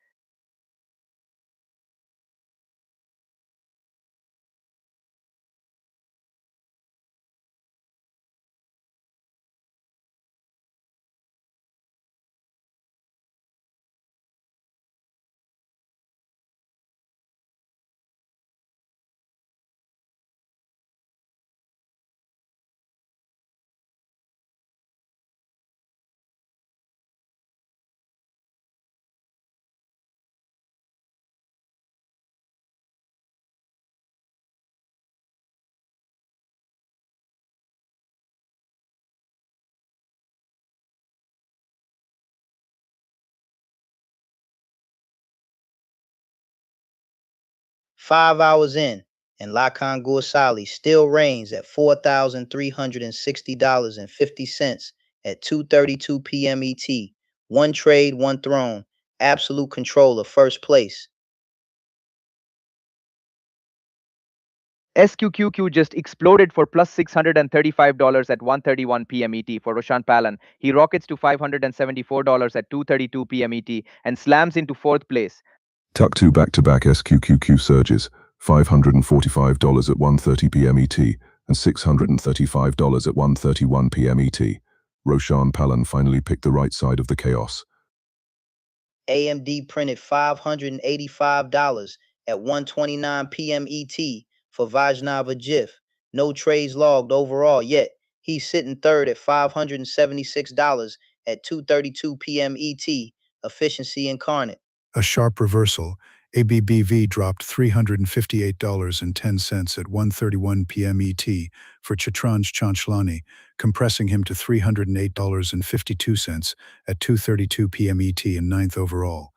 $5 in, and Lakan Gursali still reigns at $4,360.50 at 2:32 p.m. ET. One trade, one throne, absolute control of first place. SQQQ just exploded for plus $635 at 1:31 p.m. ET for Roshan Palan. He rockets to $574 at 2:32 p.m. ET and slams into fourth place. Tuck 2 back-to-back SQQQ surges, $545 at 1:30 p.m. ET and $635 at 1:31 p.m. ET. Roshan Palan finally picked the right side of the chaos. AMD printed $585 at 1:29 p.m. ET for Vaishnav Ajif. No trades logged overall yet. He's sitting third at $576 at 2:32 p.m. ET. Efficiency incarnate. A sharp reversal. ABBV dropped $358.10 at 1:31 p.m. ET for Chitranj Chanchlani, compressing him to $308.52 at 2:32 p.m. ET and ninth overall.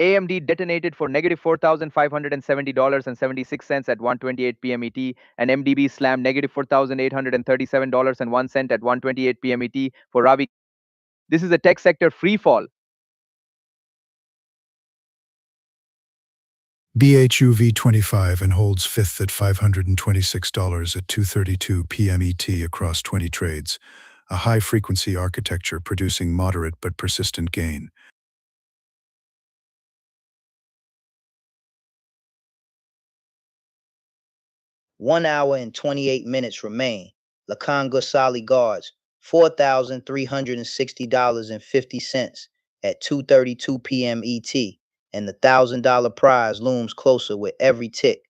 AMD detonated for negative $4,570.76 at 1:28 p.m. ET, and MDB slammed negative $4,837.01 at 1:28 p.m. ET for Ravi. This is a tech sector free fall. BHUV 25 and holds fifth at $526 at 2:32 p.m. ET across 20 trades, a high-frequency architecture producing moderate but persistent gain. 1 hour and 28 minutes remain. Lakan Gosali guards $4,360.50 at 2:32 p.m. ET, and the $1,000 prize looms closer with every tick.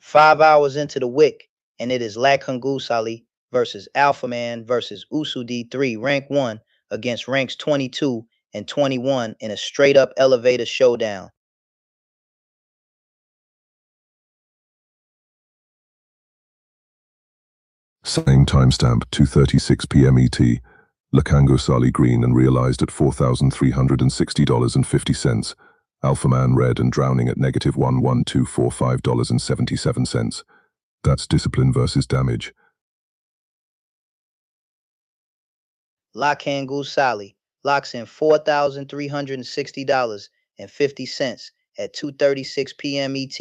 Five hours into the Wick, and it is Lakhangusali versus Alpha Man versus Usudi 3, rank 1, against ranks 22 and 21 in a straight up elevator showdown. Same timestamp, 2:36 p.m. ET. Lakango Sali green and realized at $4,360.50. Alpha Man red and drowning at negative $1,1,245.77. That's discipline versus damage. Lakhangusali locks in $4,360.50 at 2:36 p.m. ET,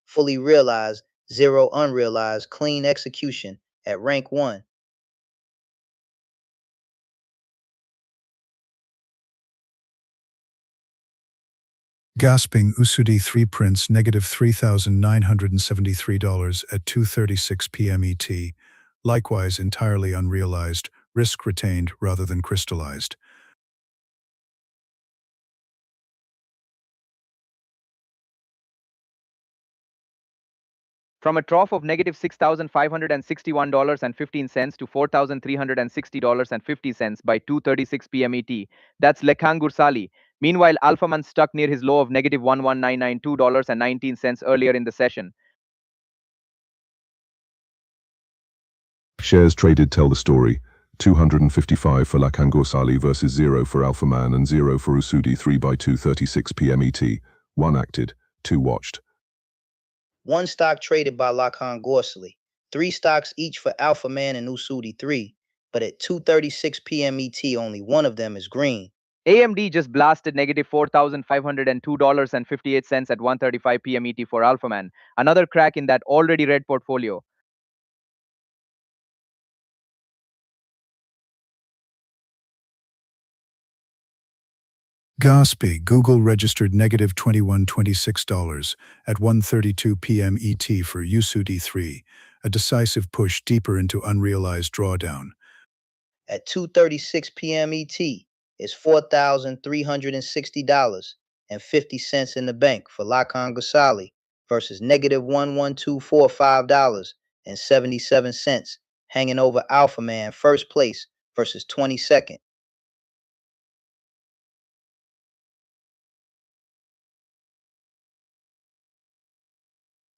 fully realized, zero unrealized, clean execution at rank 1. Gasping Usudi 3 prints negative $3,973 at 2:36 p.m. ET, likewise entirely unrealized, risk retained rather than crystallized. From a trough of negative $6,561.15 to $4,360.50 by 2:36 p.m. ET. That's Lekhangur Sali. Meanwhile, Alphaman stuck near his low of negative $11,992.19 earlier in the session. Shares traded tell the story. 255 for Lakango Sali versus 0 for Alpha Man and 0 for Usudi 3 by 2:36 p.m. ET. 1 acted, 2 watched. 1 stock traded by Lakan Gorsely, 3 stocks each for Alpha Man and Usudi 3, but at 2:36 p.m. ET, only one of them is green. AMD just blasted negative $4,502.58 at 1:35 p.m. ET for Alphaman, another crack in that already red portfolio. Gaspi Google registered negative $21.26 at 1:32 p.m. ET for Usudi 3, a decisive push deeper into unrealized drawdown. At 2:36 p.m. ET is $4,360.50 in the bank for Lakan Gosali versus negative $1,124.77, hanging over Alpha Man first place versus 22nd.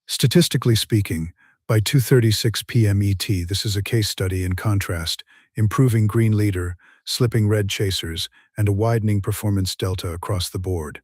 Statistically speaking, by 2:36 p.m. ET, this is a case study in contrast, improving green leader, slipping red chasers, and a widening performance delta across the board.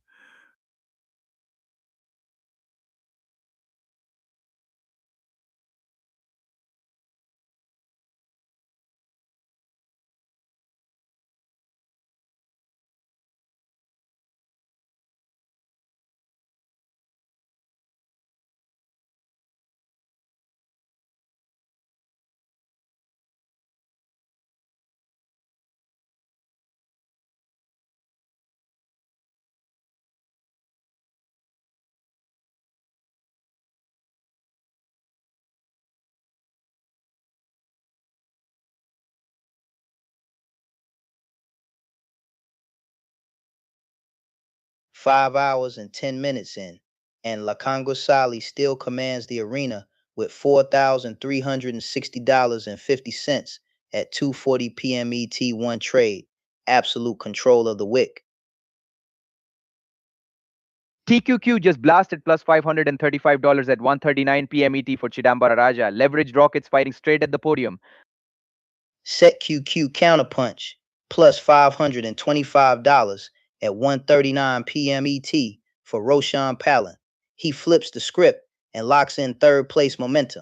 Five hours and 10 minutes in, and Lakonga Sali still commands the arena with $4,360.50 at 2:40 p.m. ET one trade. Absolute control of the wick. TQQ just blasted plus $535 at 1:39 p.m. ET for Chidambara Raja. Leveraged rockets fighting straight at the podium. Set QQ counterpunch plus $525 at 1:39 p.m. ET for Roshan Palin. He flips the script and locks in third place momentum.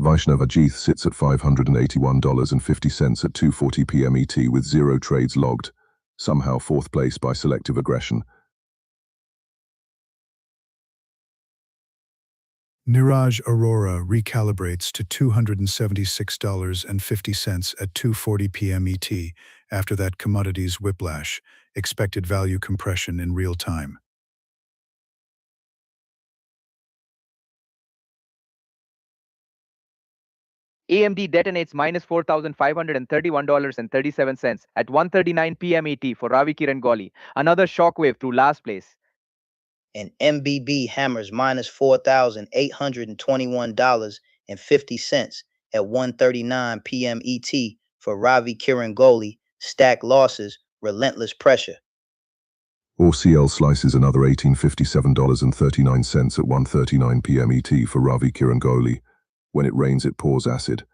Vaishnav Ajith sits at $581.50 at 2:40 p.m. ET with 0 trades logged, somehow fourth place by selective aggression. Niraj Arora recalibrates to $276.50 at 2:40 p.m. ET after that commodities whiplash, expected value compression in real time. AMD detonates minus $4,531.37 at 1:39 p.m. ET for Ravi Kiran Goli. Another shockwave through last place. And MBB hammers minus $4,821.50 at 1:39 p.m. ET for Ravi Kiran Goli. Stack losses, relentless pressure. OCL slices another $1,857.39 at 1:39 p.m. ET for Ravi Kiran Goli. When it rains, it pours acid.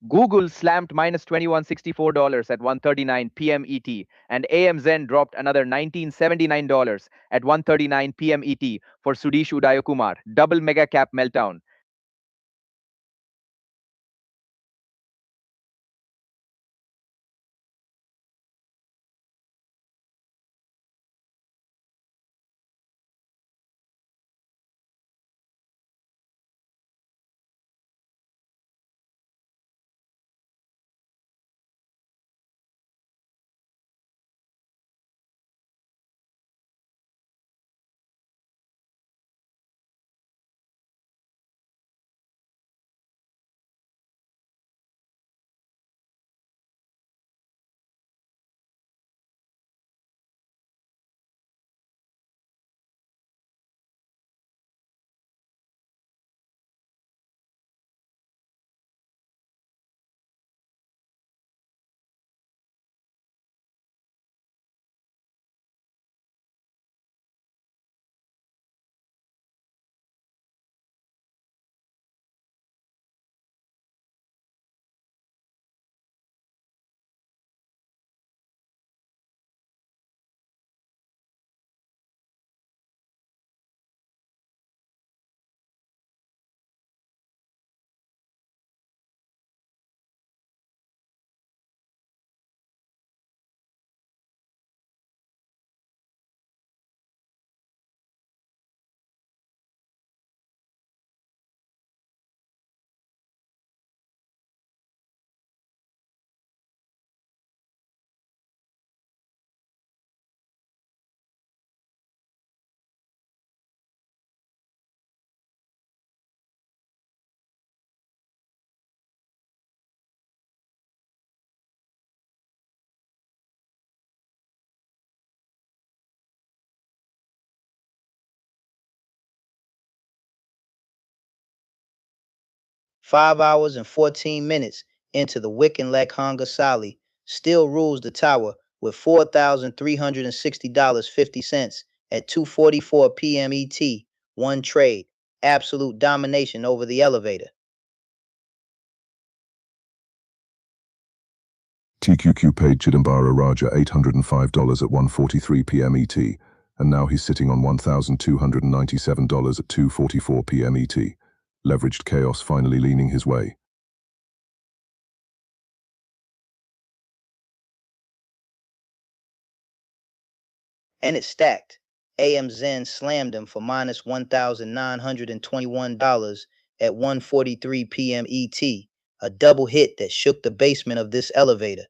Google slammed minus $2,164 at 1:39 p.m. ET, and AMZN dropped another $1,979 at 1:39 p.m. ET for Sudesh Udayakumar. Double mega cap meltdown. 5 hours and 14 minutes into the Wick and Sali still rules the tower with $4,360.50 at 2:44 p.m. ET, one trade, absolute domination over the elevator. TQQ paid Chidambara Raja $805 at 1:43 p.m. ET, and now he's sitting on $1,297 at 2:44 p.m. ET. Leveraged chaos finally leaning his way. And it stacked. AM Zen slammed him for minus $1,921 at 1:43 p.m. ET, a double hit that shook the basement of this elevator.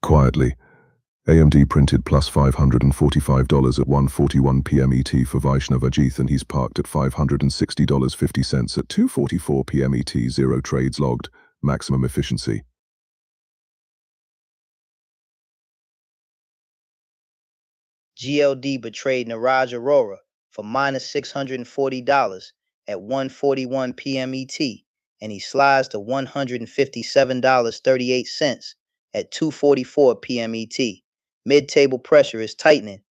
Quietly, AMD printed plus $545 at 1:41 p.m. ET for Vaishnav Ajith, and he's parked at $560.50 at 2:44 p.m. ET. 0 trades logged, maximum efficiency. GLD betrayed Niraj Arora for minus $640 at 1:41 p.m. ET, and he slides to $157.38 at 2:44 p.m. ET. Mid-table pressure is tightening.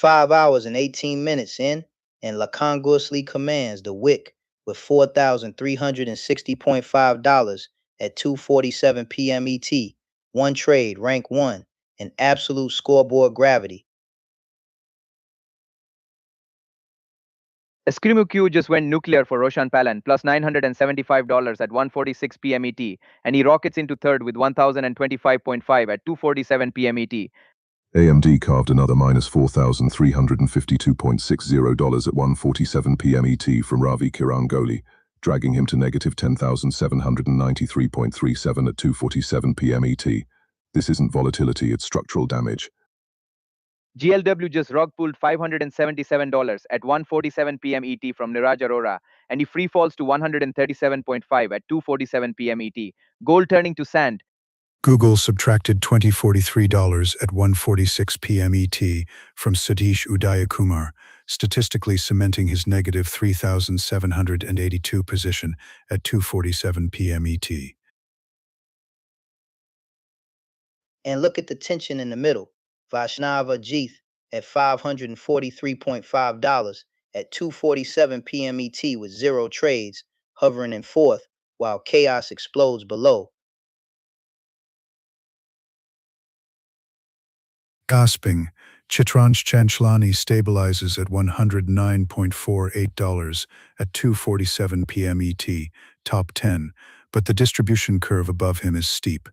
Five hours and 18 minutes in, and congruously commands the Wick with $4,360.5 at 2:47 p.m. ET. One trade, rank 1, and absolute scoreboard gravity. Eskrima Q just went nuclear for Roshan Palan, plus $975 at 1:46 p.m. ET, and he rockets into third with 1,025.5 at 2:47 p.m. ET. AMD carved another minus $4,352.60 at 1:47 p.m. ET from Ravi Kirangoli, dragging him to negative $10,793.37 at 2:47 p.m. ET. This isn't volatility, it's structural damage. GLW just rug pulled $577 at 1:47 p.m. ET from Niraj Arora, and he free falls to 137.5 at 2:47 p.m. ET. Gold turning to sand. Google subtracted $2043 at 1:46 p.m. ET from Satish Udayakumar, statistically cementing his negative 3,782 position at 2:47 p.m. ET. And look at the tension in the middle. Vaishnava Ajith at $543.5 at 2:47 p.m. ET with 0 trades, hovering in fourth, while chaos explodes below. Gasping, Chitransh Chanchlani stabilizes at $109.48 at 2:47 p.m. ET, top 10, but the distribution curve above him is steep.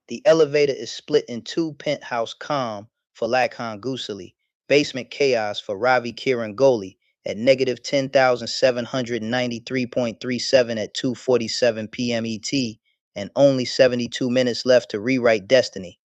The elevator is split in two: penthouse calm for Lakhan Gusali, basement chaos for Ravi Kiran Goli at negative 10,793.37 at 2:47 p.m. ET, and only 72 minutes left to rewrite destiny.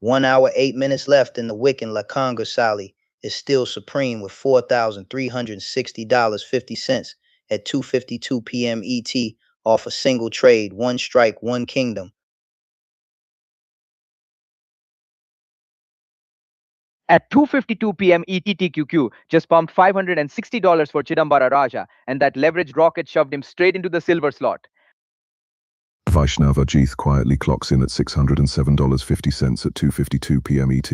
One hour, 8 minutes left in the Wick, and Lakhan Gosali is still supreme with $4,360.50 at 2:52 p.m. ET off a single trade, one strike, one kingdom. At 2:52 p.m. ETTQQ, just pumped $560 for Chidambara Raja, and that leveraged rocket shoved him straight into the silver slot. Vaishnava Ajith quietly clocks in at $607.50 at 2:52 p.m. ET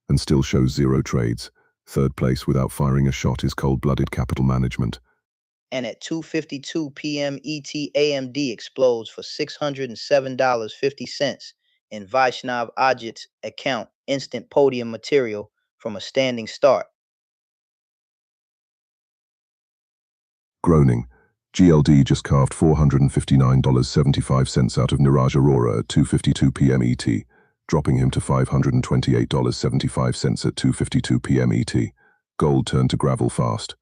and still shows 0 trades. Third place without firing a shot is cold-blooded capital management. And at 2:52 p.m. ET, AMD explodes for $607.50 in Vaishnav Ajit's account, instant podium material from a standing start. Groaning, GLD just carved $459.75 out of Niraj Arora at 2:52 p.m. ET, dropping him to $528.75 at 2:52 p.m. ET. Gold turned to gravel fast.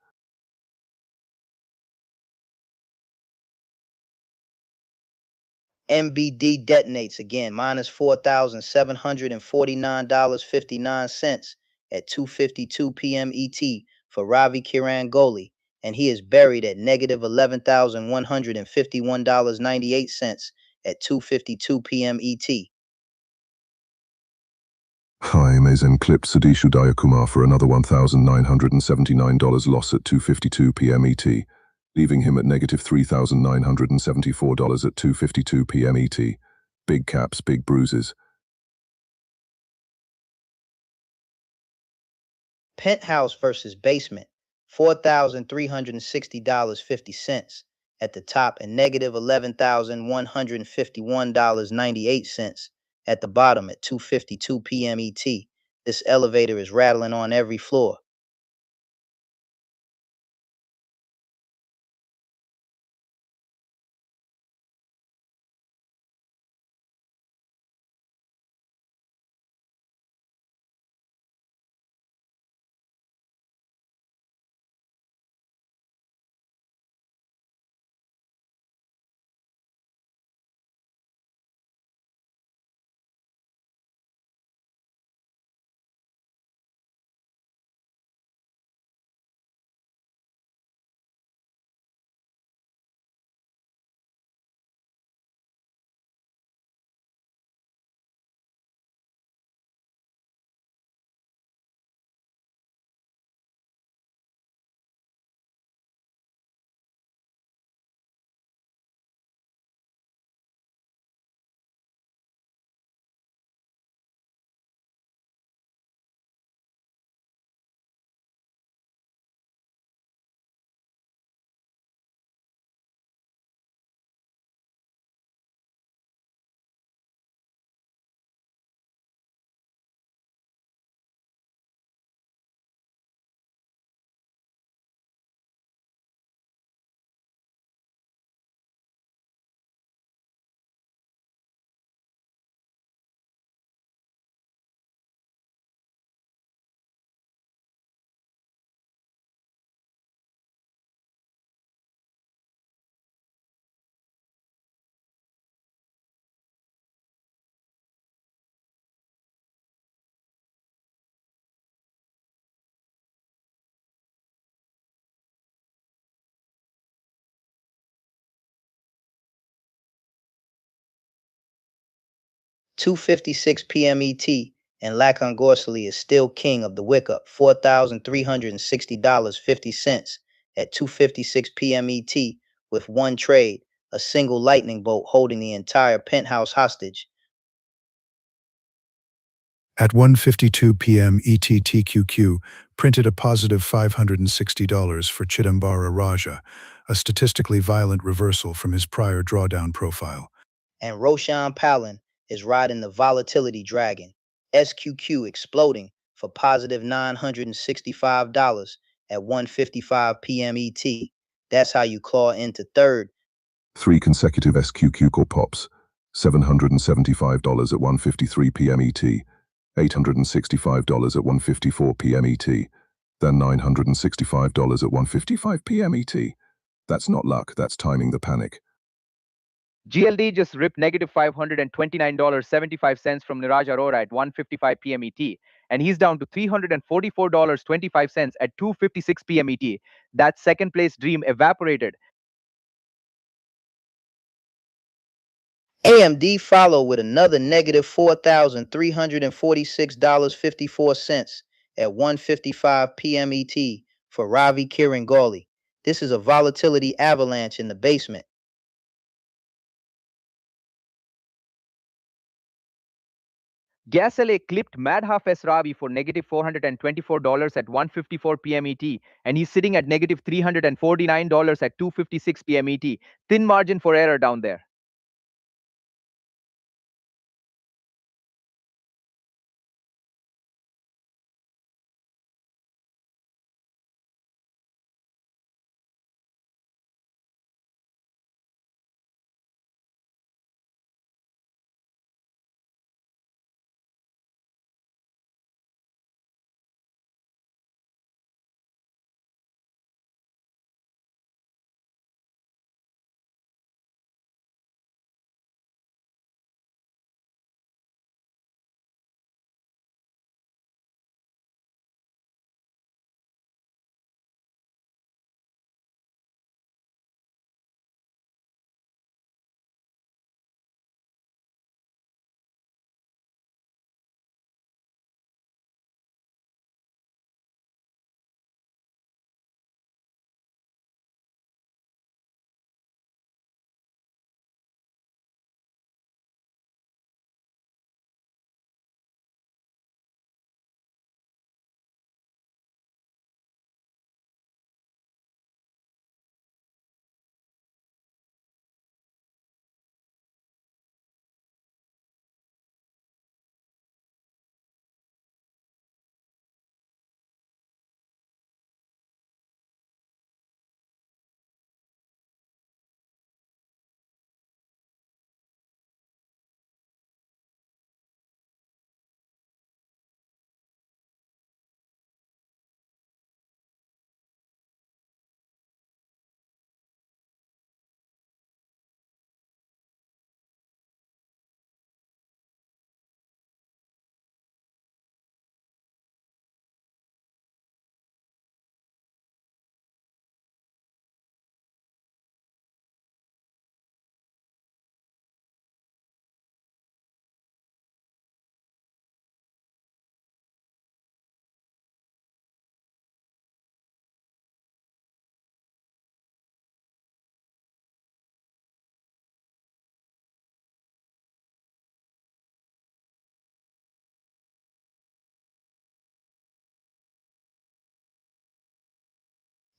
MBD detonates again, minus $4,749.59 at 2:52 p.m. ET for Ravi Kiran Goli, and he is buried at negative $11,151.98 at 2:52 p.m. ET. Mazen clipped Sadish Udayakumar for another $1,979 loss at 2:52 p.m. ET, leaving him at negative $3,974 at 2:52 p.m. ET. Big caps, big bruises. Penthouse versus basement. $4,360.50 at the top, and negative $11,151.98 at the bottom at 2:52 p.m. ET. This elevator is rattling on every floor. $2:56 p.m. ET, and Lacan Gorsely is still king of the Wick up, $4,360.50 at 2:56 p.m. ET, with one trade, a single lightning bolt holding the entire penthouse hostage. At 1:52 p.m. ET, printed a positive $560 for Chidambara Raja, a statistically violent reversal from his prior drawdown profile. And Roshan Palin is riding the volatility dragon, SQQ exploding for positive $965 at 1:55 p.m. ET. That's how you claw into third. 3 consecutive SQQ core pops, $775 at 1:53 p.m. ET, $865 at 1:54 p.m. ET, then $965 at 1:55 p.m. ET. That's not luck, that's timing the panic. GLD just ripped negative $529.75 from Niraj Arora at 1:55 p.m. ET, and he's down to $344.25 at 2:56 p.m. ET. That second place dream evaporated. AMD followed with another negative $4,346.54 at 1:55 p.m. ET for Ravi Kirangali. This is a volatility avalanche in the basement. Gas LA clipped Madhaf S. Ravi for negative $424 at 1:54 p.m. ET, and he's sitting at negative $349 at 2:56 p.m. ET. Thin margin for error down there.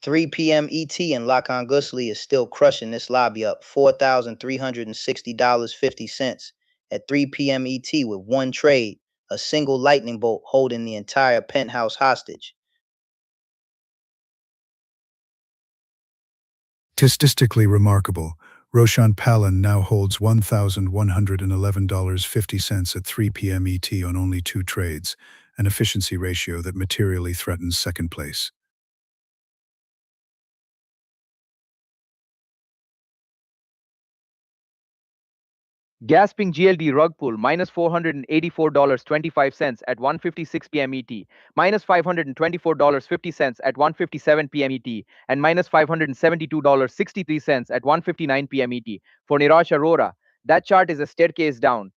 3 p.m. ET and Lacan Gusli is still crushing this lobby up $4,360.50 at 3 p.m. ET with one trade, a single lightning bolt holding the entire penthouse hostage. Statistically remarkable, Roshan Palan now holds $1,111.50 at 3 p.m. ET on only 2 trades, an efficiency ratio that materially threatens second place. Gasping GLD rug pull minus $484.25 at 1:56 p.m. ET, minus $524.50 at 1:57 p.m. ET, and minus $572.63 at 1:59 p.m. ET. For Niraj Arora, that chart is a staircase down.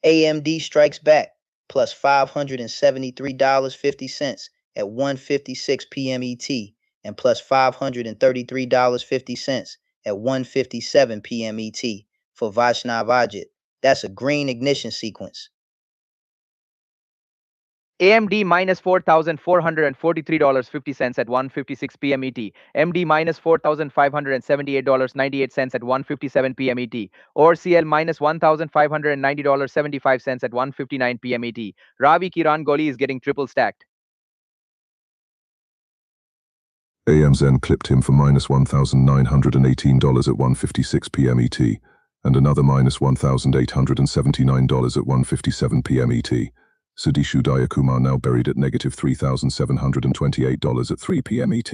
AMD strikes back plus $573.50 at 1:56 p.m. ET and plus $533.50 at 1:57 p.m. ET for Vaishnav Ajit. That's a green ignition sequence. AMD minus $4,443.50 at 1:56 p.m. ET. MD minus $4,578.98 at 1:57 p.m. ET. ORCL minus $1,590.75 at 1:59 p.m. ET. Ravi Kiran Goli is getting triple stacked. AMZN clipped him for minus $1,918 at 1:56 p.m. ET, and another minus $1,879 at 1:57 p.m. ET. Sudhishu Dayakumar now buried at negative $3,728 at 3 p.m. ET.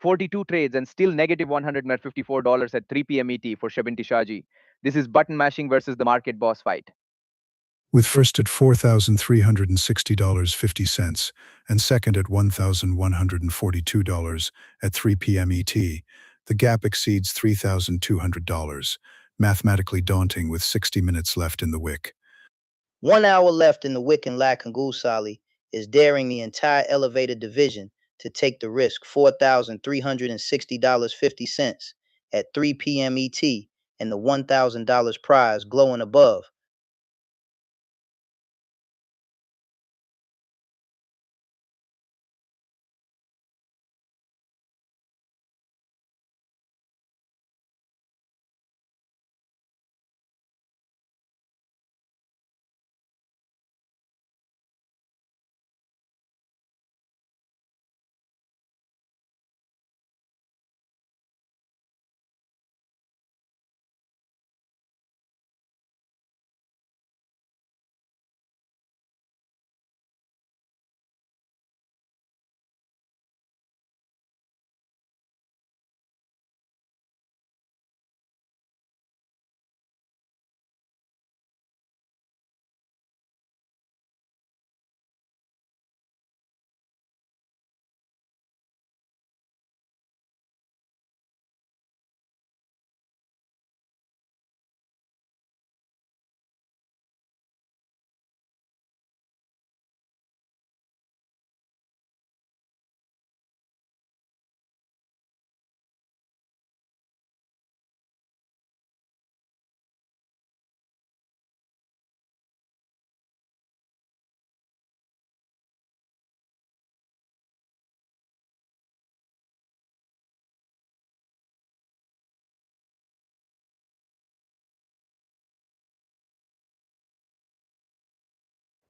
42 trades and still negative $154 at 3 p.m. ET for Shabinti Shaji. This is button mashing versus the market boss fight. With first at $4,360.50 and second at $1,142 at 3 p.m. ET, the gap exceeds $3,200, mathematically daunting with 60 minutes left in the wick. 1 hour left in the Wick and Lacan Gusali is daring the entire elevated division to take the risk $4,360.50 at 3 p.m. ET and the $1,000 prize glowing above.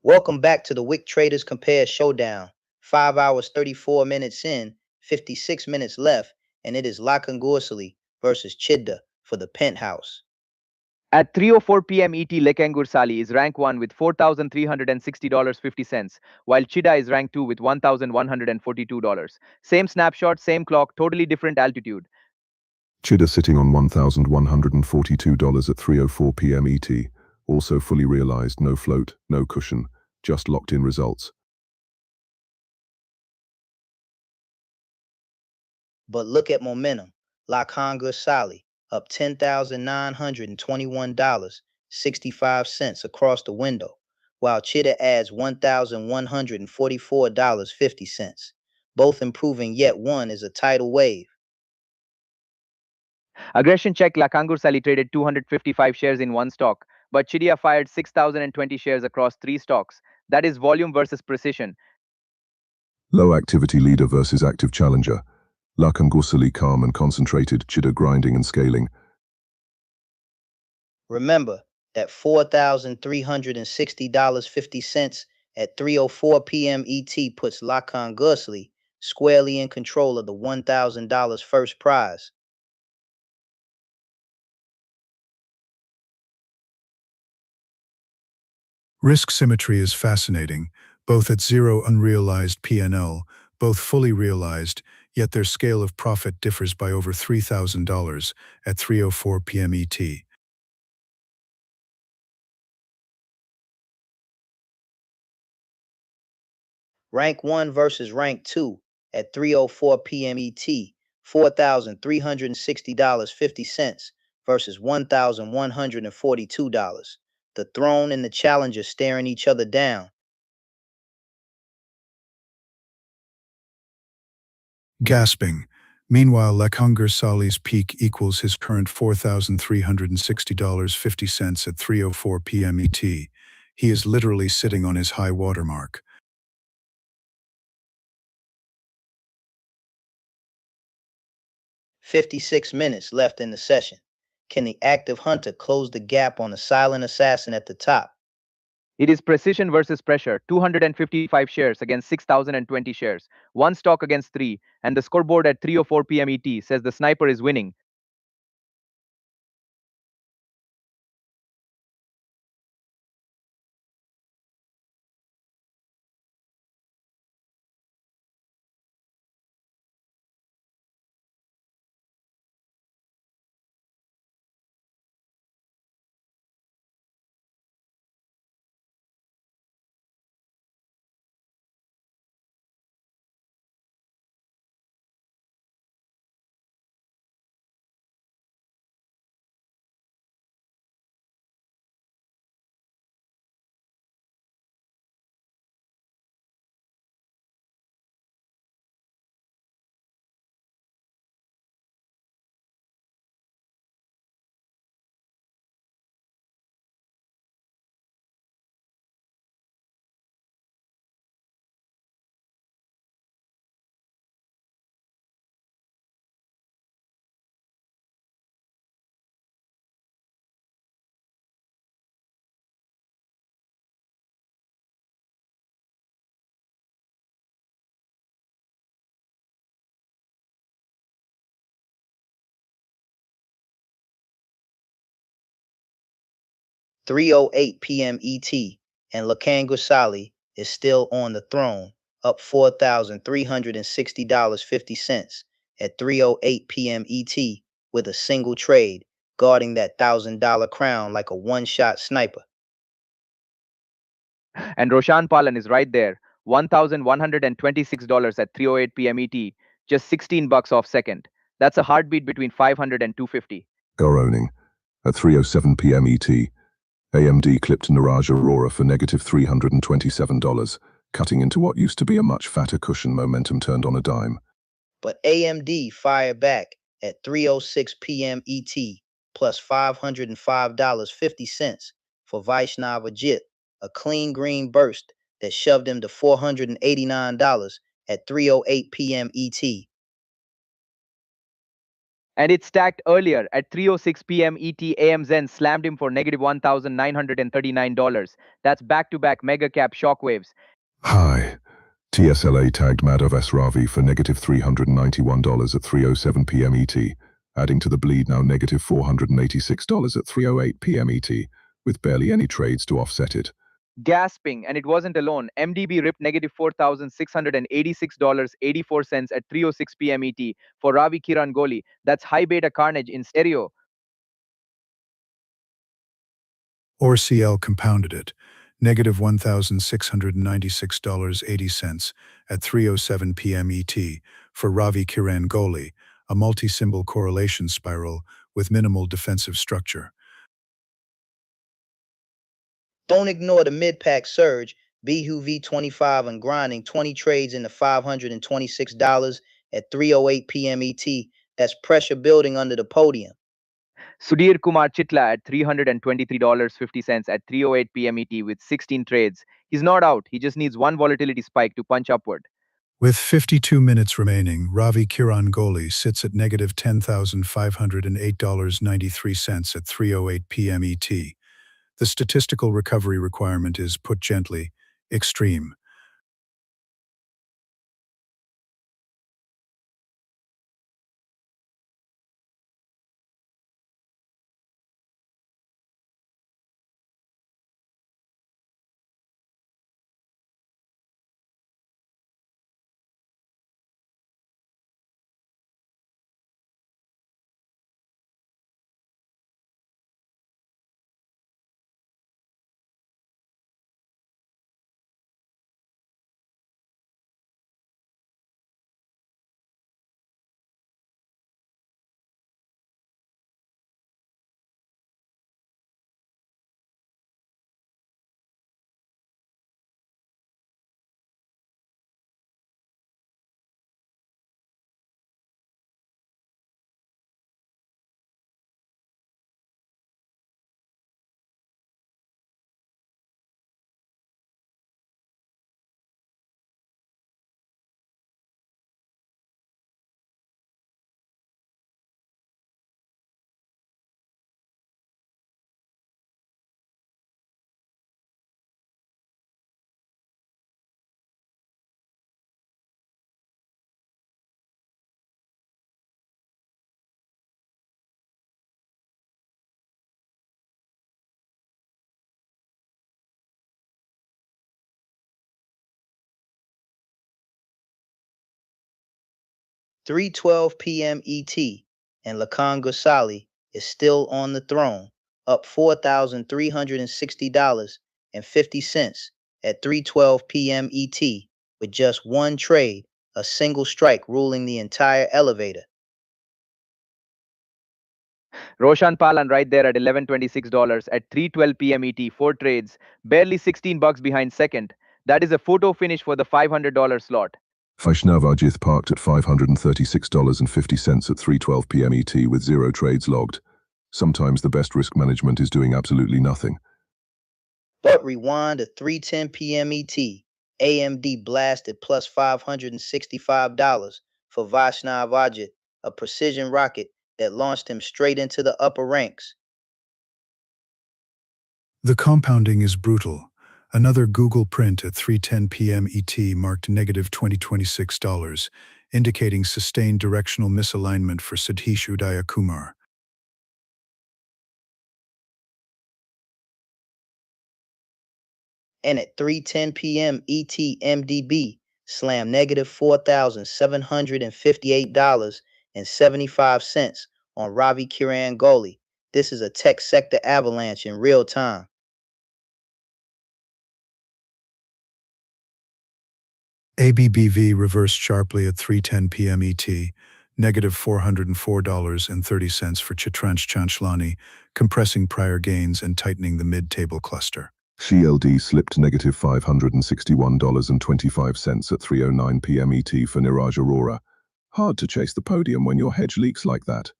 Welcome back to the Wick Traders Compare Showdown. 5 hours 34 minutes in, 56 minutes left, and it is Lakan Gorsali versus Chidda for the penthouse. At 3:04 p.m. ET, Lekangur Sali is rank 1 with $4,360.50, while Chida is rank 2 with $1,142. Same snapshot, same clock, totally different altitude. Chida sitting on $1,142 at 3:04 p.m. ET, also fully realized, no float, no cushion, just locked in results. But look at momentum. Lakan Gorsali up $10,921.65 across the window, while Chida adds $1,144.50. Both improving, yet one is a tidal wave. Aggression check, Lakangur Sali traded 255 shares in one stock, but Chidia fired 6,020 shares across 3 stocks. That is volume versus precision. Low activity leader versus active challenger. Lakangusali calm and concentrated, Chida grinding and scaling. Remember that $4,360.50 at 3:04 p.m. ET puts Lacan Gursley squarely in control of the $1,000 first prize. Risk symmetry is fascinating, both at zero unrealized P&L, both fully realized, yet their scale of profit differs by over $3,000 at 3:04 p.m. ET. Rank 1 versus Rank 2 at 3:04 p.m. ET, $4,360.50 versus $1,142. The throne and the challenger staring each other down. Gasping. Meanwhile, Lakhunger Sali's peak equals his current $4,360.50 at 3:04 p.m. ET. He is literally sitting on his high watermark. 56 minutes left in the session. Can the active hunter close the gap on the silent assassin at the top? It is precision versus pressure, 255 shares against 6,020 shares, 1 stock against 3, and the scoreboard at 3:04 p.m. ET says the sniper is winning. $3:08 p.m. ET, and Lakan Gusali is still on the throne, up $4,360.50 at 3:08 p.m. ET with a single trade, guarding that $1,000 crown like a one-shot sniper. And Roshan Palan is right there, $1,126 at 3:08 p.m. ET, just 16 bucks off second. That's a heartbeat between 500 and 250. Owning. At 3:07 p.m. ET, AMD clipped Niraj Aurora for negative $327, cutting into what used to be a much fatter cushion. Momentum turned on a dime. But AMD fired back at 3:06 p.m. ET plus $505.50 for Vaishnav Ajit, a clean green burst that shoved him to $489 at 3:08 p.m. ET. And it stacked earlier at 3:06 p.m. ET. AMZN slammed him for negative $1,939. That's back-to-back mega cap shockwaves. Hi. TSLA tagged Madhav S. Ravi for negative $391 at 3:07 p.m. ET, adding to the bleed now negative $486 at 3:08 p.m. ET, with barely any trades to offset it. Gasping, and it wasn't alone. MDB ripped negative $4,686.84 at 3:06 p.m. ET for Ravi Kiran Goli. That's high beta carnage in stereo. ORCL compounded it, negative $1,696.80 at 3:07 p.m. ET for Ravi Kiran Goli, a multi-symbol correlation spiral with minimal defensive structure. Don't ignore the mid-pack surge. Bihu V25 and grinding 20 trades into $526 at 3:08 p.m. ET. That's pressure building under the podium. Sudhir Kumar Chitla at $323.50 at 3:08 p.m. ET with 16 trades. He's not out. He just needs one volatility spike to punch upward. With 52 minutes remaining, Ravi Kirangoli sits at negative $10,508.93 at 3:08 p.m. ET. The statistical recovery requirement is, put gently, extreme. (3:12 p.m. ET), and Lakan Gosali is still on the throne, up $4,360.50 at 3:12 p.m. ET, with just one trade, a single strike ruling the entire elevator. Roshan Palan right there at $11.26 at 3:12 p.m. ET, 4 trades, barely $16 behind second. That is a photo finish for the $500 slot. Vaishnav Ajith parked at $536.50 at 3:12 p.m. ET with 0 trades logged. Sometimes the best risk management is doing absolutely nothing. But rewind to 3:10 p.m. ET. AMD blasted plus $565 for Vaishnav Ajit, a precision rocket that launched him straight into the upper ranks. The compounding is brutal. Another Google print at 3:10 p.m. ET marked negative $2026, indicating sustained directional misalignment for Satish Udaya Kumar. And at 3:10 p.m. ET, MDB slammed negative $4,758.75 on Ravi Kirangoli. This is a tech sector avalanche in real time. ABBV reversed sharply at 3:10 p.m. ET, negative $404.30 for Chitransh Chanchlani, compressing prior gains and tightening the mid-table cluster. CLD slipped negative $561.25 at 3:09 p.m. ET for Niraj Arora. Hard to chase the podium when your hedge leaks like that.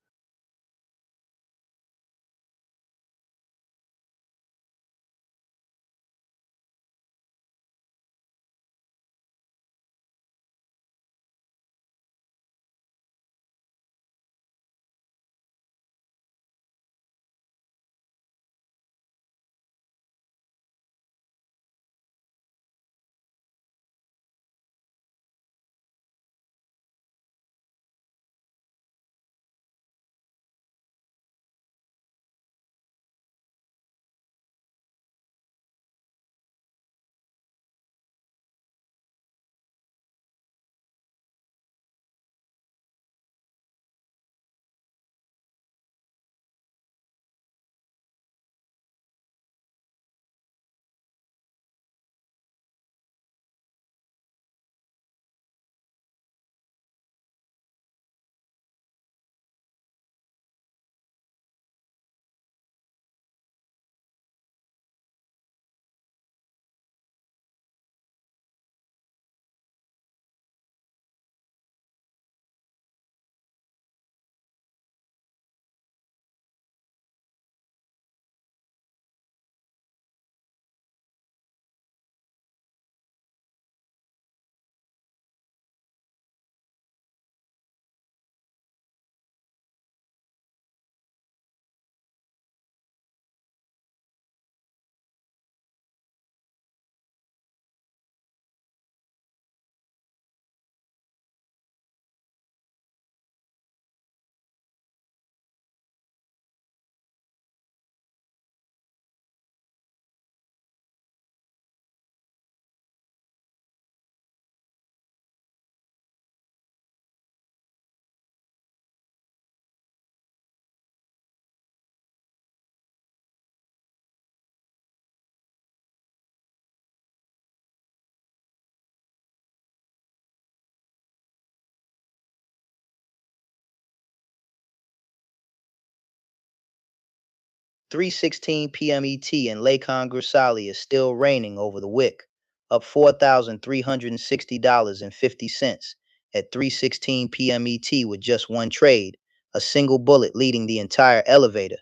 3:16 p.m. ET and Lakon Grisali is still reigning over the Wick, up $4,360.50 at 3:16 p.m. ET with just one trade, a single bullet leading the entire elevator.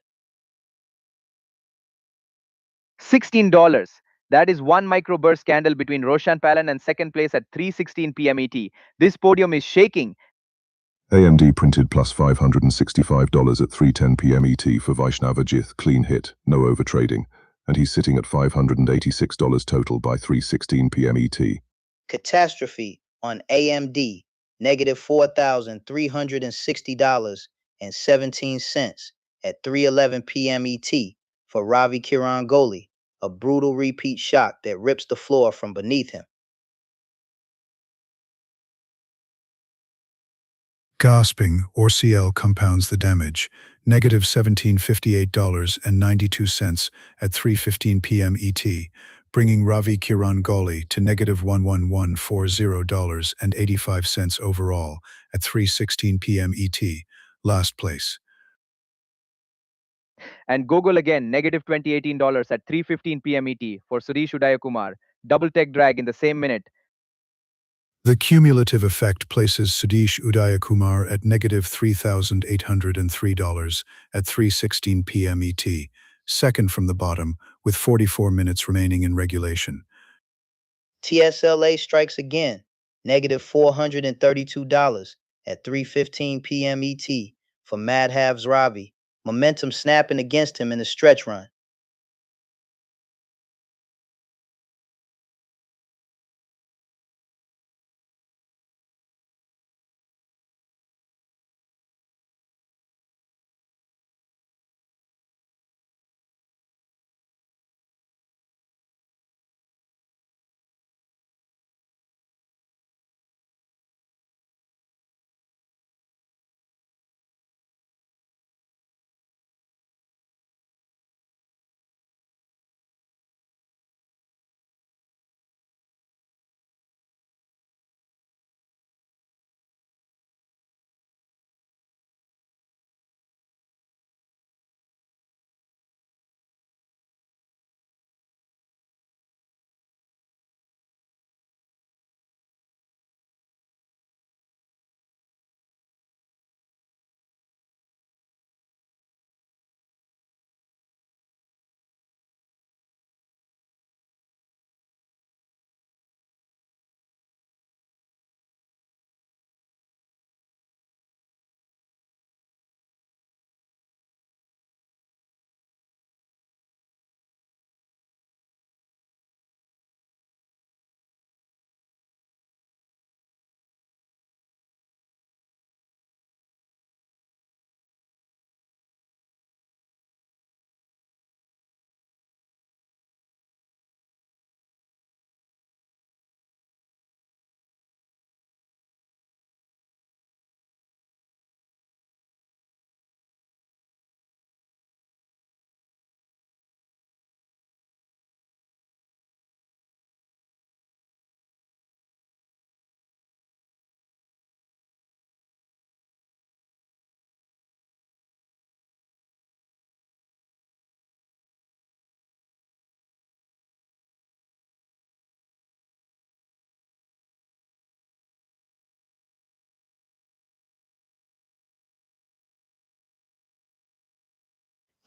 $16. That is one microburst candle between Roshan Palan and second place at 3:16 p.m. ET. This podium is shaking. AMD printed plus $565 at 3:10 p.m. ET for Vaishnav Ajith, clean hit, no overtrading, and he's sitting at $586 total by 3:16 p.m. ET. Catastrophe on AMD, negative $4,360.17 at 3:11 p.m. ET for Ravi Kiran Goli, a brutal repeat shock that rips the floor from beneath him. Gasping, ORCL compounds the damage, negative $1,758.92 at 3:15 p.m. ET, bringing Ravi Kiran Goli to negative $11140.85 overall at 3:16 p.m. ET, last place. And Gogol again, negative $2018 at 3:15 p.m. ET for Suresh Udayakumar, double tech drag in the same minute. The cumulative effect places Sudesh Udayakumar at negative $3,803 at 3:16 p.m. ET, second from the bottom, with 44 minutes remaining in regulation. TSLA strikes again, negative $432 at 3:15 p.m. ET for Madhav's Ravi, momentum snapping against him in the stretch run.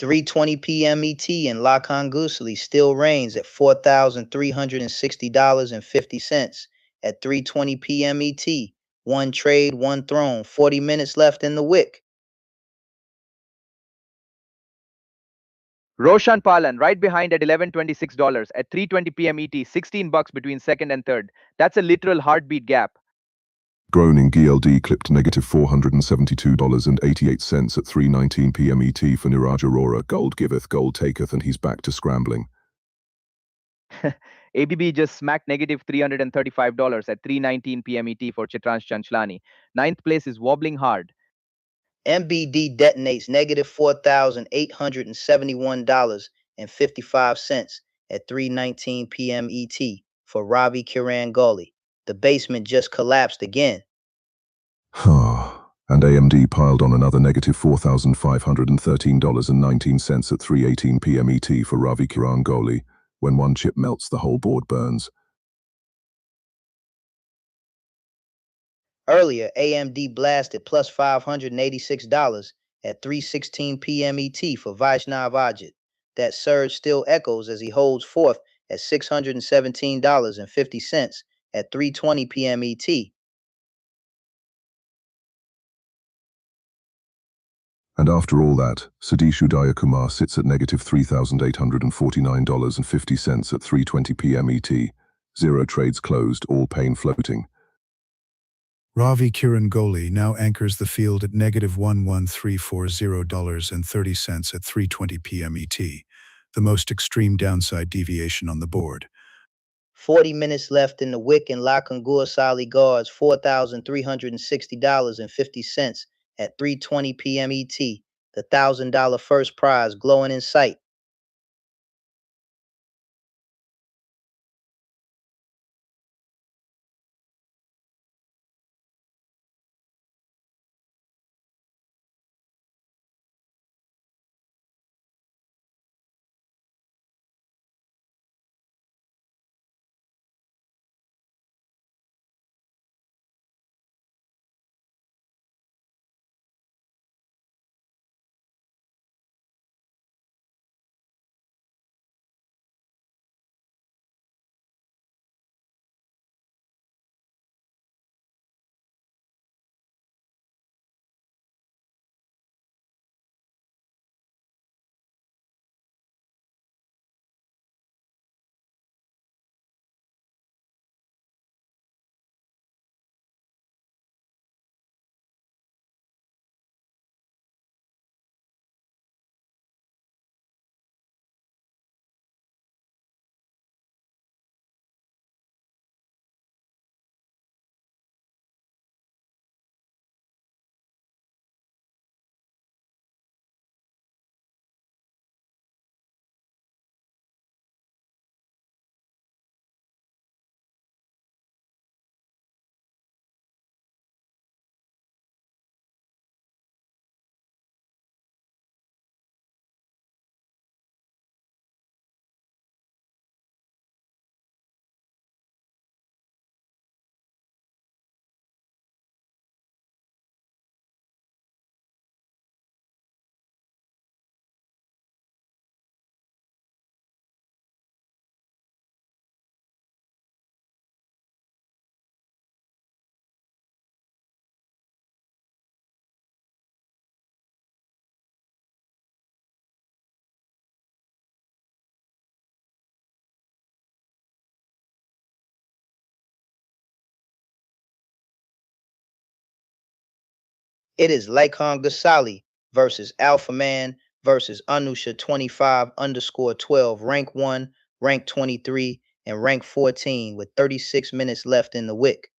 $3:20 p.m. ET and Lakon Gusli still reigns at $4,360.50 at 3:20 p.m. ET. One trade, one throne, 40 minutes left in the Wick. Roshan Palan right behind at $1126 at 3:20 p.m. ET, $16 between second and third. That's a literal heartbeat gap. Groaning GLD clipped negative $472.88 at 3:19 p.m. ET for Niraj Arora. Gold giveth, gold taketh, and he's back to scrambling. ABB just smacked negative $335 at 3:19 p.m. ET for Chitransh Chanchlani. Ninth place is wobbling hard. MBD detonates negative $4,871.55 at 3:19 p.m. ET for Ravi Kiran Goli. The basement just collapsed again. And AMD piled on another negative $4,513.19 at 3:18 p.m. ET for Ravi Kiran Kohli. When one chip melts, the whole board burns. Earlier, AMD blasted plus $586 at 3:16 p.m. ET for Vaishnav Ajit. That surge still echoes as he holds forth at $617.50 at 3:20 p.m. ET. And after all that, Sadish Udaya Kumar sits at negative $3,849.50 at 3:20 p.m. ET. Zero trades closed, all pain floating. Ravi Kiran Kohli now anchors the field at negative $11,340.30 at 3:20 p.m. ET, the most extreme downside deviation on the board. 40 minutes left in the Wick and Lakangur Sali guards $4,360.50 at 3:20 p.m. ET, the $1,000 first prize glowing in sight. It is Laikon Gasali versus Alpha Man versus Anusha 25_12, rank 1, rank 23, and rank 14 with 36 minutes left in the Wick.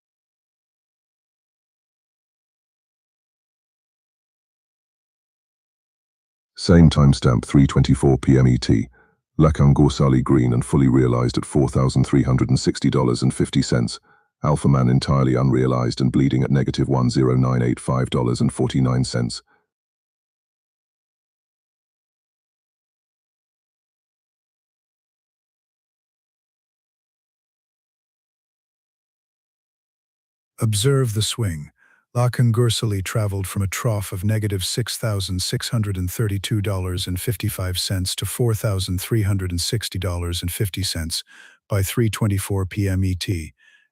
Same timestamp 3:24 p.m. ET. Lakan Gorsali green and fully realized at $4,360.50. Alpha Man entirely unrealized and bleeding at negative $1,0985.49. Observe the swing. Lakan Gursali traveled from a trough of negative $6,632.55 to $4,360.50 by 3:24 p.m. ET.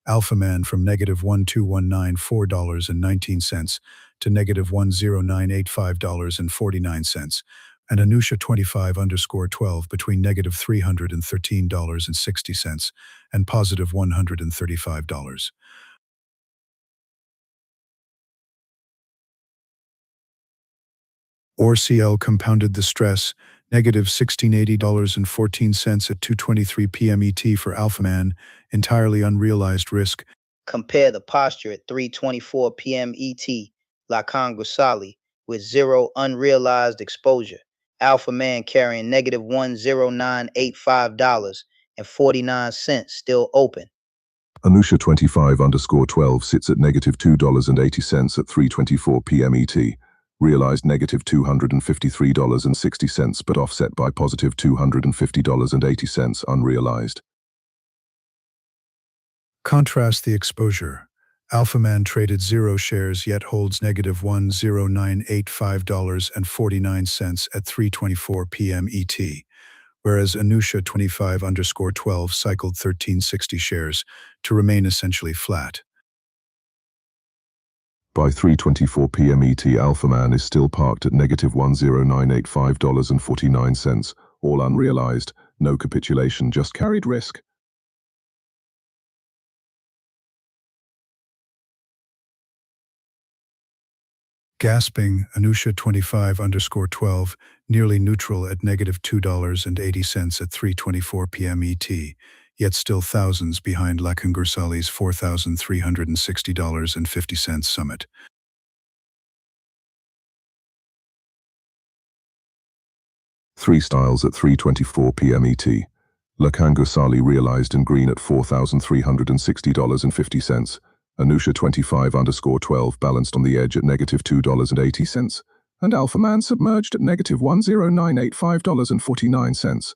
Alpha Man from negative $1,219.19 to negative $1,0985.49, and Anusha 25_12 between negative $313.60 and positive $135. ORCL compounded the stress, negative $1,680.14 at 2:23 p.m. ET for Alpha Man, entirely unrealized risk. Compare the posture at 3:24 p.m. ET, Lakan Gasali, with zero unrealized exposure. Alpha Man carrying negative $1,0985.49 still open. Anusha25_12 sits at negative $2.80 at 3:24 p.m. ET. Realized negative $253.60 but offset by positive $250.80 unrealized. Contrast the exposure. AlphaMan traded 0 shares yet holds negative $1,0985.49 at 3:24 p.m. ET, whereas Anusha25_12 cycled 1360 shares to remain essentially flat. By 3:24 p.m. ET, AlphaMan is still parked at negative $1,0985.49, all unrealized, no capitulation, just carried risk. Gasping, Anusha25_12, nearly neutral at negative $2.80 at 3:24 p.m. ET, yet still thousands behind Lakangursali's $4,360.50 summit. Three styles at 3:24 p.m. ET. Lakangursali realized in green at $4,360.50. Anusha25_12 balanced on the edge at negative $2.80. And AlphaMan submerged at negative $1,0985.49.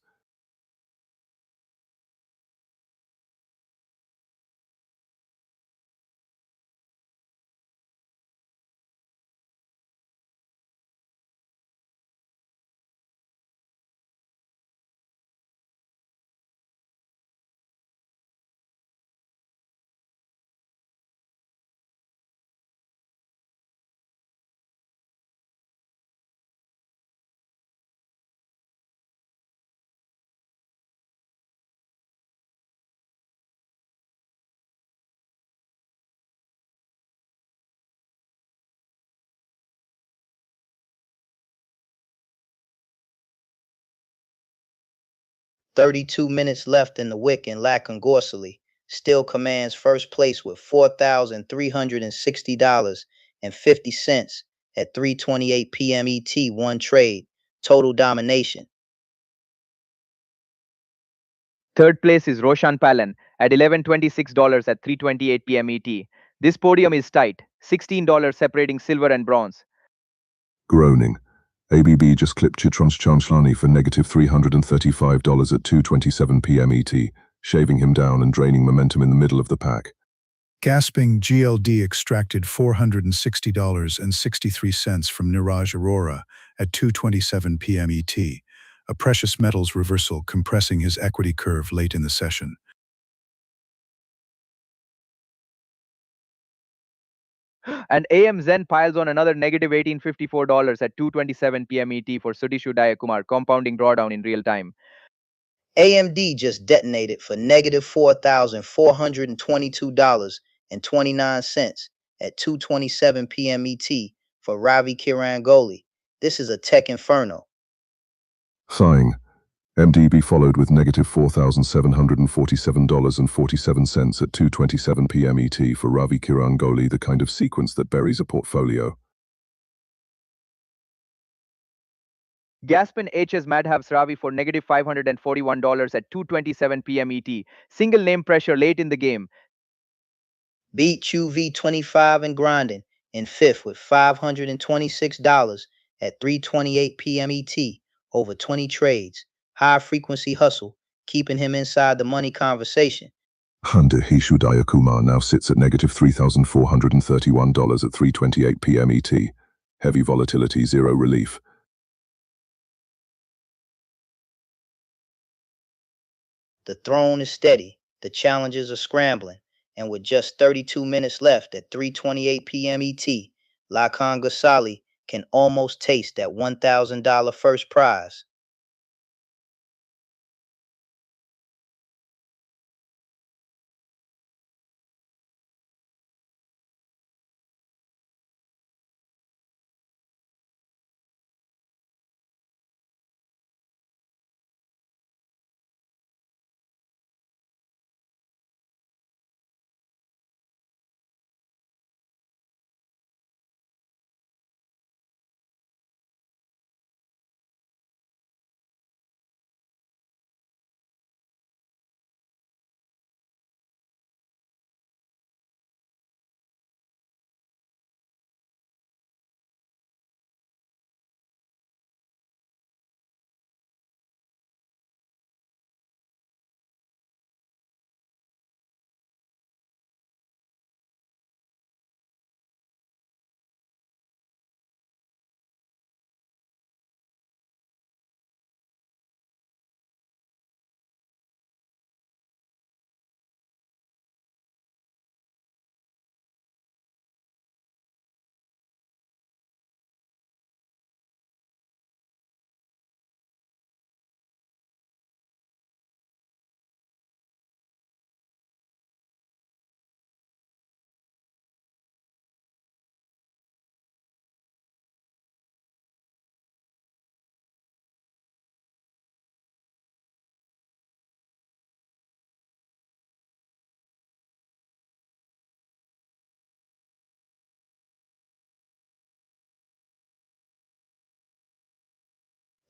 "32 minutes left in the Wick in Lakangorsali still commands first place with $4,360.50 at 3:28 p.m. ET, one trade, total domination. Third place is Roshan Palan at $11.26 at 3:28 p.m. ET. This podium is tight, $16 separating silver and bronze. Groaning. ABB just clipped Chitran's Chanchlani for negative $335 at 2:27 p.m. ET, shaving him down and draining momentum in the middle of the pack. Gasping, GLD extracted $460.63 from Niraj Arora at 2:27 p.m. ET, a precious metals reversal compressing his equity curve late in the session. And AM Zen piles on another negative $1,854 at 2:27 p.m. ET for Sudhishu Dayakumar, compounding drawdown in real time. AMD just detonated for negative $4,422.29 at 2:27 p.m. ET for Ravi Kirangoli. This is a tech inferno. Sighing. MDB followed with negative $4,747.47 at 2:27 p.m. ET for Ravi Kirangoli, the kind of sequence that buries a portfolio. Gaspin HS Madhavs Ravi for negative $541 at 2:27 p.m. ET. Single name pressure late in the game. Beat QV25 and grinding in fifth with $526 at 3:28 p.m. ET over 20 trades. High frequency hustle, keeping him inside the money conversation. Under Hishu Dayakumar now sits at negative $3,431 at 3:28 p.m. ET. Heavy volatility, zero relief. The throne is steady, the challengers are scrambling, and with just 32 minutes left at 3:28 p.m. ET, Lakan Gosali can almost taste that $1,000 first prize.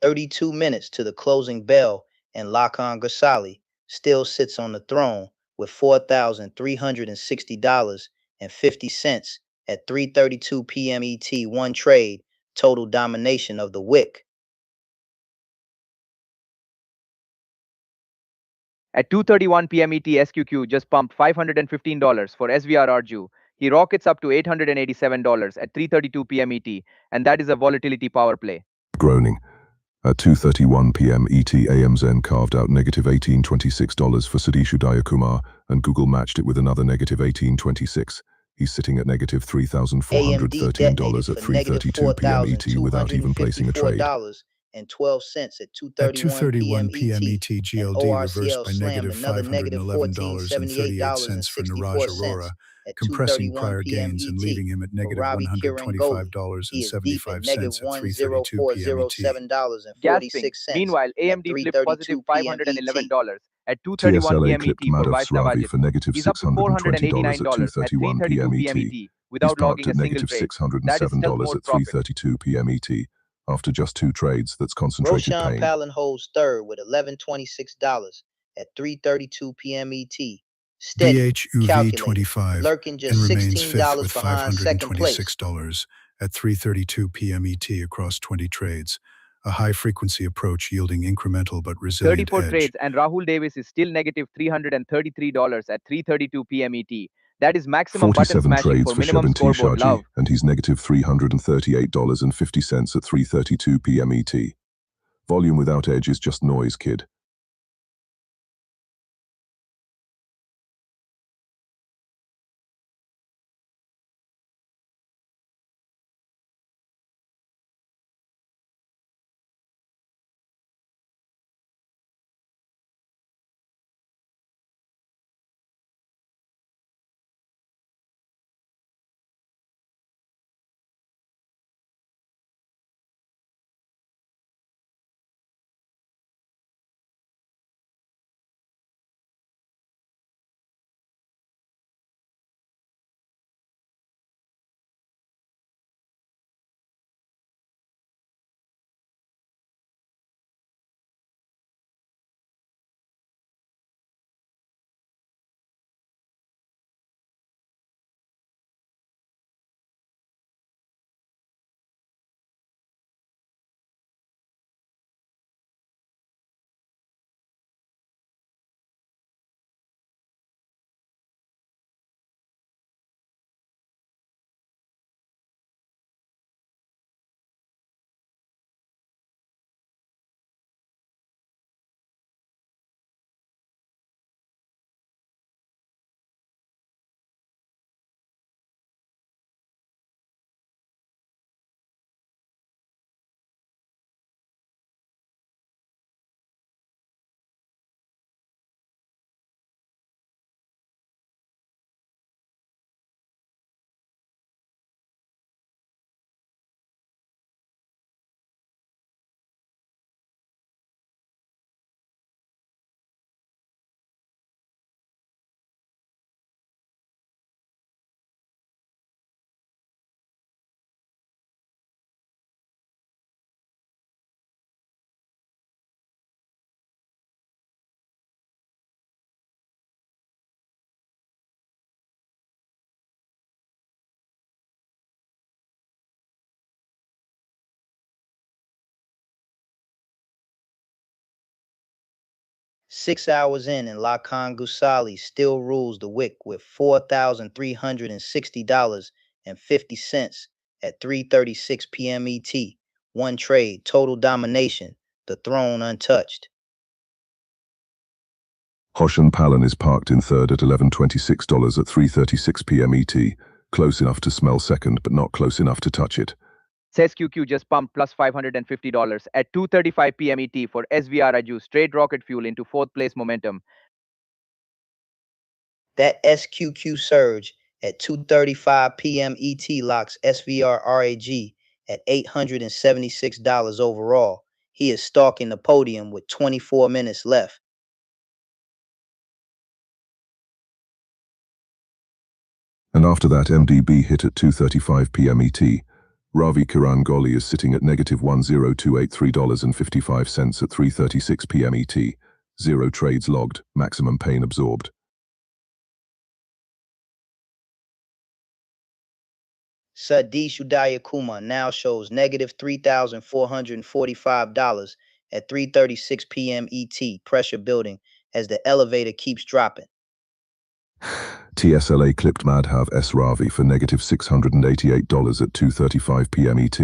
32 minutes to the closing bell, and Lakan Ghassali still sits on the throne with $4,360.50 at 3:32 p.m. ET, one trade, total domination of the Wick. At 2:31 p.m. ET, SQQ just pumped $515 for SVR Arju. He rockets up to $887 at 3:32 p.m. ET, and that is a volatility power play. Groaning. At 2:31 p.m. ET, AMZN carved out negative $1826 for Sadishu Dayakumar, and Google matched it with another negative $1826. He's sitting at negative $3,413 at 3:32 p.m. ET without even placing a trade. And 12 cents at At 2:31 p.m. ET, GLD reversed by negative $511.38 for Niraj Arora, compressing prior gains and leaving him at negative $125.75 at 3:32 p.m. ET. Gasping. Meanwhile, AMD flipped positive $511 at 2:31 TSLA p.m. clipped ET for Madhav Sravi Vaisnavajit. for negative He's up to $620 at $489 at 2:31 p.m. 3:32 p.m. ET. ET without logging a single negative trade. That is still $607 more at profit. 3:32 p.m. ET. After just 2 trades, that's concentrated Roshan pain. Palin holds third with $11.26 at 3:32 p.m. ET. Steady, calculated, DHUV25 lurking and just remains fifth $16 with behind second place. $526 at 3:32 p.m. ET across 20 trades, a high-frequency approach yielding incremental but resilient 34 edge. trades, and Rahul Davis is still negative $333 at 3:32 p.m. ET. That is maximum button 47 smashing trades for for minimum Shebin T. scoreboard Shaji, love. and he's negative $338.50 at 3:32 p.m. ET. Volume without edge is just noise, kid. Six hours in, and Lakan Ghassali still rules the Wick with $4,360.50 at 3:36 p.m. ET. One trade, total domination, the throne untouched. Hoshan Palin is parked in third at $11.26 at 3:36 p.m. ET. Close enough to smell second, but not close enough to touch it. SQQ just pumped plus $550 at 2:35 p.m. ET for SVR Raju, straight rocket fuel into fourth place momentum. That SQQ surge at 2:35 p.m. ET locks SVR RAG at $876 overall. He is stalking the podium with 24 minutes left. And after that, MDB hit at 2:35 p.m. ET, Ravi Kiran Goli is sitting at negative $1,0283.55 at 3:36 p.m. ET. 0 trades logged, maximum pain absorbed. Sadish Udayakuma now shows negative $3,445 at 3:36 p.m. ET, pressure building as the elevator keeps dropping. TSLA clipped Madhav S. Ravi for negative $688 at 2:35 p.m. ET.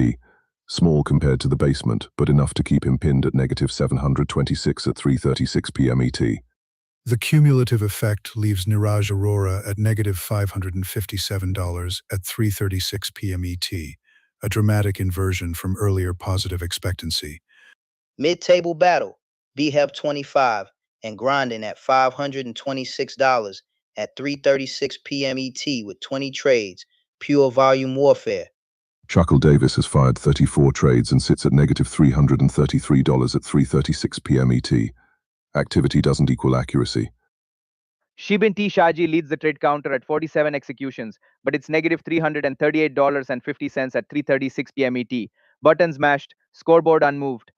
Small compared to the basement, but enough to keep him pinned at negative 726 at 3:36 p.m. ET. The cumulative effect leaves Niraj Arora at negative $557 at 3:36 p.m. ET, a dramatic inversion from earlier positive expectancy. Mid-table battle, BHEP 25 and grinding at $526 at 3:36 p.m. ET with 20 trades, pure volume warfare. Chuckle Davis has fired 34 trades and sits at negative $333 at 3:36 p.m. ET. Activity doesn't equal accuracy. Shibin T. Shaji leads the trade counter at 47 executions, but it's negative $338.50 at 3:36 p.m. ET. Buttons mashed, scoreboard unmoved.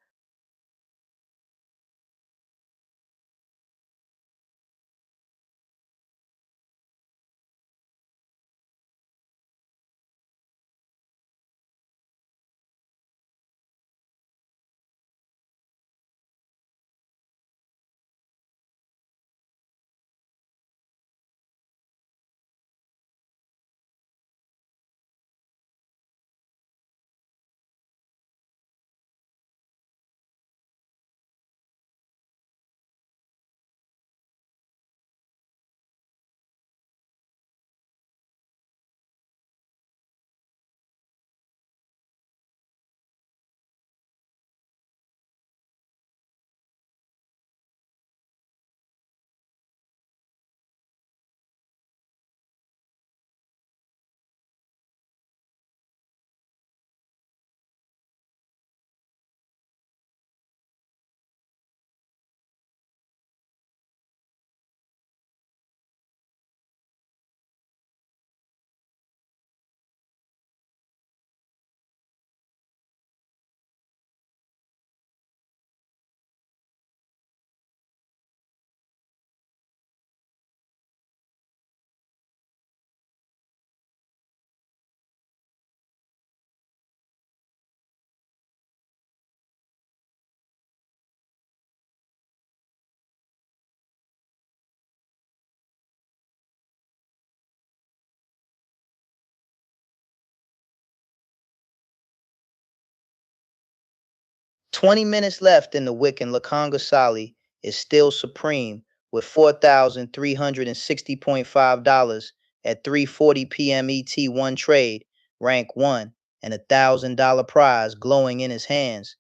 $20 left in the Wick and Lakongasali is still supreme with $4,360.5 at 3:40 p.m. ET one trade, rank 1, and $1,000 prize glowing in his hands.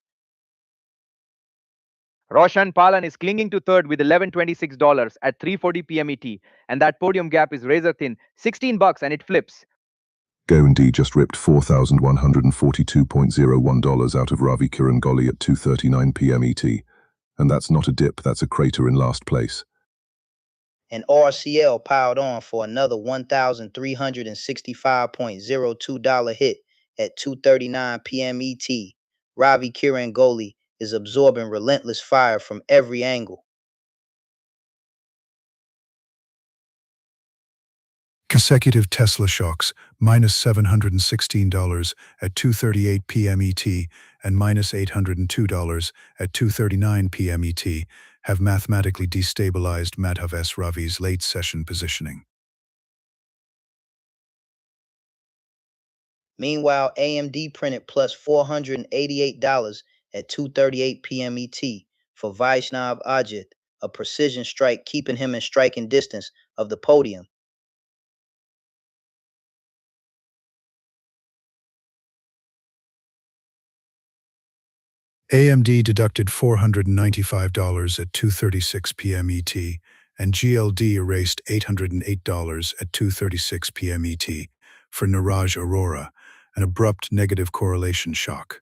Roshan Palan is clinging to third with $11.26 at 3:40 p.m. ET, and that podium gap is razor thin, $16 and it flips. Goendy just ripped $4,142.01 out of Ravi Kiran Goli at 2:39 p.m. ET. And that's not a dip, that's a crater in last place. And RCL piled on for another $1,365.02 hit at 2:39 p.m. ET. Ravi Kiran Goli is absorbing relentless fire from every angle. Consecutive Tesla shocks, minus $716 at 2:38 p.m. ET and minus $802 at 2:39 p.m. ET, have mathematically destabilized Madhav S. Ravi's late session positioning. Meanwhile, AMD printed plus $488 at 2:38 p.m. ET for Vaishnav Ajit, a precision strike keeping him in striking distance of the podium. AMD deducted $495 at 2:36 p.m. ET, and GLD erased $808 at 2:36 p.m. ET for Niraj Arora, an abrupt negative correlation shock.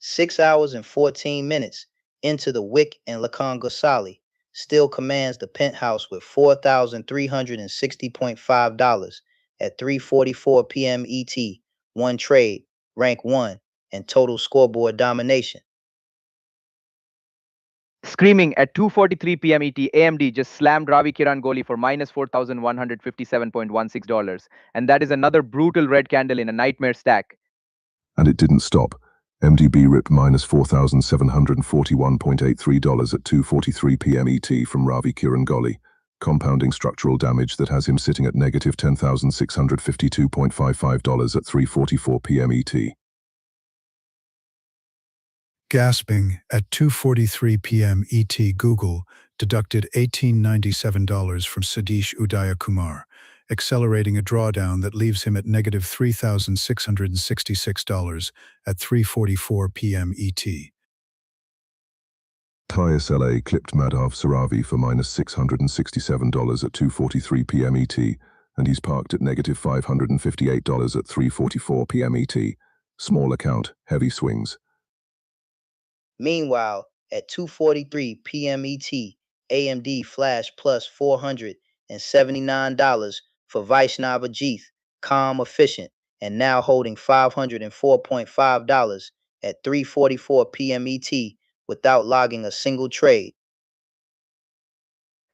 6 hours and 14 minutes into the Wick and Lacan Gosali, still commands the penthouse with $4,360.5 at 3:44 p.m. ET, one trade, rank 1, and total scoreboard domination. Screaming at 2:43 p.m. ET, AMD just slammed Ravi Kiran Kohli for minus $4,157.16, and that is another brutal red candle in a nightmare stack. And it didn't stop. MDB ripped minus $4,741.83 at 2:43 p.m. ET from Ravi Kiran Kohli, compounding structural damage that has him sitting at negative $10,652.55 at 3:44 p.m. ET. Gasping, at 2:43 p.m. ET, Google deducted $1,897 from Sadish Udayakumar, accelerating a drawdown that leaves him at negative $3,666 at 3:44 p.m. ET. TSLA clipped Madhav Saravi for minus $667 at 2:43 p.m. ET, and he's parked at negative $558 at 3:44 p.m. ET. Small account, heavy swings. Meanwhile, at 2:43 p.m. ET, AMD flashed plus $479 for Vaishnav Ajith, calm, efficient, and now holding $504.5 at 3:44 p.m. ET without logging a single trade.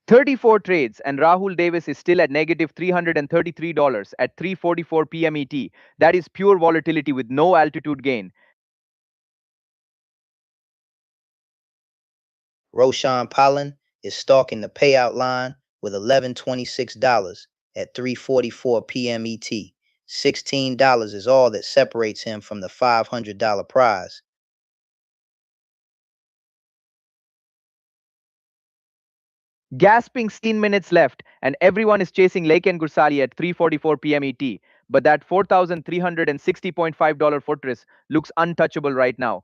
34 trades, and Rahul Davis is still at negative $333 at 3:44 p.m. ET. That is pure volatility with no altitude gain. Roshan Palan is stalking the payout line with $1,126 at 3:44 p.m. ET. $16 is all that separates him from the $500 prize. Gasping 16 minutes left, and everyone is chasing Laken Gursali at 3:44 p.m. ET. But that $4,360.5 fortress looks untouchable right now.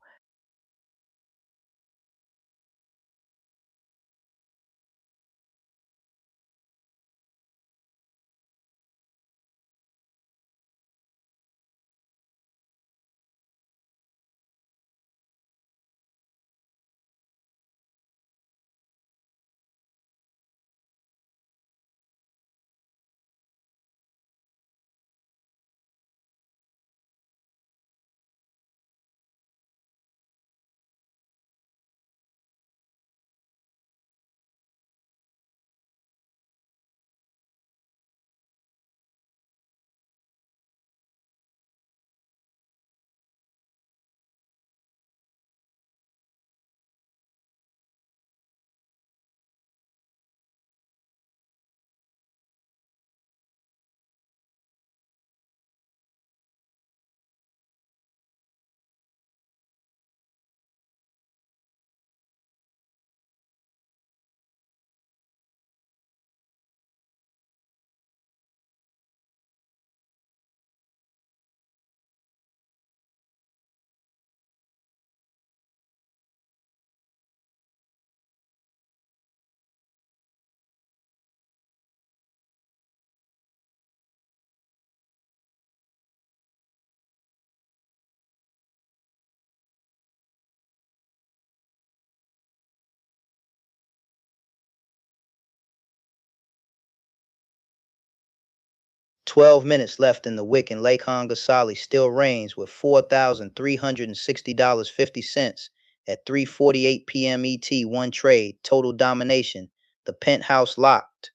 $12 left in the Wick, and Lakan Gosali still reigns with $4,360.50 at 3:48 p.m. ET, one trade, total domination. The penthouse locked.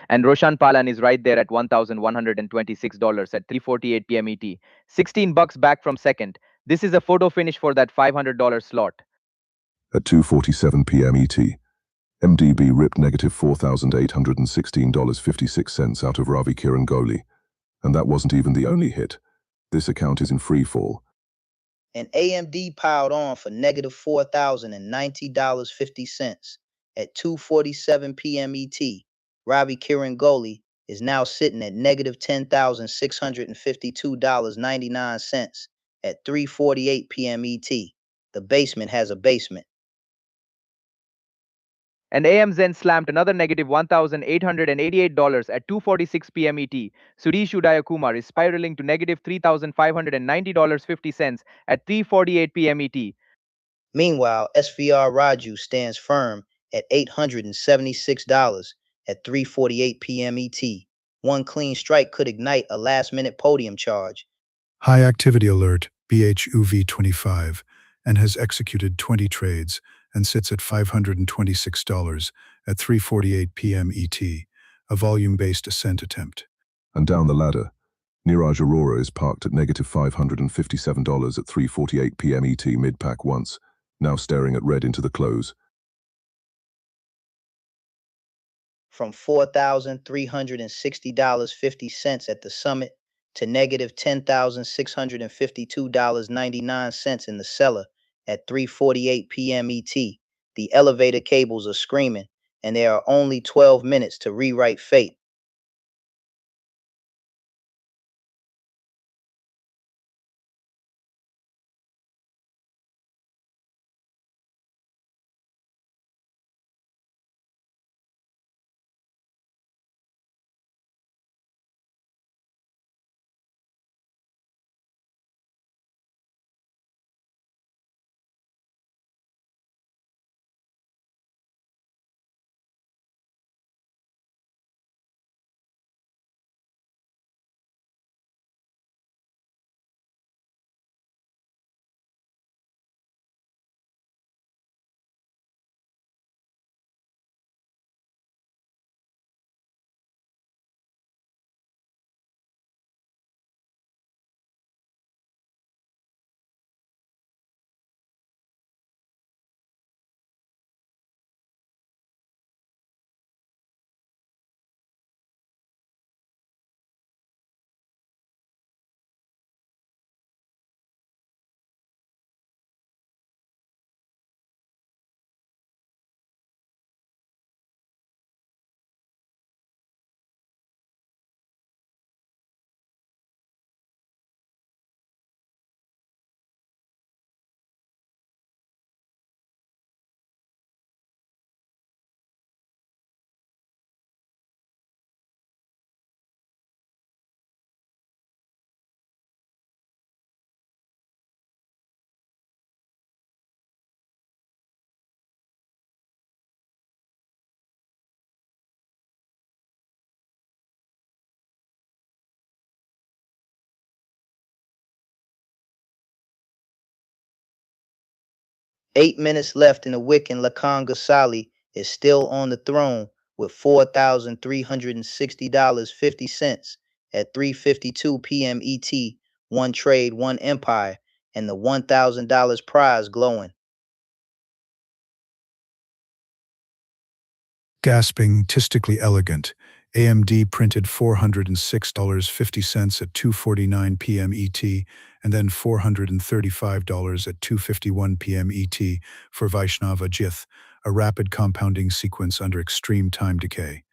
And Roshan Palan is right there at $1,126 at 3:48 p.m. ET. $16 back from second. This is a photo finish for that $500 slot. At 2:47 p.m. ET, MDB ripped negative $4,816.56 out of Ravi Kiran Kohli, and that wasn't even the only hit. This account is in free fall. And AMD piled on for negative $4,090.50 at 2:47 p.m. ET. Ravi Kiran Kohli is now sitting at negative $10,652.99 at 3:48 p.m. ET. The basement has a basement. And AMZN slammed another negative $1,888 at 2:46 p.m. ET. Suresh Udayakumar is spiraling to negative $3,590.50 at 3:48 p.m. ET. Meanwhile, SVR Raju stands firm at $876 at 3:48 p.m. ET. One clean strike could ignite a last-minute podium charge. High activity alert, BHUV25, and has executed 20 trades and sits at $526 at 3:48 p.m. ET, a volume-based ascent attempt. And down the ladder, Neeraj Arora is parked at negative $557 at 3:48 p.m. ET mid-pack once, now staring at red into the close. From $4,360.50 at the summit to negative $10,652.99 in the cellar at 3:48 p.m. ET. The elevator cables are screaming, and there are only 12 minutes to rewrite fate. Eight minutes left in the Wick, and Lakan Gosali is still on the throne with $4,360.50 at 3:52 p.m. ET. One trade, one empire, and the $1,000 prize glowing. Gasping, tistically elegant, AMD printed $406.50 at 2:49 p.m. ET, and then $435 at 2:51 p.m. ET for Vaishnava Jith, a rapid compounding sequence under extreme time decay.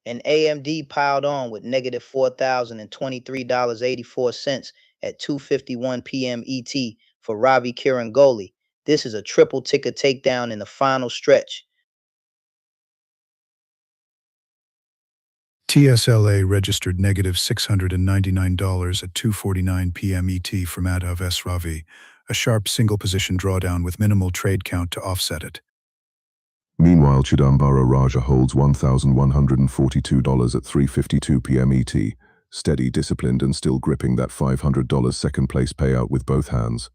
And AMD piled on with negative $4,023.84 at 2:51 p.m. ET for Ravi Kirangoli. This is a triple ticker takedown in the final stretch. TSLA registered negative $699 at 2:49 p.m. ET for Madhav S. Ravi, a sharp single-position drawdown with minimal trade count to offset it. Meanwhile, Chidambara Raja holds $1,142 at 3:52 p.m. ET, steady, disciplined, and still gripping that $500 second-place payout with both hands.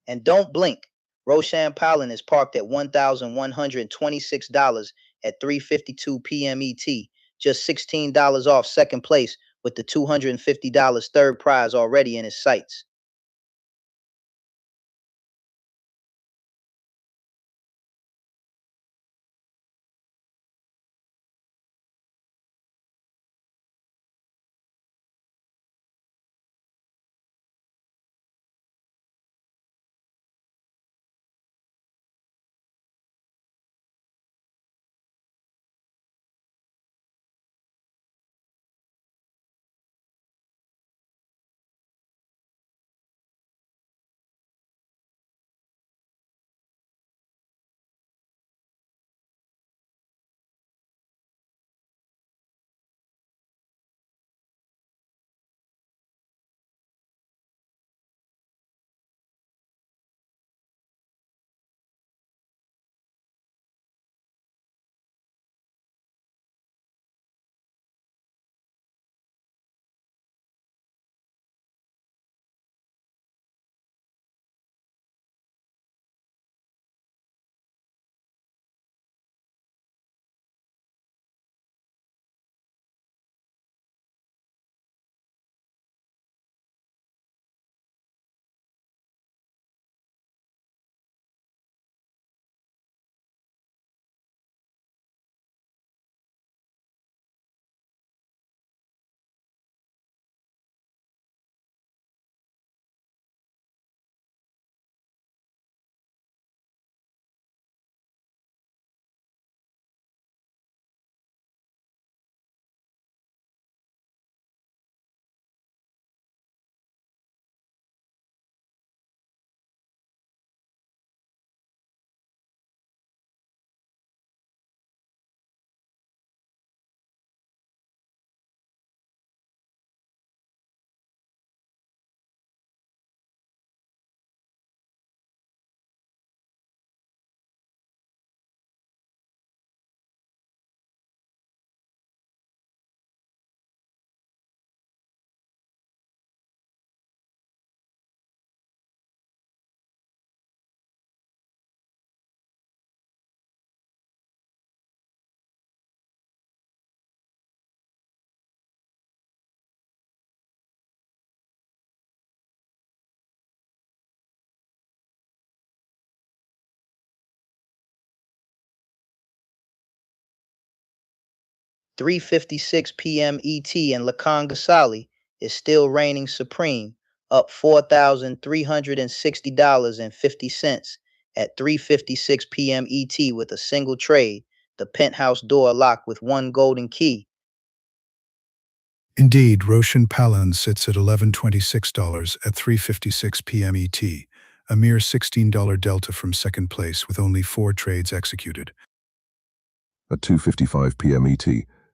And don't blink. Roshan Palan is parked at $1,126 at 3:52 p.m. ET, just $16 off second place with the $250 third prize already in his sights. 3:56 p.m. ET, and Lakan Gasali is still reigning supreme, up $4,360.50 at 3:56 p.m. ET with a single trade, the penthouse door locked with one golden key. Indeed, Roshan Palan sits at $11.26 at 3:56 p.m. ET, a mere $16 delta from second place with only 4 trades executed. At 2:55 p.m. ET,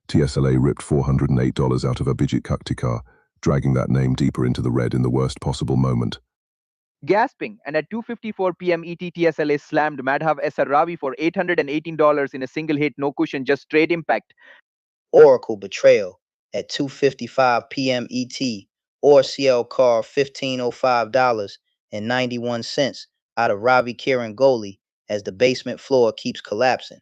TSLA ripped $408 out of Abhijit Kaktikar, dragging that name deeper into the red in the worst possible moment. Gasping, and at 2:54 p.m. ET, TSLA slammed Madhav SR Ravi for $818 in a single hit, no cushion, just straight impact. Oracle betrayal at 2:55 p.m. ET, or CL carved $1,505.91 out of Ravi Kiran Kohli as the basement floor keeps collapsing.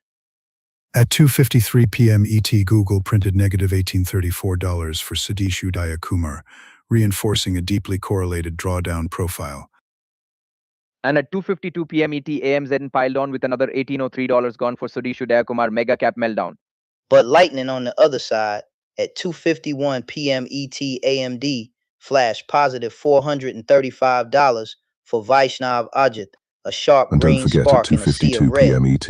At 2:53 p.m. ET, Google printed negative $1,834 for Sadish Udaya Kumar, reinforcing a deeply correlated drawdown profile. And at 2:52 p.m. ET, AMZ piled on with another $1,803 gone for Sudhish Udayakumar mega cap meltdown. But lightning on the other side at 2:51 p.m. ET, AMD flashed positive $435 for Vaishnav Ajit, a sharp And don't green forget, at spark in a sea of 2:52 red. p.m. ET,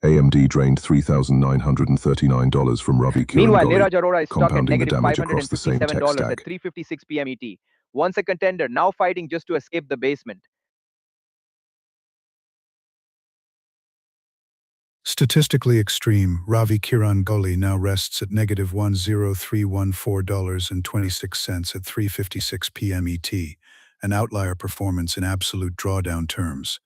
AMD drained $3,939 from Ravi Kiran Meanwhile, Kohli, Neeraj Arora is stuck at compounding the negative damage across the same tech $557 stack. at 3:56 p.m. ET. Once a contender, now fighting just to escape the basement. Statistically extreme, Ravi Kiran Kohli now rests at negative $1,0314.26 at 3:56 p.m. ET, an outlier performance in absolute drawdown terms.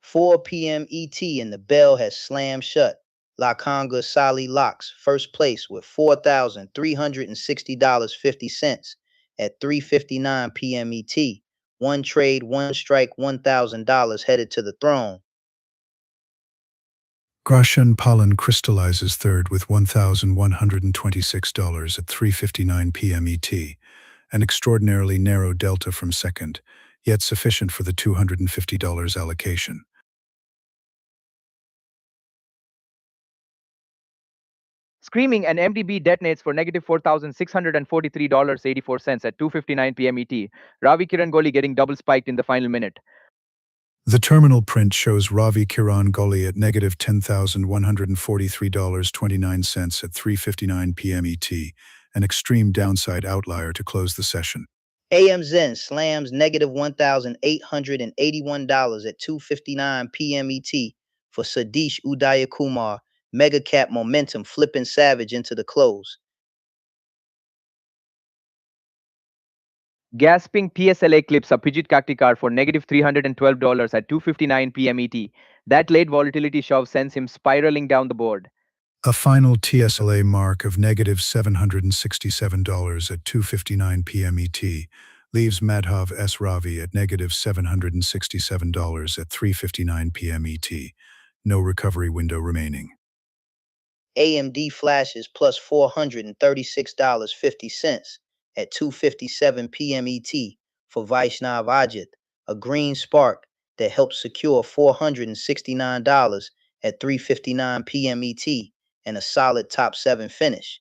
Four p.m. ET, and the bell has slammed shut. Lakanga Sali locks first place with $4,360.50 at 3:59 p.m. ET. One trade, one strike, $1,000 headed to the throne. Grashan Palan crystallizes third with $1,126 at 3:59 p.m. ET, an extraordinarily narrow delta from second, yet sufficient for the $250 allocation. Screaming, and MDB detonates for negative $4,643.84 at 2:59 p.m. ET. Ravi Kiran Kohli getting double spiked in the final minute. The terminal print shows Ravi Kiran Kohli at negative $10,143.29 at 3:59 p.m. ET, an extreme downside outlier to close the session. AMZ slams negative $1,881 at 2:59 p.m. ET for Sadish Udayakumar Mega cap momentum flipping savage into the close. Gasping TSLA clips a Pidgeot Cacticar for negative $312 at 2:59 p.m. ET. That late volatility shove sends him spiraling down the board. A final TSLA mark of negative $767 at 2:59 p.m. ET leaves Madhav S. Ravi at negative $767 at 3:59 p.m. ET. No recovery window remaining. AMD flashes plus $436.50 at 2:57 p.m. ET for Vaishnav Ajit, a green spark that helped secure $469 at 3:59 p.m. ET and a solid top 7 finish.